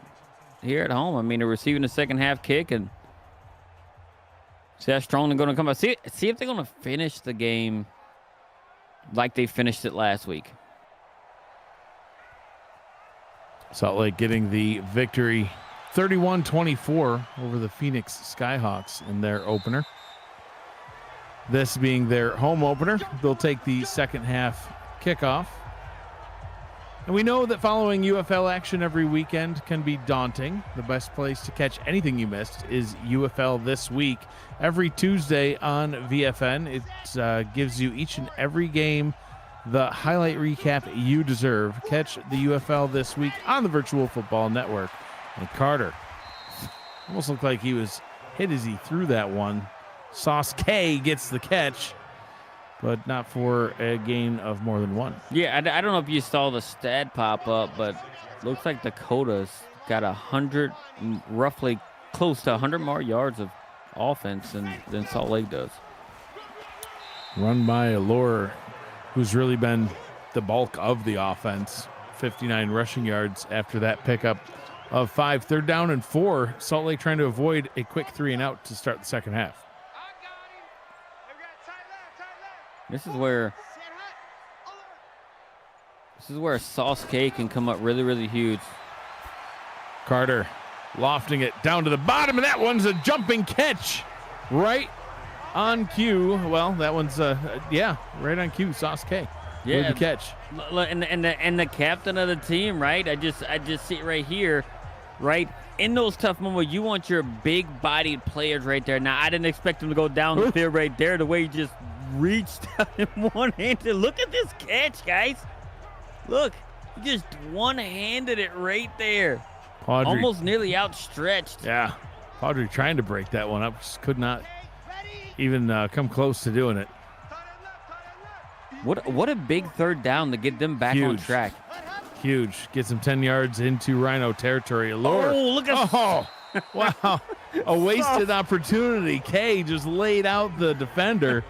at home. They're receiving the second half kick, and see how strong they're going to come out. See if they're going to finish the game like they finished it last week. Salt Lake getting the victory 31-24 over the Phoenix Skyhawks in their opener. This being their home opener, they'll take the second half kickoff. And we know that following UFL action every weekend can be daunting. The best place to catch anything you missed is UFL This Week. Every Tuesday on VFN, it gives you each and every game the highlight recap you deserve. Catch the UFL This Week on the Virtual Football Network. And Carter almost looked like he was hit as he threw that one. Sauce K gets the catch, but not for a gain of more than 1. Yeah, I don't know if you saw the stat pop up, but looks like Dakota's got 100, roughly close to 100 more yards of offense than Salt Lake does. Run by Allure, who's really been the bulk of the offense. 59 rushing yards after that pickup of 5. 3rd down and 4. Salt Lake trying to avoid a quick 3 and out to start the second half. This is where Sauce K can come up really, really huge. Carter lofting it down to the bottom, and that one's a jumping catch right on cue. Well, that one's right on cue. Sauce K with the catch. And the captain of the team, right? I just see it right here, right? In those tough moments, you want your big-bodied players right there. Now, I didn't expect him to go down the field right there the way he just reached out in one-handed. Look at this catch, guys. Look, he just one-handed it right there. Padre, almost nearly outstretched. Yeah, Padre trying to break that one up, just could not even come close to doing it. What a big 3rd down to get them back on track. Huge. Gets him 10 yards into Rhino territory. Allure. Oh, look at wow. A wasted opportunity. K just laid out the defender,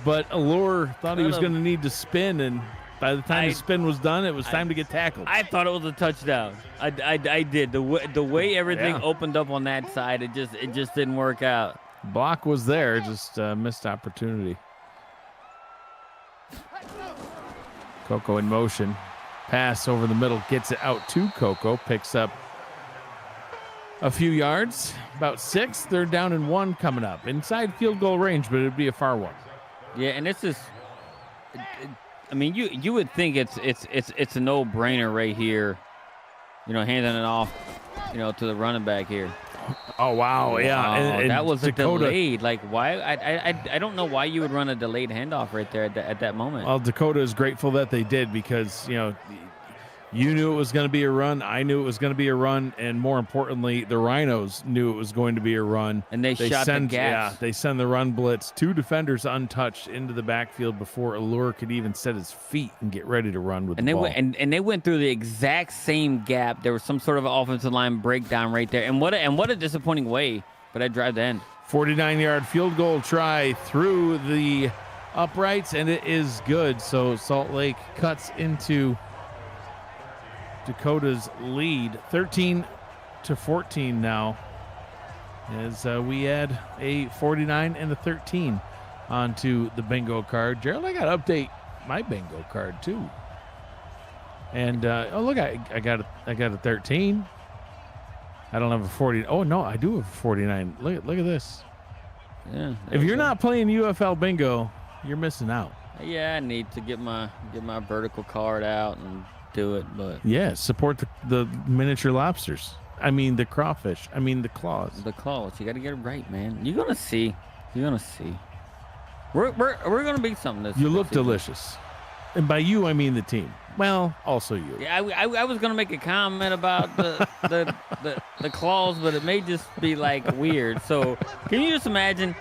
but Allure thought he was going to need to spin, and by the time the spin was done, it was time to get tackled. I thought it was a touchdown. I did. The way everything opened up on that side, it just didn't work out. Block was there, just missed opportunity. Coco in motion. Pass over the middle, gets it out to Coco, picks up a few yards, about 6. 3rd down and 1 coming up. Inside field goal range, but it'd be a far one. Yeah, and this is, you would think it's a no-brainer right here, handing it off, to the running back here. Oh, wow, yeah. And that was Dakota, a delayed. Like, why? I don't know why you would run a delayed handoff right there at that moment. Well, Dakota is grateful that they did because, you knew it was going to be a run. I knew it was going to be a run. And more importantly, the Rhinos knew it was going to be a run. And they shot the gaps. Yeah, they send the run blitz. 2 defenders untouched into the backfield before Allure could even set his feet and get ready to run with the ball. And they went through the exact same gap. There was some sort of offensive line breakdown right there. And what a disappointing way for that drive to end. 49-yard field goal try through the uprights, and it is good. So Salt Lake cuts into Dakota's lead, 13-14 now, as we add a 49 and a 13 onto the bingo card. Gerald, I got to update my bingo card too. And oh look, I got a 13. I don't have a 40. Oh no, I do have a 49. Look at this. Yeah. If you're not playing UFL bingo, you're missing out. Yeah, I need to get my vertical card out and do it, but Yeah, support the miniature lobsters. I mean the crawfish. I mean the claws. the claws, you got to get it right, man. You're gonna see. We're gonna beat something this. You look this season. delicious, and by you I mean the team. Well, also you. Yeah, I was gonna make a comment about the claws, but it may just be like weird. So can you just imagine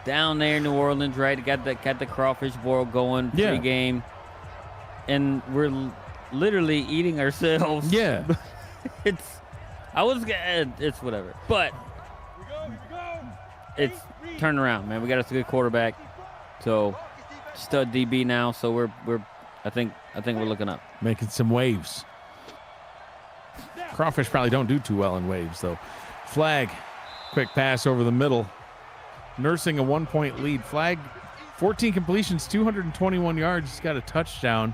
down there in New Orleans, right? Got the crawfish boil going pre-game, and we're literally eating ourselves. Yeah. It's whatever, but it's turned around, man. We got us a good quarterback, so stud DB now. So we're I think we're looking up. Making some waves. Crawfish probably don't do too well in waves, though. Flag. Quick pass over the middle. Nursing a 1-point lead. Flag, 14 completions, 221 yards. He's got a touchdown.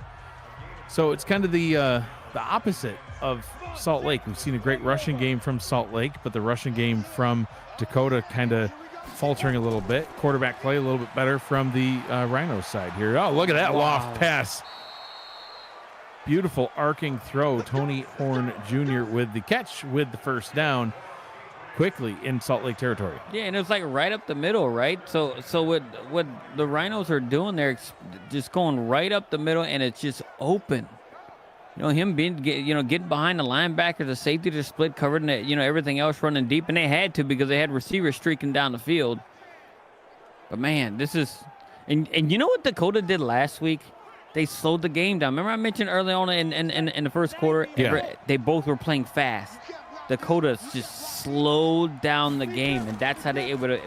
So it's kind of the opposite of Salt Lake. We've seen a great rushing game from Salt Lake, but the rushing game from Dakota kind of faltering a little bit. Quarterback play a little bit better from the Rhinos side here. Oh, look at that loft pass. Beautiful arcing throw. Tony Horn Jr. with the catch with the first down quickly in Salt Lake territory. Yeah, and it was like right up the middle, right? So what the Rhinos are doing there, just going right up the middle, and it's just open. You know, him getting behind the linebacker, the safety, the split covered, and everything else running deep, and they had to because they had receivers streaking down the field. But man, this is, and you know what Dakota did last week? They slowed the game down. Remember I mentioned early on in the first quarter, they both were playing fast. Dakota just slowed down the game, and that's how they were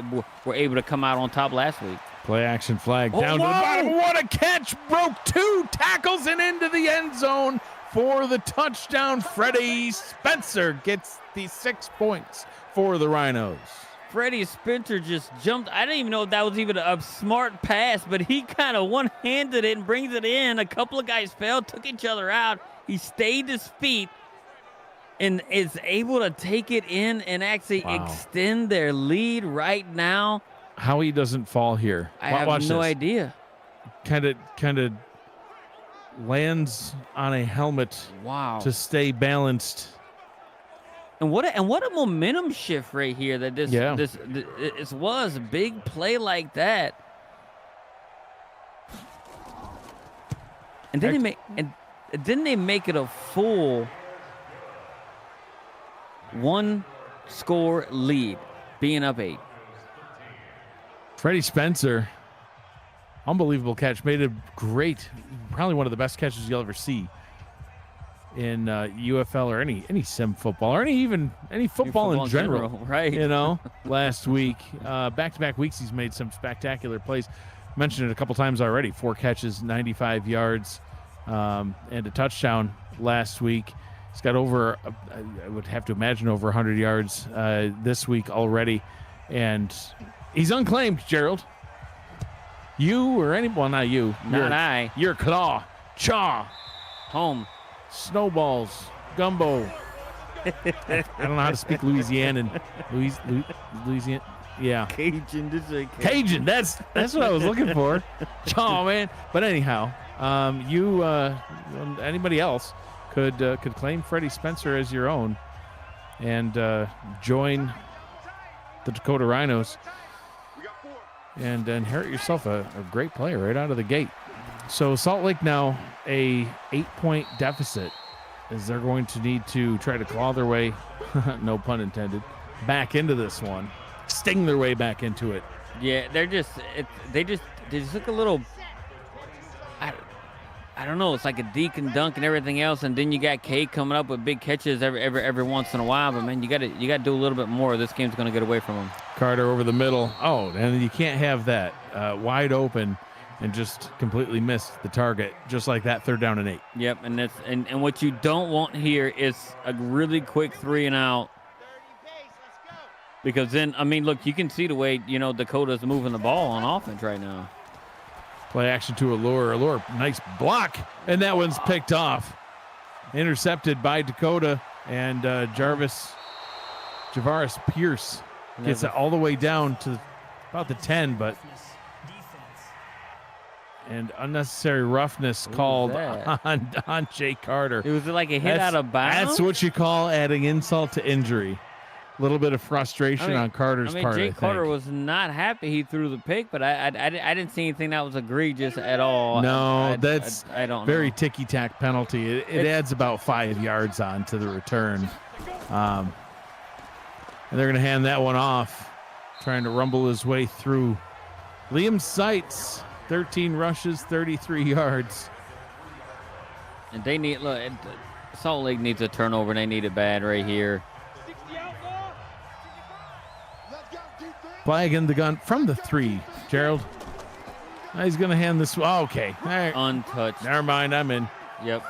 able to come out on top last week. Play action flag down to the bottom. What a catch! Broke 2 tackles and into the end zone for the touchdown. Freddie Spencer gets the 6 points for the Rhinos. Freddie Spencer just jumped. I didn't even know if that was even a smart pass, but he kind of one-handed it and brings it in. A couple of guys fell, took each other out. He stayed his feet and is able to take it in and actually extend their lead right now. How he doesn't fall here. I have no idea. Kind of lands on a helmet. Wow. To stay balanced. And what a momentum shift right here that this was a big play like that. And then they make it a full 1-score lead, being up 8. Freddie Spencer, unbelievable catch. Made a great, probably one of the best catches you'll ever see in UFL or any sim football or any football in general, right? Last week, back-to-back weeks, he's made some spectacular plays. Mentioned it a couple times already. 4 catches, 95 yards, and a touchdown last week. He's got over, I would have to imagine, over 100 yards this week already, and he's unclaimed, Gerald. You or anyone, not you. I. Your claw, chaw, home. Snowballs, gumbo. I don't know how to speak Louisianan. Louisiana. Yeah. Cajun. This is Cajun. That's what I was looking for. Chaw, man. But anyhow, you anybody else could claim Freddie Spencer as your own and join the Dakota Rhinos and inherit yourself a great player right out of the gate. So Salt Lake now a 8-point deficit as they're going to need to try to claw their way, no pun intended, back into this one, sting their way back into it. Yeah, they just look a little, I don't know. It's like a deke and dunk and everything else, and then you got K coming up with big catches every once in a while. But man, you got to do a little bit more. This game's going to get away from them. Carter over the middle. Oh, and you can't have that wide open and just completely miss the target, just like that. 3rd down and 8. Yep, and what you don't want here is a really quick 3 and out. Because then, I mean, look, you can see the way Dakota's moving the ball on offense right now. Play action to Allure. Allure, nice block, and that one's picked off. intercepted by Dakota, and Javaris Pierce gets it all the way down to about the 10, but and unnecessary roughness called on Jake Carter. It was like a hit out of bounds. That's what you call adding insult to injury. A little bit of frustration on Carter's part. Jake Carter was not happy he threw the pick, but I didn't see anything that was egregious at all. No, that's I don't very know. ticky-tack penalty. It adds about 5 yards on to the return. And they're going to hand that one off, trying to rumble his way through. Liam Seitz, 13 rushes, 33 yards. And they need, look, Salt Lake needs a turnover, and they need it bad right here. Flag in the gun from the 3. Gerald. Now he's going to hand this. Oh, okay. All right. Untouched. Never mind. I'm in. Yep.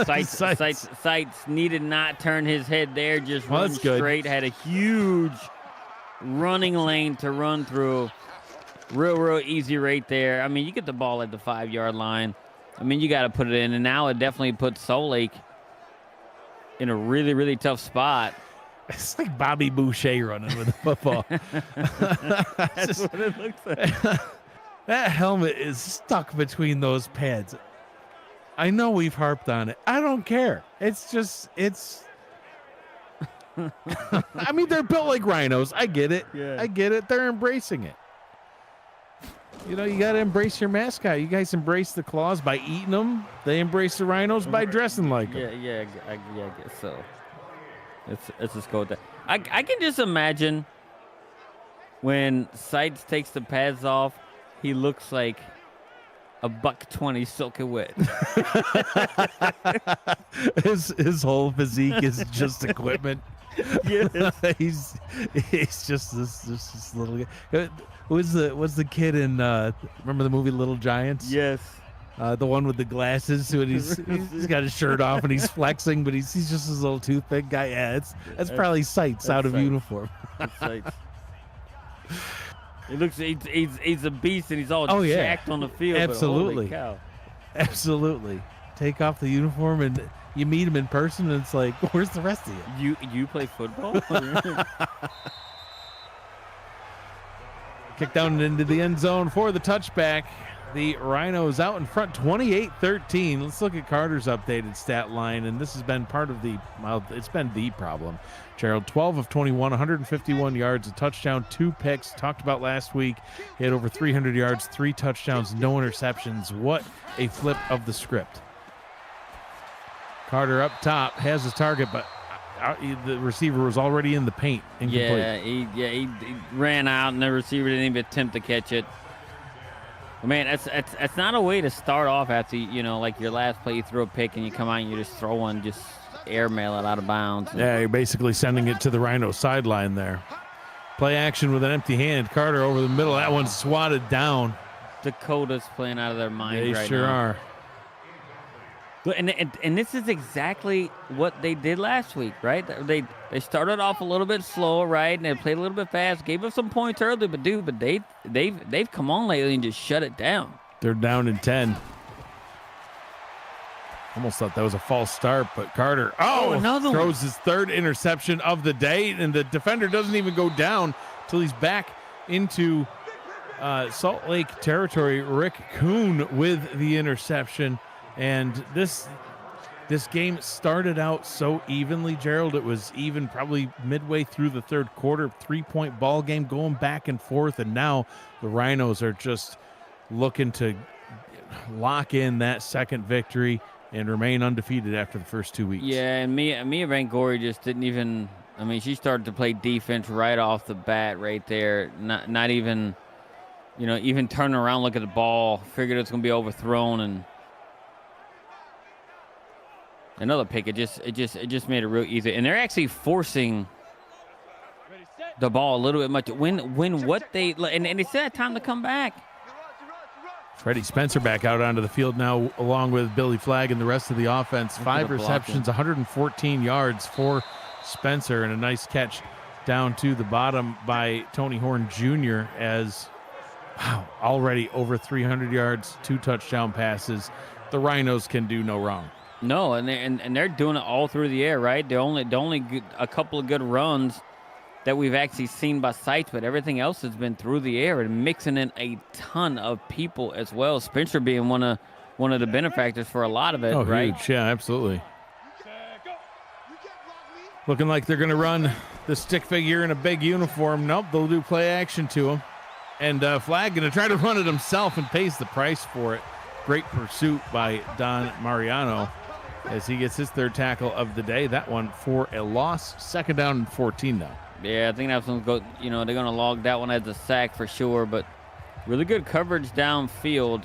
Seitz needed not turn his head there. Just run straight. Had a huge running lane to run through. Real easy right there. I mean, you get the ball at the 5-yard line. I mean, you got to put it in. And now it definitely puts Salt Lake in a really tough spot. It's like Bobby Boucher running with the football. That's what it looks like. That helmet is stuck between those pads. I know we've harped on it. I don't care. It's I mean, they're built like rhinos. I get it. Yeah. I get it. They're embracing it. You know, you got to embrace your mascot. You guys embrace the claws by eating them. They embrace the rhinos by dressing like them. Yeah, I guess so. Let's just go with that. I can just imagine when Seitz takes the pads off, he looks like a $120 soaking wet. his whole physique is just equipment. Yes. he's just this little guy. Was the kid in remember the movie Little Giants? Yes. The one with the glasses when he's got his shirt off and he's flexing, but he's just this little toothpick guy. Yeah, that's probably Seitz out of uniform. That's Seitz. He looks he's a beast and he's all jacked on the field. Absolutely. But holy cow. Absolutely. Take off the uniform and you meet him in person and it's like, where's the rest of you? You play football? Kick down into the end zone for the touchback. The Rhinos out in front 28-13. Let's look at Carter's updated stat line, and this has been part of it's been the problem. Gerald, 12 of 21, 151 yards, a touchdown, 2 picks. Talked about last week. He had over 300 yards, 3 touchdowns, no interceptions. What a flip of the script. Carter up top has his target, but the receiver was already in the paint. Incomplete. He ran out, and the receiver didn't even attempt to catch it. Man, that's not a way to start off after, like your last play, you throw a pick and you come out and you just throw one, just airmail it out of bounds. Yeah, you're basically sending it to the Rhino sideline there. Play action with an empty hand. Carter over the middle. That one's swatted down. Dakota's playing out of their minds right now. They sure are. And this is exactly what they did last week, right? They started off a little bit slow, right? And they played a little bit fast, gave us some points early, but they've come on lately and just shut it down. They're down in 10. Almost thought that was a false start, but Carter throws his 3rd interception of the day, and the defender doesn't even go down till he's back into Salt Lake territory. Rick Kuhn with the interception. And this game started out so evenly, Gerald. It was even probably midway through the 3rd quarter, 3-point ball game going back and forth. And now the Rhinos are just looking to lock in that 2nd victory and remain undefeated after the first 2 weeks. Yeah, and Mia Vangori just didn't even – I mean, she started to play defense right off the bat right there. Not even, even turning around, look at the ball, figured it's going to be overthrown, and another pick. It just made it real easy. And they're actually forcing the ball a little bit much. When what they – and they still had time to come back. Freddie Spencer back out onto the field now, along with Billy Flagg and the rest of the offense. 5 receptions, 114 yards for Spencer, and a nice catch down to the bottom by Tony Horn Jr. as, already over 300 yards, 2 touchdown passes. The Rhinos can do no wrong. No, and they're doing it all through the air, right? The only a couple of good runs that we've actually seen by sights, but everything else has been through the air and mixing in a ton of people as well. Spencer being one of the benefactors for a lot of it, Oh, right? huge. Yeah, absolutely. Looking like they're going to run the stick figure in a big uniform. Nope, they'll do play action to him. And Flag going to try to run it himself and pays the price for it. Great pursuit by Don Mariano as he gets his third tackle of the day. That one for a loss. 2nd down and 14 now. Yeah, I think that's going to go, they're going to log that one as a sack for sure, but really good coverage downfield.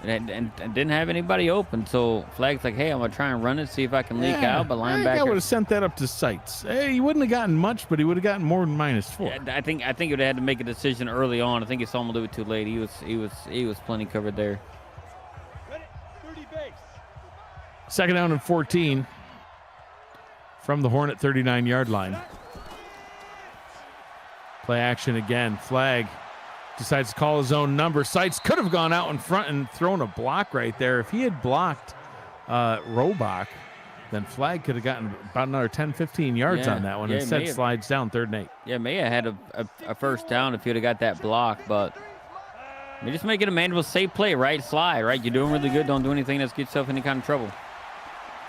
And didn't have anybody open, so Flag's like, hey, I'm going to try and run it, see if I can leak out, but I think I would linebacker. have sent that up to Sights. Hey, he wouldn't have gotten much, but he would have gotten more than -4. Yeah, I think he would have had to make a decision early on. I think he saw him a little bit too late. He was plenty covered there. 30 base. 2nd down and 14 from the Hornet 39-yard line. Play action again. Flag decides to call his own number. Sights could have gone out in front and thrown a block right there. If he had blocked Robach, then Flag could have gotten about another 10, 15 yards on that one. Instead, slides down 3rd and 8. Yeah, may have had a first down if he would have got that block, but you just make it a manual safe play, right? Slide, right? You're doing really good. Don't do anything that's get yourself in any kind of trouble.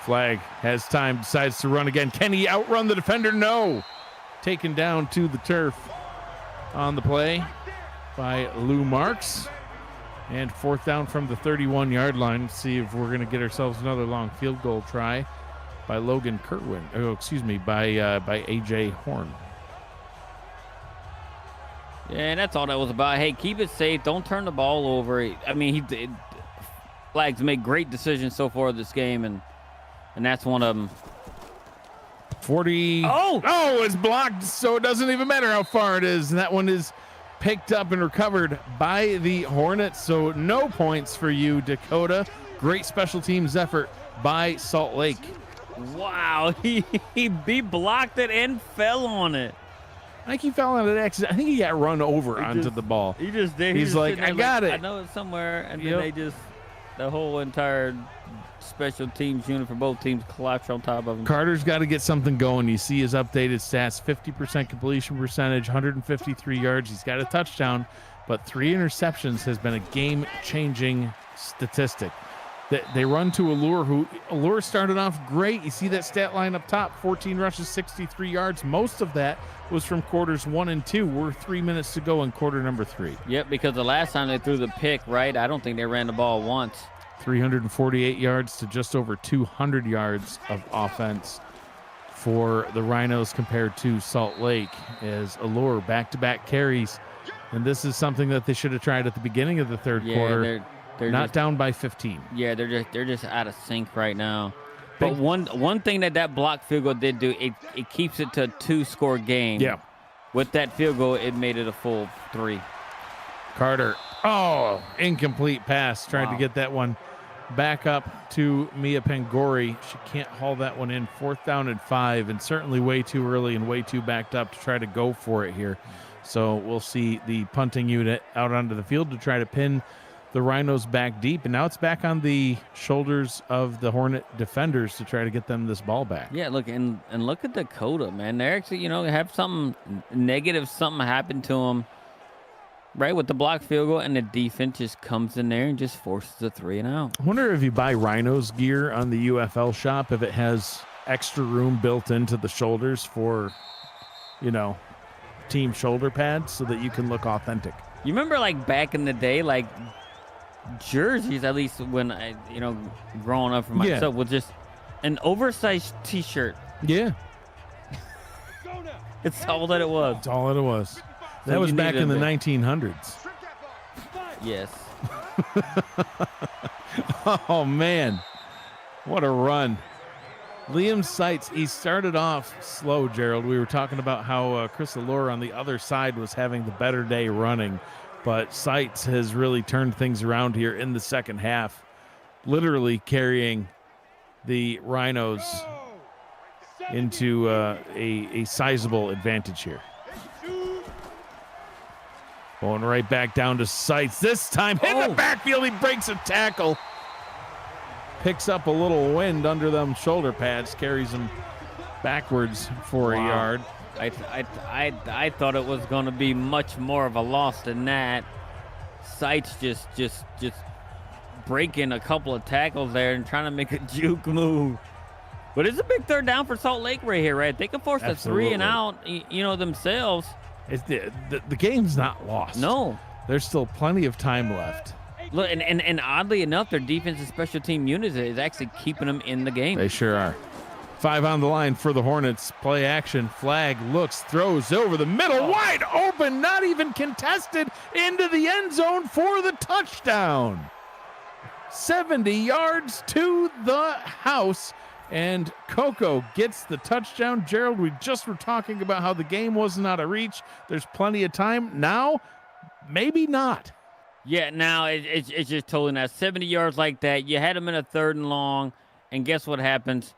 Flag has time, decides to run again. Can he outrun the defender? No. Taken down to the turf on the play by Lou Marks. And 4th down from the 31-yard line. See if we're going to get ourselves another long field goal try by Logan Kerwin. Oh, excuse me, by A.J. Horn. Yeah, and that's all that was about. Hey, keep it safe. Don't turn the ball over. I mean, Flag's made great decisions so far this game, and that's one of them. 40. Oh, it's blocked, so it doesn't even matter how far it is. And that one is picked up and recovered by the Hornets. So no points for you, Dakota. Great special teams effort by Salt Lake. Wow, he blocked it and fell on it. I think he fell on an accident. I think he got run over onto the ball. He just did. He's like, I got it. I know it's somewhere, and then the whole entire special teams unit for both teams collapsed on top of him. Carter's got to get something going. You see his updated stats: 50% completion percentage, 153 yards. He's got a touchdown, but 3 interceptions has been a game-changing statistic. They run to Allure started off great. You see that stat line up top: 14 rushes, 63 yards. Most of that was from quarters 1 and 2. We're 3 minutes to go in quarter number 3. Yep, because the last time they threw the pick, right, I don't think they ran the ball once. 348 yards to just over 200 yards of offense for the Rhinos compared to Salt Lake, as Allure back-to-back carries. And this is something that they should have tried at the beginning of the third quarter. They're not down by 15. Yeah, they're just out of sync right now. But one thing that block field goal did do, it keeps it to a 2-score game. Yeah. With that field goal, it made it a full 3. Carter, incomplete pass. Tried to get that one back up to Mia Pangori. She can't haul that one in. 4th down and 5, and certainly way too early and way too backed up to try to go for it here. So we'll see the punting unit out onto the field to try to pin the Rhinos back deep, and now it's back on the shoulders of the Hornet defenders to try to get them this ball back. Yeah, look, and look at Dakota, man. They're actually, have something negative, something happened to them, right, with the block field goal, and the defense just comes in there and just forces the 3 and out. I wonder if you buy Rhinos gear on the UFL shop, if it has extra room built into the shoulders for, team shoulder pads so that you can look authentic. You remember, like, back in the day, like, jerseys, at least when I, growing up for myself, was just an oversized T-shirt. Yeah. It's all that it was. That's all that it was. That was back in the 1900s. Yes. Oh, man. What a run. Liam Sights, he started off slow, Gerald. We were talking about how Chris Allure on the other side was having the better day running. But Sights has really turned things around here in the second half, literally carrying the Rhinos into a sizable advantage here. Going right back down to Sights. This time, in the backfield, he breaks a tackle. picks up a little wind under them shoulder pads, carries him backwards for a yard. I thought it was going to be much more of a loss than that. Seitz just breaking a couple of tackles there and trying to make a juke move. But it's a big third down for Salt Lake right here, right? They can force a 3 and out, themselves. It's the game's not lost. No. There's still plenty of time left. Look, and oddly enough, their defense and special team units is actually keeping them in the game. They sure are. 5 on the line for the Hornets. Play action. Flag looks, throws over the middle. Wide open, not even contested, into the end zone for the touchdown. 70 yards to the house. And Coco gets the touchdown. Gerald, we just were talking about how the game wasn't out of reach. There's plenty of time. Now, maybe not. Yeah, now it's just totally not. 70 yards like that. You had them in a 3rd and long, and guess what happens?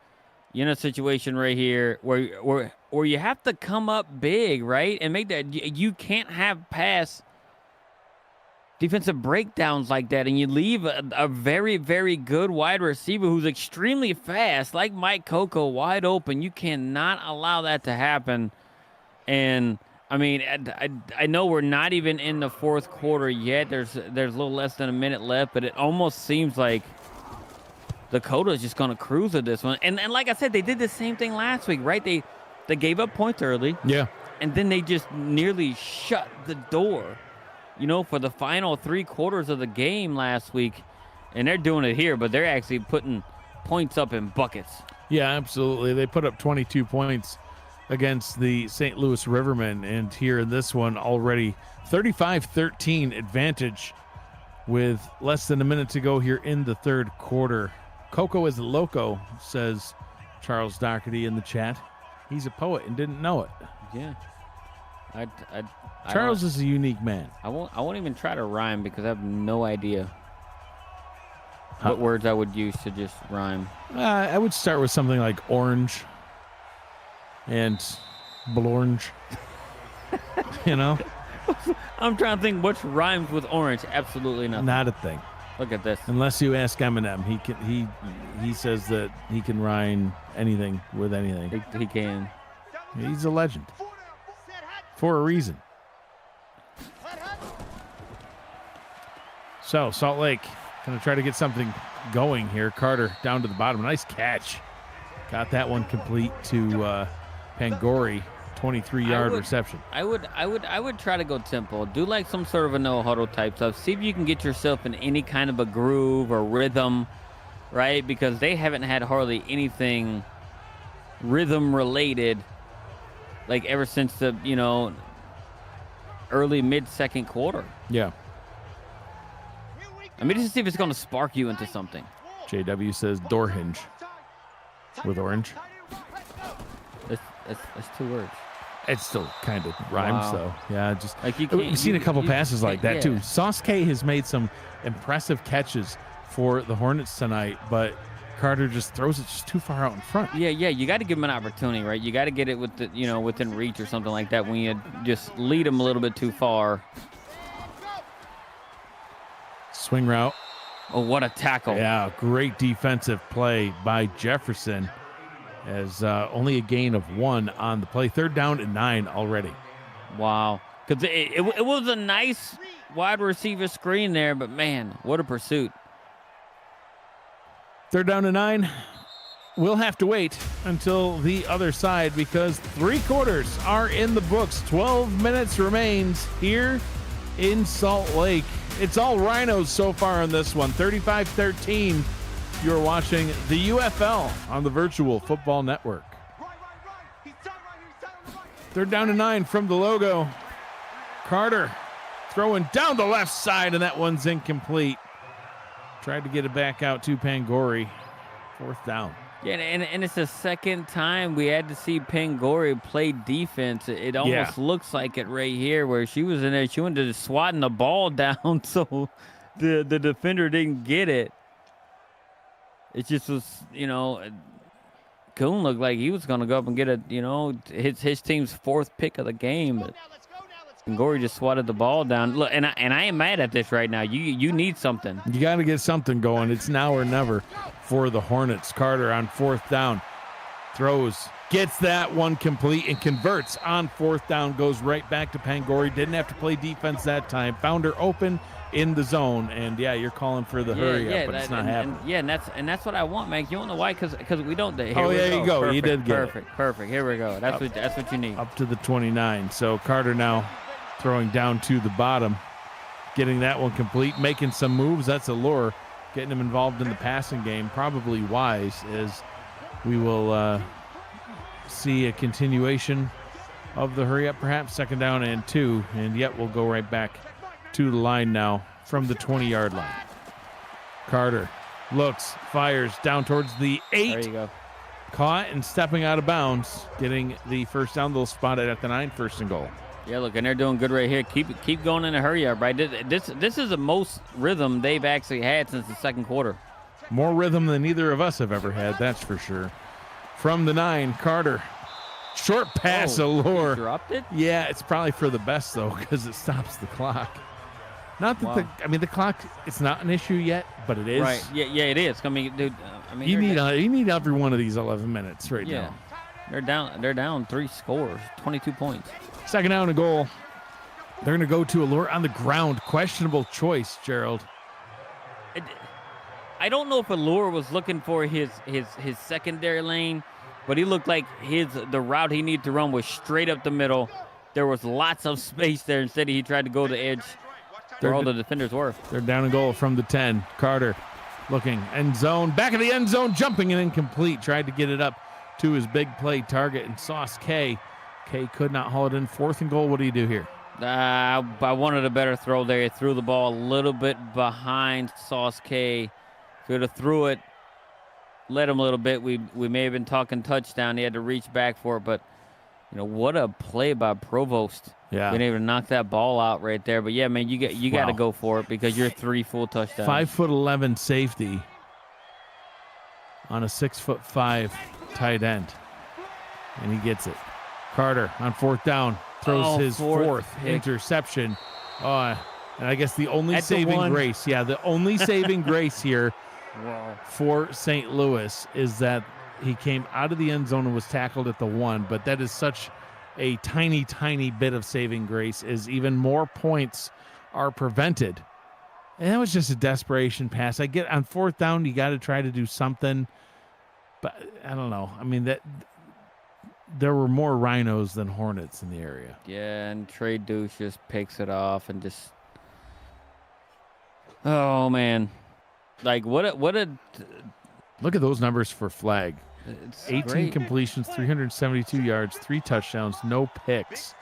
You're in a situation right here where you have to come up big, right? And make that. You can't have pass defensive breakdowns like that, and you leave a very, very good wide receiver who's extremely fast, like Mike Coco, wide open. You cannot allow that to happen. And I mean, I know we're not even in the 4th quarter yet. There's a little less than a minute left, but it almost seems like Dakota is just going to cruise with this one. And like I said, they did the same thing last week, right? They gave up points early. Yeah. And then they just nearly shut the door, for the final 3 quarters of the game last week. And they're doing it here, but they're actually putting points up in buckets. Yeah, absolutely. They put up 22 points against the St. Louis Rivermen, and here in this one already 35-13 advantage with less than a minute to go here in the 3rd quarter. Coco is loco, says Charles Doherty in the chat. He's a poet and didn't know it. Yeah. Charles is a unique man. I won't even try to rhyme because I have no idea what words I would use to just rhyme. I would start with something like orange and blornge. I'm trying to think what rhymes with orange. Absolutely nothing. Not a thing. Look at this. Unless you ask Eminem, he says that he can rhyme anything with anything. He can. He's a legend for a reason. So Salt Lake going to try to get something going here. Carter down to the bottom. Nice catch. Got that one complete to Pangori. 23-yard reception. I would try to go tempo. Do like some sort of a no huddle type stuff. See if you can get yourself in any kind of a groove or rhythm, right? Because they haven't had hardly anything rhythm related, like ever since the early mid-2nd quarter. Yeah. I mean, just to see if it's going to spark you into something. JW says door hinge with orange. That's 2 words. It still kind of rhymes, Wow. though. Yeah, just Like we've seen a couple passes like that, too. yeah. Sauce K has made some impressive catches for the Hornets tonight, but Carter just throws it just too far out in front. Yeah. You got to give him an opportunity, right? You got to get it with within reach or something like that when you just lead him a little bit too far. Swing route. Oh, what a tackle. Yeah, great defensive play by Jefferson as only a gain of 1 on the play. 3rd down and 9 already. Wow. Because it was a nice wide receiver screen there, but, man, what a pursuit. 3rd down and 9. We'll have to wait until the other side because 3 quarters are in the books. 12 minutes remains here in Salt Lake. It's all Rhinos so far in this one. 35-13. You're watching the UFL on the Virtual Football Network. 3rd down and 9 from the logo. Carter throwing down the left side, and that one's incomplete. Tried to get it back out to Pangori. 4th down. Yeah, and it's the second time we had to see Pangori play defense. It almost looks like it right here where she was in there. She went to swatting the ball down so the defender didn't get it. It just was, Coon looked like he was going to go up and get his team's 4th pick of the game. But And Gorey just swatted the ball down. Look, and I ain't mad at this right now. You need something. You got to get something going. It's now or never for the Hornets. Carter on 4th down. Throws. Gets that one complete and converts on 4th down. Goes right back to Pangori. Didn't have to play defense that time. Found her open in the zone. And, yeah, you're calling for the hurry up, but it's not happening. And that's what I want, man. You don't know why? Because we don't. Here oh, we yeah, you go. Perfect, You did get Perfect. Here we go. That's what you need. Up to the 29. So Carter now throwing down to the bottom. Getting that one complete. Making some moves. That's a lure. Getting him involved in the passing game. Probably wise, as we will see a continuation of the hurry up, perhaps 2nd down and 2. And yet we'll go right back to the line now from the 20-yard line. Carter looks, fires down towards the 8. There you go. Caught and stepping out of bounds, getting the 1st down. They'll spot it at the 9, 1st and goal. Yeah, look, and they're doing good right here. Keep going in a hurry up, right? This is the most rhythm they've actually had since the 2nd quarter. More rhythm than either of us have ever had, that's for sure. From the 9, Carter. Short pass, allure. Dropped it? Yeah, it's probably for the best, though, because it stops the clock. Not that the clock, it's not an issue yet, but it is. Right. Yeah, it is. I mean, dude, you need every one of these 11 minutes right now. They're down 3 scores, 22 points. 2nd down and goal. They're going to go to Allure on the ground. Questionable choice, Gerald. I don't know if Allure was looking for his secondary lane, but he looked like the route he needed to run was straight up the middle. There was lots of space there. Instead, he tried to go to the edge where all the defenders were. They're down and goal from the 10. Carter looking, end zone, back of the end zone, jumping and incomplete. Tried to get it up to his big play target, and Sauce K. K could not haul it in. 4th and goal. What do you do here? I wanted a better throw there. He threw the ball a little bit behind Sauce K. Could have threw it, let him a little bit. We may have been talking touchdown. He had to reach back for it, but what a play by Provost. Yeah, being able to knock that ball out right there. But yeah, man, you got to go for it because you're 3 full touchdowns. 5'11" safety on a 6'5" tight end, and he gets it. Carter on 4th down throws his 4th interception. And I guess the only saving grace, the only saving grace here for St. Louis is that he came out of the end zone and was tackled at the 1, but that is such a tiny, tiny bit of saving grace as even more points are prevented. And that was just a desperation pass. I get on 4th down, you got to try to do something, but I don't know. I mean, there were more Rhinos than Hornets in the area. Yeah, and Trey Douche just picks it off and just, oh man, like what a look at those numbers for Flag. It's 18 great. completions, 372 yards, 3 touchdowns, no picks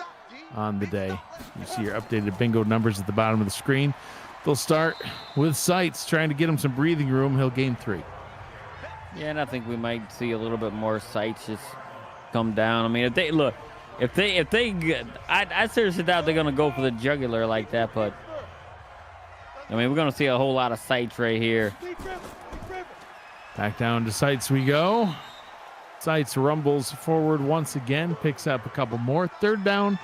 on the day. You see your updated bingo numbers at the bottom of the screen. They'll start with Sights, trying to get him some breathing room. He'll gain 3. Yeah, and I think we might see a little bit more Sights just come down. I mean, if they I seriously doubt they're gonna go for the jugular like that, but I mean, we're gonna see a whole lot of Sights right here. Back down to Sights we go. Sights rumbles forward once again, picks up a couple more. 3rd down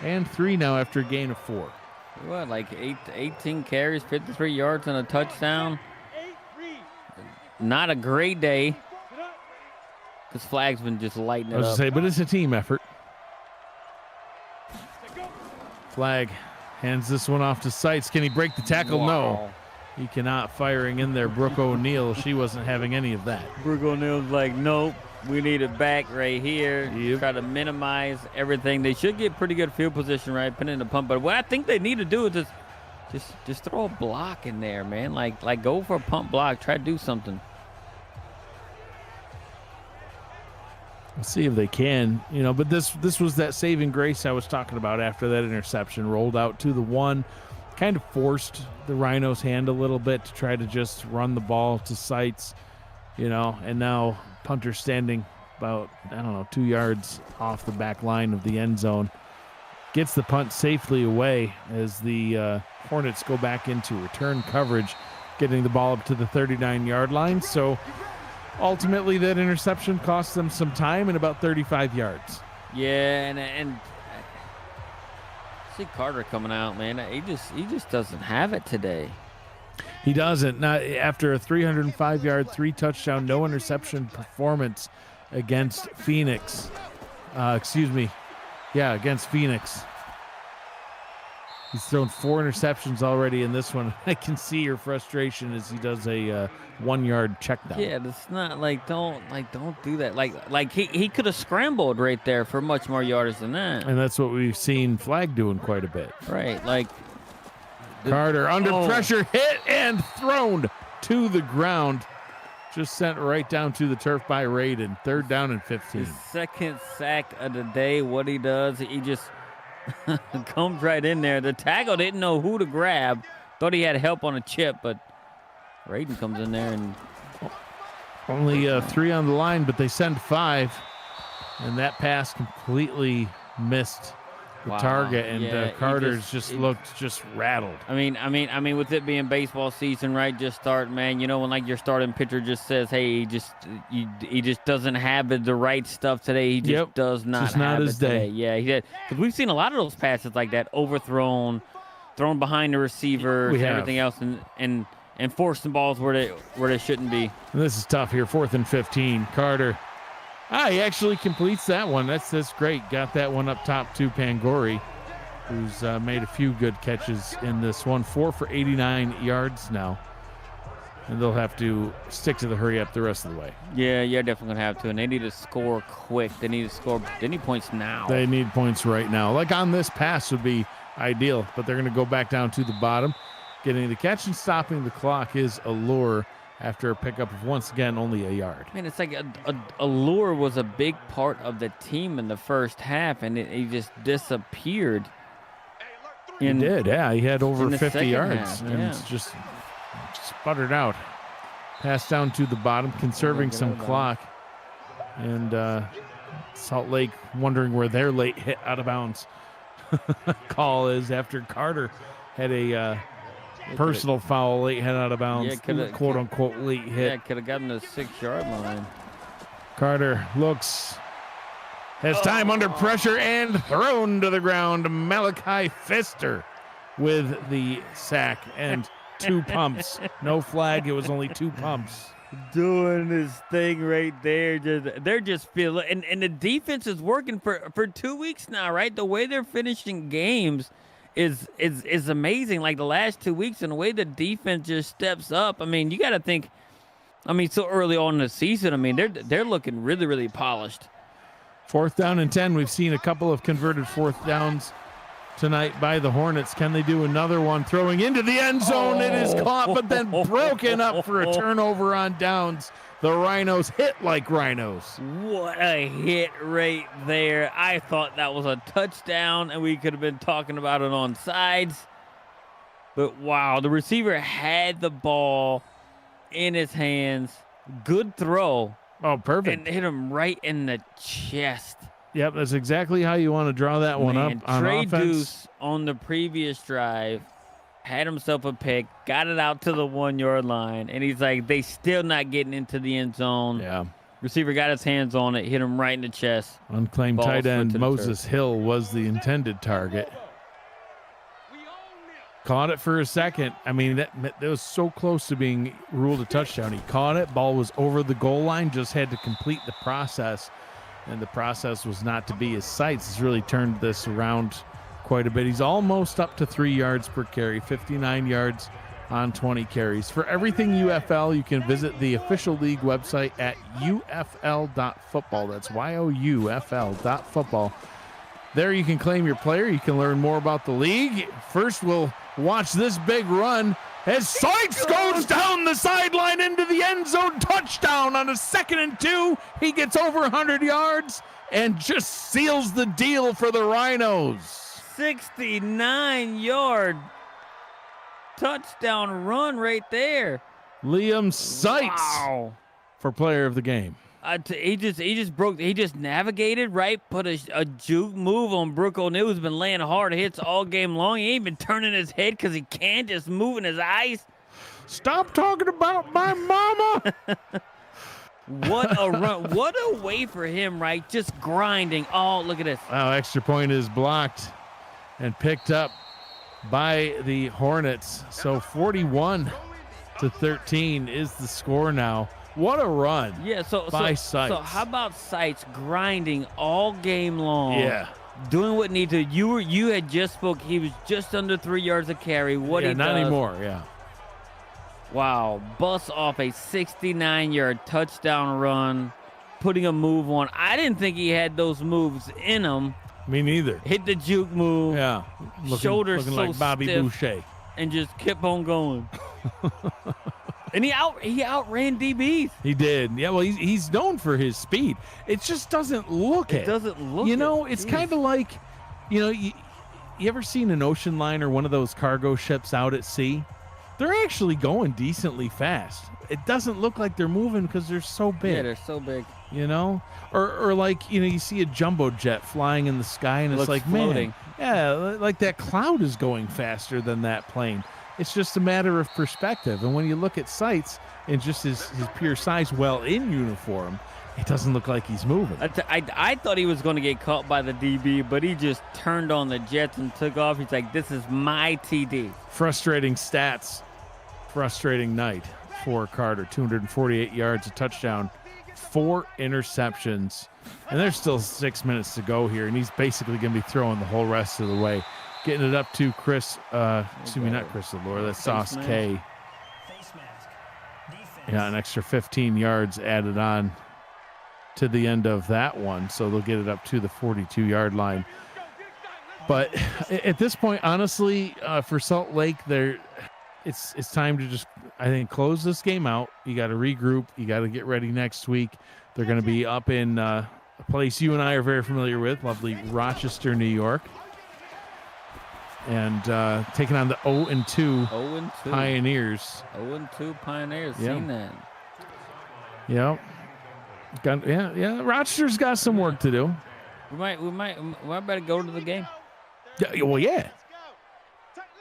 and 3 now after a gain of 4. What, like 18 carries, 53 yards and a touchdown? Not a great day. Because Flag's been just lighting it up. But it's a team effort. Flag hands this one off to Sights. Can he break the tackle? Wow. No. He cannot. Firing in there. Brooke O'Neal. She wasn't having any of that. Brooke O'Neal's like, nope. We need it back right here. Yep. Try to minimize everything. They should get pretty good field position, right? Put in the pump. But what I think they need to do is just throw a block in there, man. Like go for a pump block. Try to do something. We'll see if they can, but this was that saving grace I was talking about after that interception. Rolled out to the 1, kind of forced the Rhinos' hand a little bit to try to just run the ball to Sights, and now punter standing about, 2 yards off the back line of the end zone. Gets the punt safely away as the Hornets go back into return coverage, getting the ball up to the 39-yard line. So ultimately, that interception cost them some time and about 35 yards. Yeah, and See Carter coming out, man. He just doesn't have it today. He doesn't. Not after a 305-yard, 3-touchdown, no interception performance against Phoenix. Against Phoenix. He's thrown 4 interceptions already in this one. I can see your frustration as he does a 1-yard check down. Yeah, it's not don't do that. Like he could have scrambled right there for much more yardage than that. And that's what we've seen Flag doing quite a bit. Right, like Carter under pressure, hit and thrown to the ground. Just sent right down to the turf by Raiden. 3rd down and 15. His second sack of the day. What he does, he just comes right in there. The tackle didn't know who to grab. Thought he had help on a chip, but Raiden comes in there and only 3 on the line, but they send 5, and that pass completely missed the target, and Carter's looked rattled. I mean, with it being baseball season, right? Just start, man. You know, when like your starting pitcher just says, "Hey, he just doesn't have the right stuff today. He just does not just have not his it today." day. Yeah, he did. Because we've seen a lot of those passes like that, overthrown, thrown behind the receivers, and everything else, and forcing balls where they shouldn't be. And this is tough here. 4th and 15. Carter. He actually completes that one. That's great. Got that one up top to Pangori, who's made a few good catches in this one. 4 for 89 yards now. And they'll have to stick to the hurry up the rest of the way. Yeah, definitely going to have to. And they need to score quick. They need points now. They need points right now. Like on this pass would be ideal, but they're going to go back down to the bottom. Getting the catch and stopping the clock is a lure after a pickup of, once again, only a yard. Man, it's like a lure was a big part of the team in the first half, and he just disappeared. He did, yeah. He had over 50 yards half, and just sputtered out. Pass down to the bottom, conserving some clock. And Salt Lake wondering where their late hit out of bounds call is after Carter had a personal foul, late hit out of bounds, quote unquote late hit. Yeah, could have gotten the 6-yard line. Carter has time under pressure and thrown to the ground. Malachi Pfister with the sack and 2 pumps. No flag, it was only 2 pumps. Doing this thing right there. They're just feeling, and the defense is working for 2 weeks now, right? The way they're finishing games is amazing. Like the last 2 weeks, and the way the defense just steps up. I mean, you got to think. I mean, so early on in the season. I mean, they're looking really, really polished. 4th down and 10. We've seen a couple of converted 4th downs tonight by the Hornets. Can they do another one? Throwing into the end zone. It is caught, but then broken up for a turnover on downs. The Rhinos hit like Rhinos. What a hit right there. I thought that was a touchdown, and we could have been talking about it on sides. But, wow, the receiver had the ball in his hands. Good throw. Oh, perfect. And hit him right in the chest. Yep, that's exactly how you want to draw that one up on Trey offense. Deuce on the previous drive had himself a pick, got it out to the 1-yard line, and he's like, they still not getting into the end zone. Yeah. Receiver got his hands on it, hit him right in the chest. Unclaimed Ball tight slid end to the Moses Hill was the intended target. Caught it for a second. I mean, that was so close to being ruled a touchdown. He caught it. Ball was over the goal line, just had to complete the process. And the process was not to be his sights. He's really turned this around quite a bit. He's almost up to 3 yards per carry, 59 yards on 20 carries. For everything UFL, you can visit the official league website at UFL.football. That's YOUFL.football. There you can claim your player. You can learn more about the league. First, we'll watch this big run as Sykes goes down the sideline into the end zone. Touchdown on a 2nd and 2. He gets over 100 yards and just seals the deal for the Rhinos. 69-yard touchdown run right there. Liam Sykes for player of the game. He just navigated, right? Put a juke move on Brooke O'Neal, who's been laying hard hits all game long. He ain't been turning his head because he can't, just moving his eyes. Stop talking about my mama. What a run. What a way for him, right? Just grinding. Oh, look at this. Wow, extra point is blocked. and picked up by the Hornets. So 41-13 is the score now. What a run. Yeah, so Sites. So how about Sites grinding all game long? Yeah. Doing what needed to. You had just spoke. He was just under 3 yards of carry. What he not does. anymore. Yeah. Wow, busts off a 69-yard touchdown run, putting a move on. I didn't think he had those moves in him. Me neither. Hit the juke move. Yeah. Shoulders looking so like Bobby stiff. Boucher. And just kept on going. And he outran DBs. He did. Yeah, well, he's known for his speed. It just doesn't look it. It doesn't look You it. know, it's kind of like, you ever seen an ocean liner, one of those cargo ships out at sea? They're actually going decently fast. It doesn't look like they're moving because they're so big. Yeah, they're so big. You know? Or like, you see a jumbo jet flying in the sky and it's Looks like, floating. man, yeah, like that cloud is going faster than that plane. It's just a matter of perspective. And when you look at Sights and just his pure size while in uniform, it doesn't look like he's moving. I thought he was going to get caught by the DB, but he just turned on the Jets and took off. He's like, this is my TD. Frustrating stats. Frustrating night for Carter. 248 yards, a touchdown, 4 interceptions. And there's still 6 minutes to go here, and he's basically going to be throwing the whole rest of the way. Getting it up to Chris, not Chris Allure, that's Sauce K. Yeah, an extra 15 yards added on to the end of that one, so they'll get it up to the 42-yard line. But at this point, honestly, for Salt Lake, it's time to just, I think, close this game out. You got to regroup. You got to get ready next week. They're going to be up in a place you and I are very familiar with, lovely Rochester, New York. And taking on the 0-2 Pioneers. 0-2 Pioneers. Yeah. Seen that. Yep. Yeah. Rochester's got some work to do. We better go to the game. Yeah, well, yeah.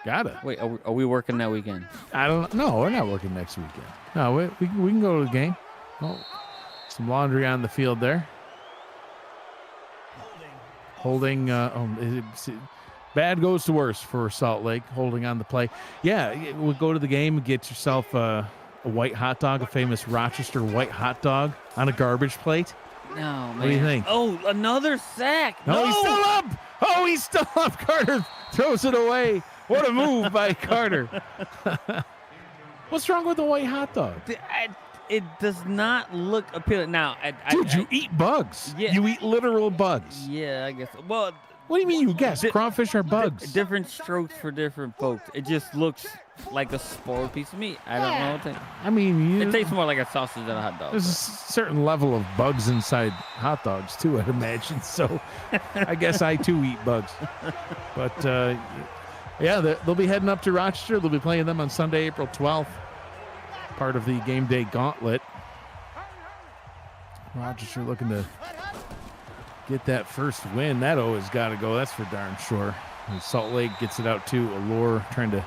Gotta. Wait, are we working that weekend? I don't know. No, we're not working next weekend. No, we can go to the game. Oh, some laundry on the field there. Holding. Bad goes to worse for Salt Lake, holding on the play. Yeah, we'll go to the game and get yourself a white hot dog, a famous Rochester white hot dog on a garbage plate. No, man. What do you think? Oh, another sack. No, he's still up. Oh, he's still up. Carter throws it away. What a move by Carter. What's wrong with the white hot dog? It does not look appealing. Now, Dude, you eat bugs. Yeah. You eat literal bugs. Yeah, I guess. Well, What do you mean you guess? Crawfish are bugs. Different strokes for different folks. It just looks like a spoiled piece of meat. I don't know what to. I mean, It tastes more like a sausage than a hot dog. there's a certain level of bugs inside hot dogs, too, I'd imagine. So I guess I, too, eat bugs. But, yeah, they'll be heading up to Rochester. They'll be playing them on Sunday, April 12th, part of the game day gauntlet. Rochester looking to get that first win. That always got to go. That's for darn sure. And Salt Lake gets it out to Allure, trying to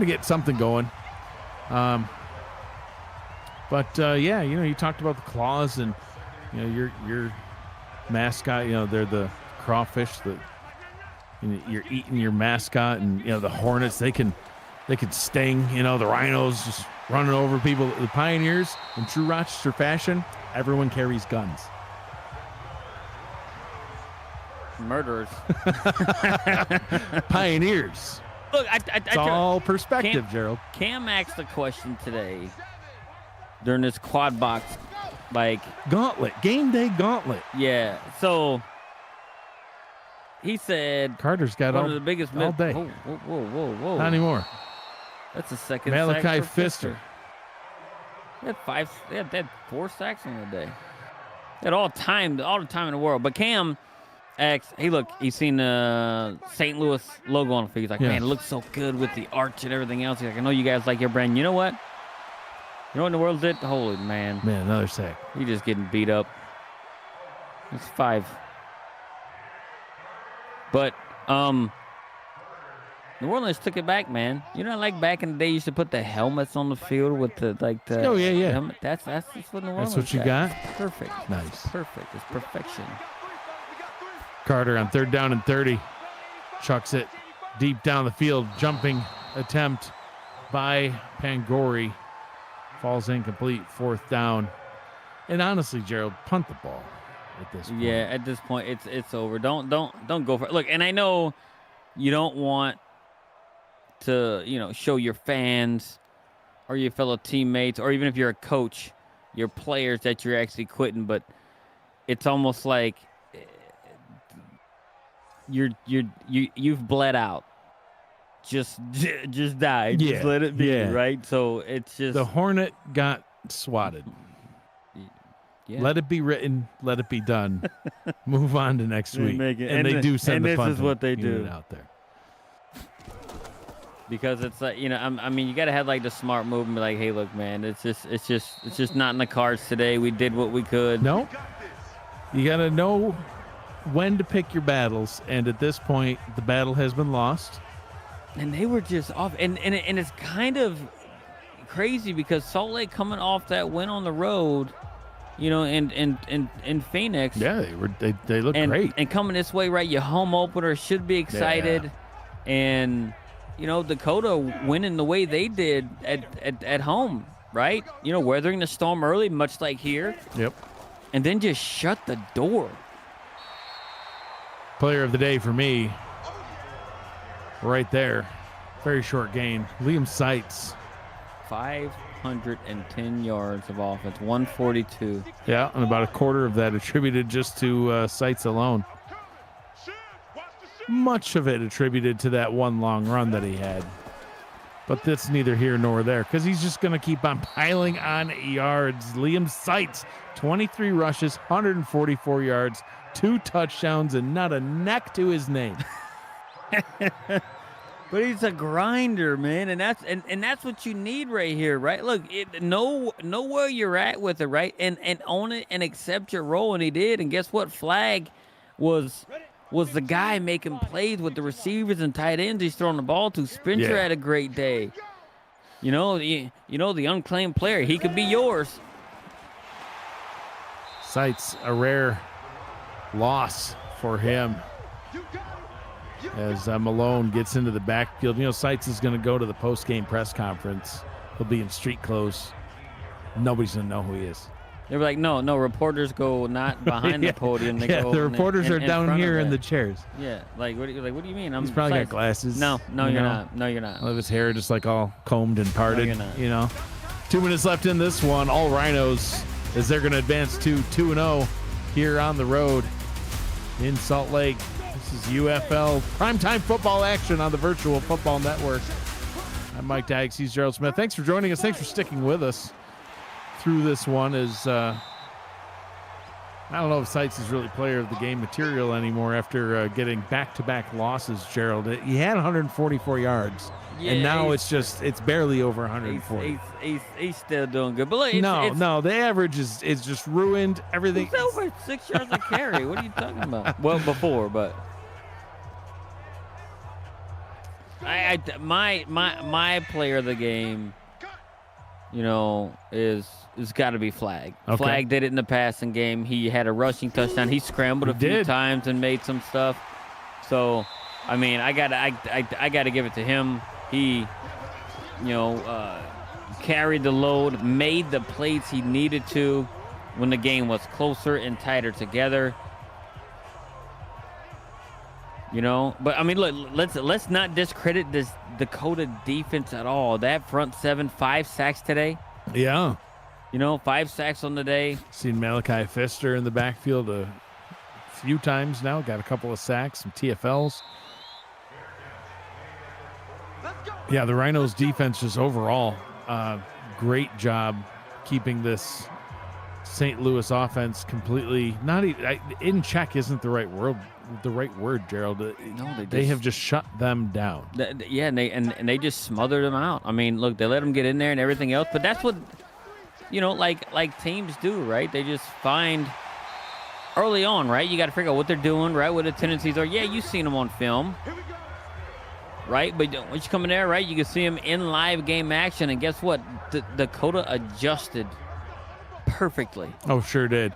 get something going. But yeah, you talked about the claws and your mascot. They're the crawfish that you're eating your mascot, and the Hornets. They can sting. The Rhinos just running over people. The Pioneers, in true Rochester fashion, everyone carries guns. Murderers. Pioneers. Look, It's all perspective, Gerald. Cam asked a question today during this quad box, Gauntlet, game day gauntlet. yeah. So he said Carter's got one all, of the biggest all day. Whoa. Not anymore. That's a second. Malachi sack for Pfister. They had 4 sacks in the day. They had all the time in the world. But Cam asked, hey, look, he's seen the St. Louis logo on the field. He's like, man, it looks so good with the arch and everything else. He's like, I know you guys like your brand. You know what? You know what in the world is it? Holy man. Man, another sack. He just getting beat up. It's 5. But New Orleans took it back, man. Like back in the day, you used to put the helmets on the field with the Oh yeah. helmet. That's just what New Orleans. That's what you got? Perfect. Nice. Perfect. It's perfection. Carter on 3rd down and 30. Chucks it Deep down the field, jumping attempt by Pangori. Falls incomplete, 4th down. And honestly, Gerald, punt the ball at this point. Yeah, at this point, it's over. Don't go for it. Look, and I know you don't want to, show your fans or your fellow teammates, or even if you're a coach, your players that you're actually quitting, but it's almost like you've bled out. Just die. Yeah, Just let it be, yeah. right? So it's just The Hornet got swatted. yeah. Let it be written. Let it be done. Move on to next week. Make it- And and they the- do send and the this is punting what they unit do. out there. Because it's like, I mean, you got to have like the smart move and be like, hey, look, man, it's just not in the cards today. We did what we could. No, you got to know when to pick your battles, and at this point, the battle has been lost. And they were just off, and it's kind of crazy because Salt Lake coming off that win on the road, in Phoenix. Yeah, they look great. And coming this way, right? Your home opener should be excited, and Dakota winning the way they did at home, right? Weathering the storm early, much like here. Yep. And then just shut the door. Player of the day for me, right there. Very short gain. Liam Seitz. 510 yards of offense, 142. Yeah, and about a quarter of that attributed just to Seitz alone. Much of it attributed to that one long run that he had. But that's neither here nor there because he's just going to keep on piling on yards. Liam Seitz, 23 rushes, 144 yards, 2 touchdowns, and not a neck to his name. But he's a grinder, man, and that's what you need right here, right? Look, know where you're at with it, right? And own it and accept your role, and he did. And guess what? Flag was the guy making plays with the receivers and tight ends he's throwing the ball to. Spencer had a great day. The unclaimed player, he could be yours. Seitz, a rare loss for him. As Malone gets into the backfield. Seitz is going to go to the post-game press conference. He'll be in street clothes. Nobody's going to know who he is. They were like, no, reporters go not behind the podium. They go the reporters are in down front here of in the that. chairs. Yeah, what do you mean? He's probably Seitz. got glasses. No, you're not. No, you're not. All of his hair just like all combed and parted. No, you're not. 2 minutes left in this one. All Rhinos as they're going to advance to 2-0 here on the road in Salt Lake. This is UFL primetime football action on the Virtual Football Network. I'm Mike Dykes. He's Gerald Smith. Thanks for joining us. Thanks for sticking with us through this one. I don't know if Seitz is really player of the game material anymore after getting back-to-back losses, Gerald. He had 144 yards, and now it's barely over 140. He's still doing good. But look, No, the average is just ruined. Everything. He's over 6 yards a carry. What are you talking about? Well, before, but my player of the game, is got to be Flag. Okay. Flag did it in the passing game. He had a rushing touchdown. He scrambled a few times and made some stuff. So, I mean, I gotta give it to him. He, carried the load, made the plays he needed to when the game was closer and tighter together. But I mean, look, let's not discredit this Dakota defense at all. That front seven, 5 sacks today. Yeah. 5 sacks on the day. Seen Malachi Pfister in the backfield a few times now. Got a couple of sacks, some TFLs. Yeah, the Rhinos defense just overall, great job keeping this St. Louis offense completely in check. Isn't the right word, Gerald? No, they have just shut them down. And they just smothered them out. I mean, look, they let them get in there and everything else, but that's what like teams do, right? They just find early on, right? You got to figure out what they're doing, right? What the tendencies are. Yeah, you've seen them on film, right? But once you come in there, right, you can see them in live game action, and guess what? Dakota adjusted perfectly. Oh, sure did.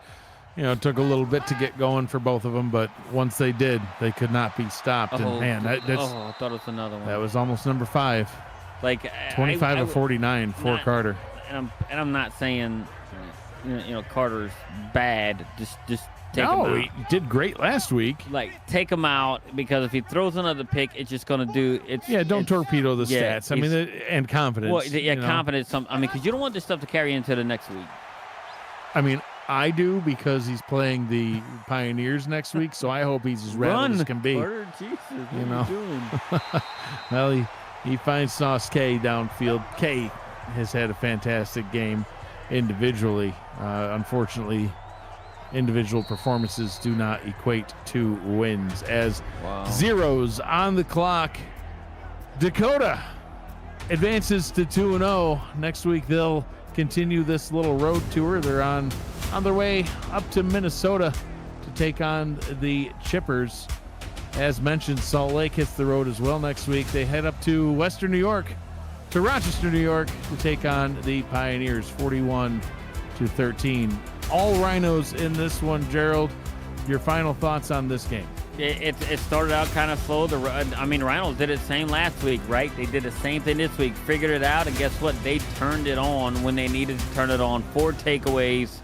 it took a little bit to get going for both of them, but once they did, they could not be stopped. And man, I thought it was another one. that was almost number 5. Like 25 of 49 for Carter. And I'm not saying Carter's bad. Just take him out. He did great last week. Like, take him out, because if he throws another pick, it's just going to do it. Don't torpedo the stats. I mean, and confidence. Well, confidence. Because you don't want this stuff to carry into the next week. I mean, I do, because he's playing the Pioneers next week, so I hope he's as rattled as can be. Carter, Jesus, what are you doing? Well, he finds Sauce K downfield. K has had a fantastic game individually. Unfortunately, individual performances do not equate to wins. As zeros on the clock, Dakota advances to 2-0. Next week, they'll continue this little road tour. They're on their way up to Minnesota to take on the Chippers. As mentioned, Salt Lake hits the road as well next week. They head up to Western New York, to Rochester, New York, to take on the Pioneers, 41-13. All Rhinos in this one. Gerald, your final thoughts on this game? It started out kind of slow. Rhinos did it same last week, right? They did the same thing this week, figured it out, and guess what? They turned it on when they needed to turn it on. 4 takeaways,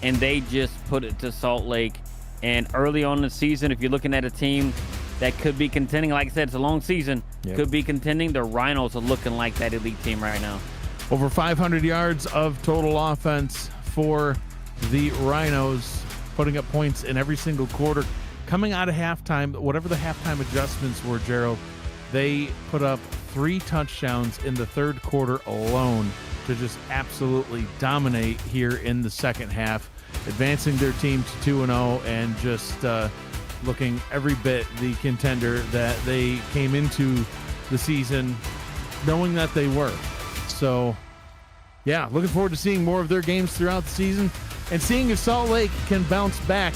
and they just put it to Salt Lake. And early on in the season, if you're looking at a team that could be contending, like I said, it's a long season, could be contending, the Rhinos are looking like that elite team right now. Over 500 yards of total offense for the Rhinos, putting up points in every single quarter. Coming out of halftime, whatever the halftime adjustments were, Gerald, they put up 3 touchdowns in the third quarter alone to just absolutely dominate here in the second half, advancing their team to 2-0 and just looking every bit the contender that they came into the season knowing that they were. So, yeah, looking forward to seeing more of their games throughout the season and seeing if Salt Lake can bounce back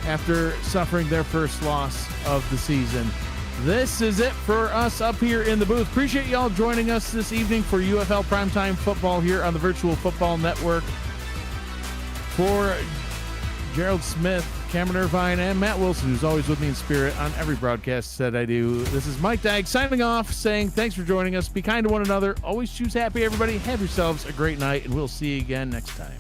after suffering their first loss of the season. This is it for us up here in the booth. Appreciate y'all joining us this evening for UFL Primetime Football here on the Virtual Football Network. For Gerald Smith, Cameron Irvine, and Matt Wilson, who's always with me in spirit on every broadcast that I do, this is Mike Dagg signing off, saying thanks for joining us. Be kind to one another. Always choose happy, everybody. Have yourselves a great night, and we'll see you again next time.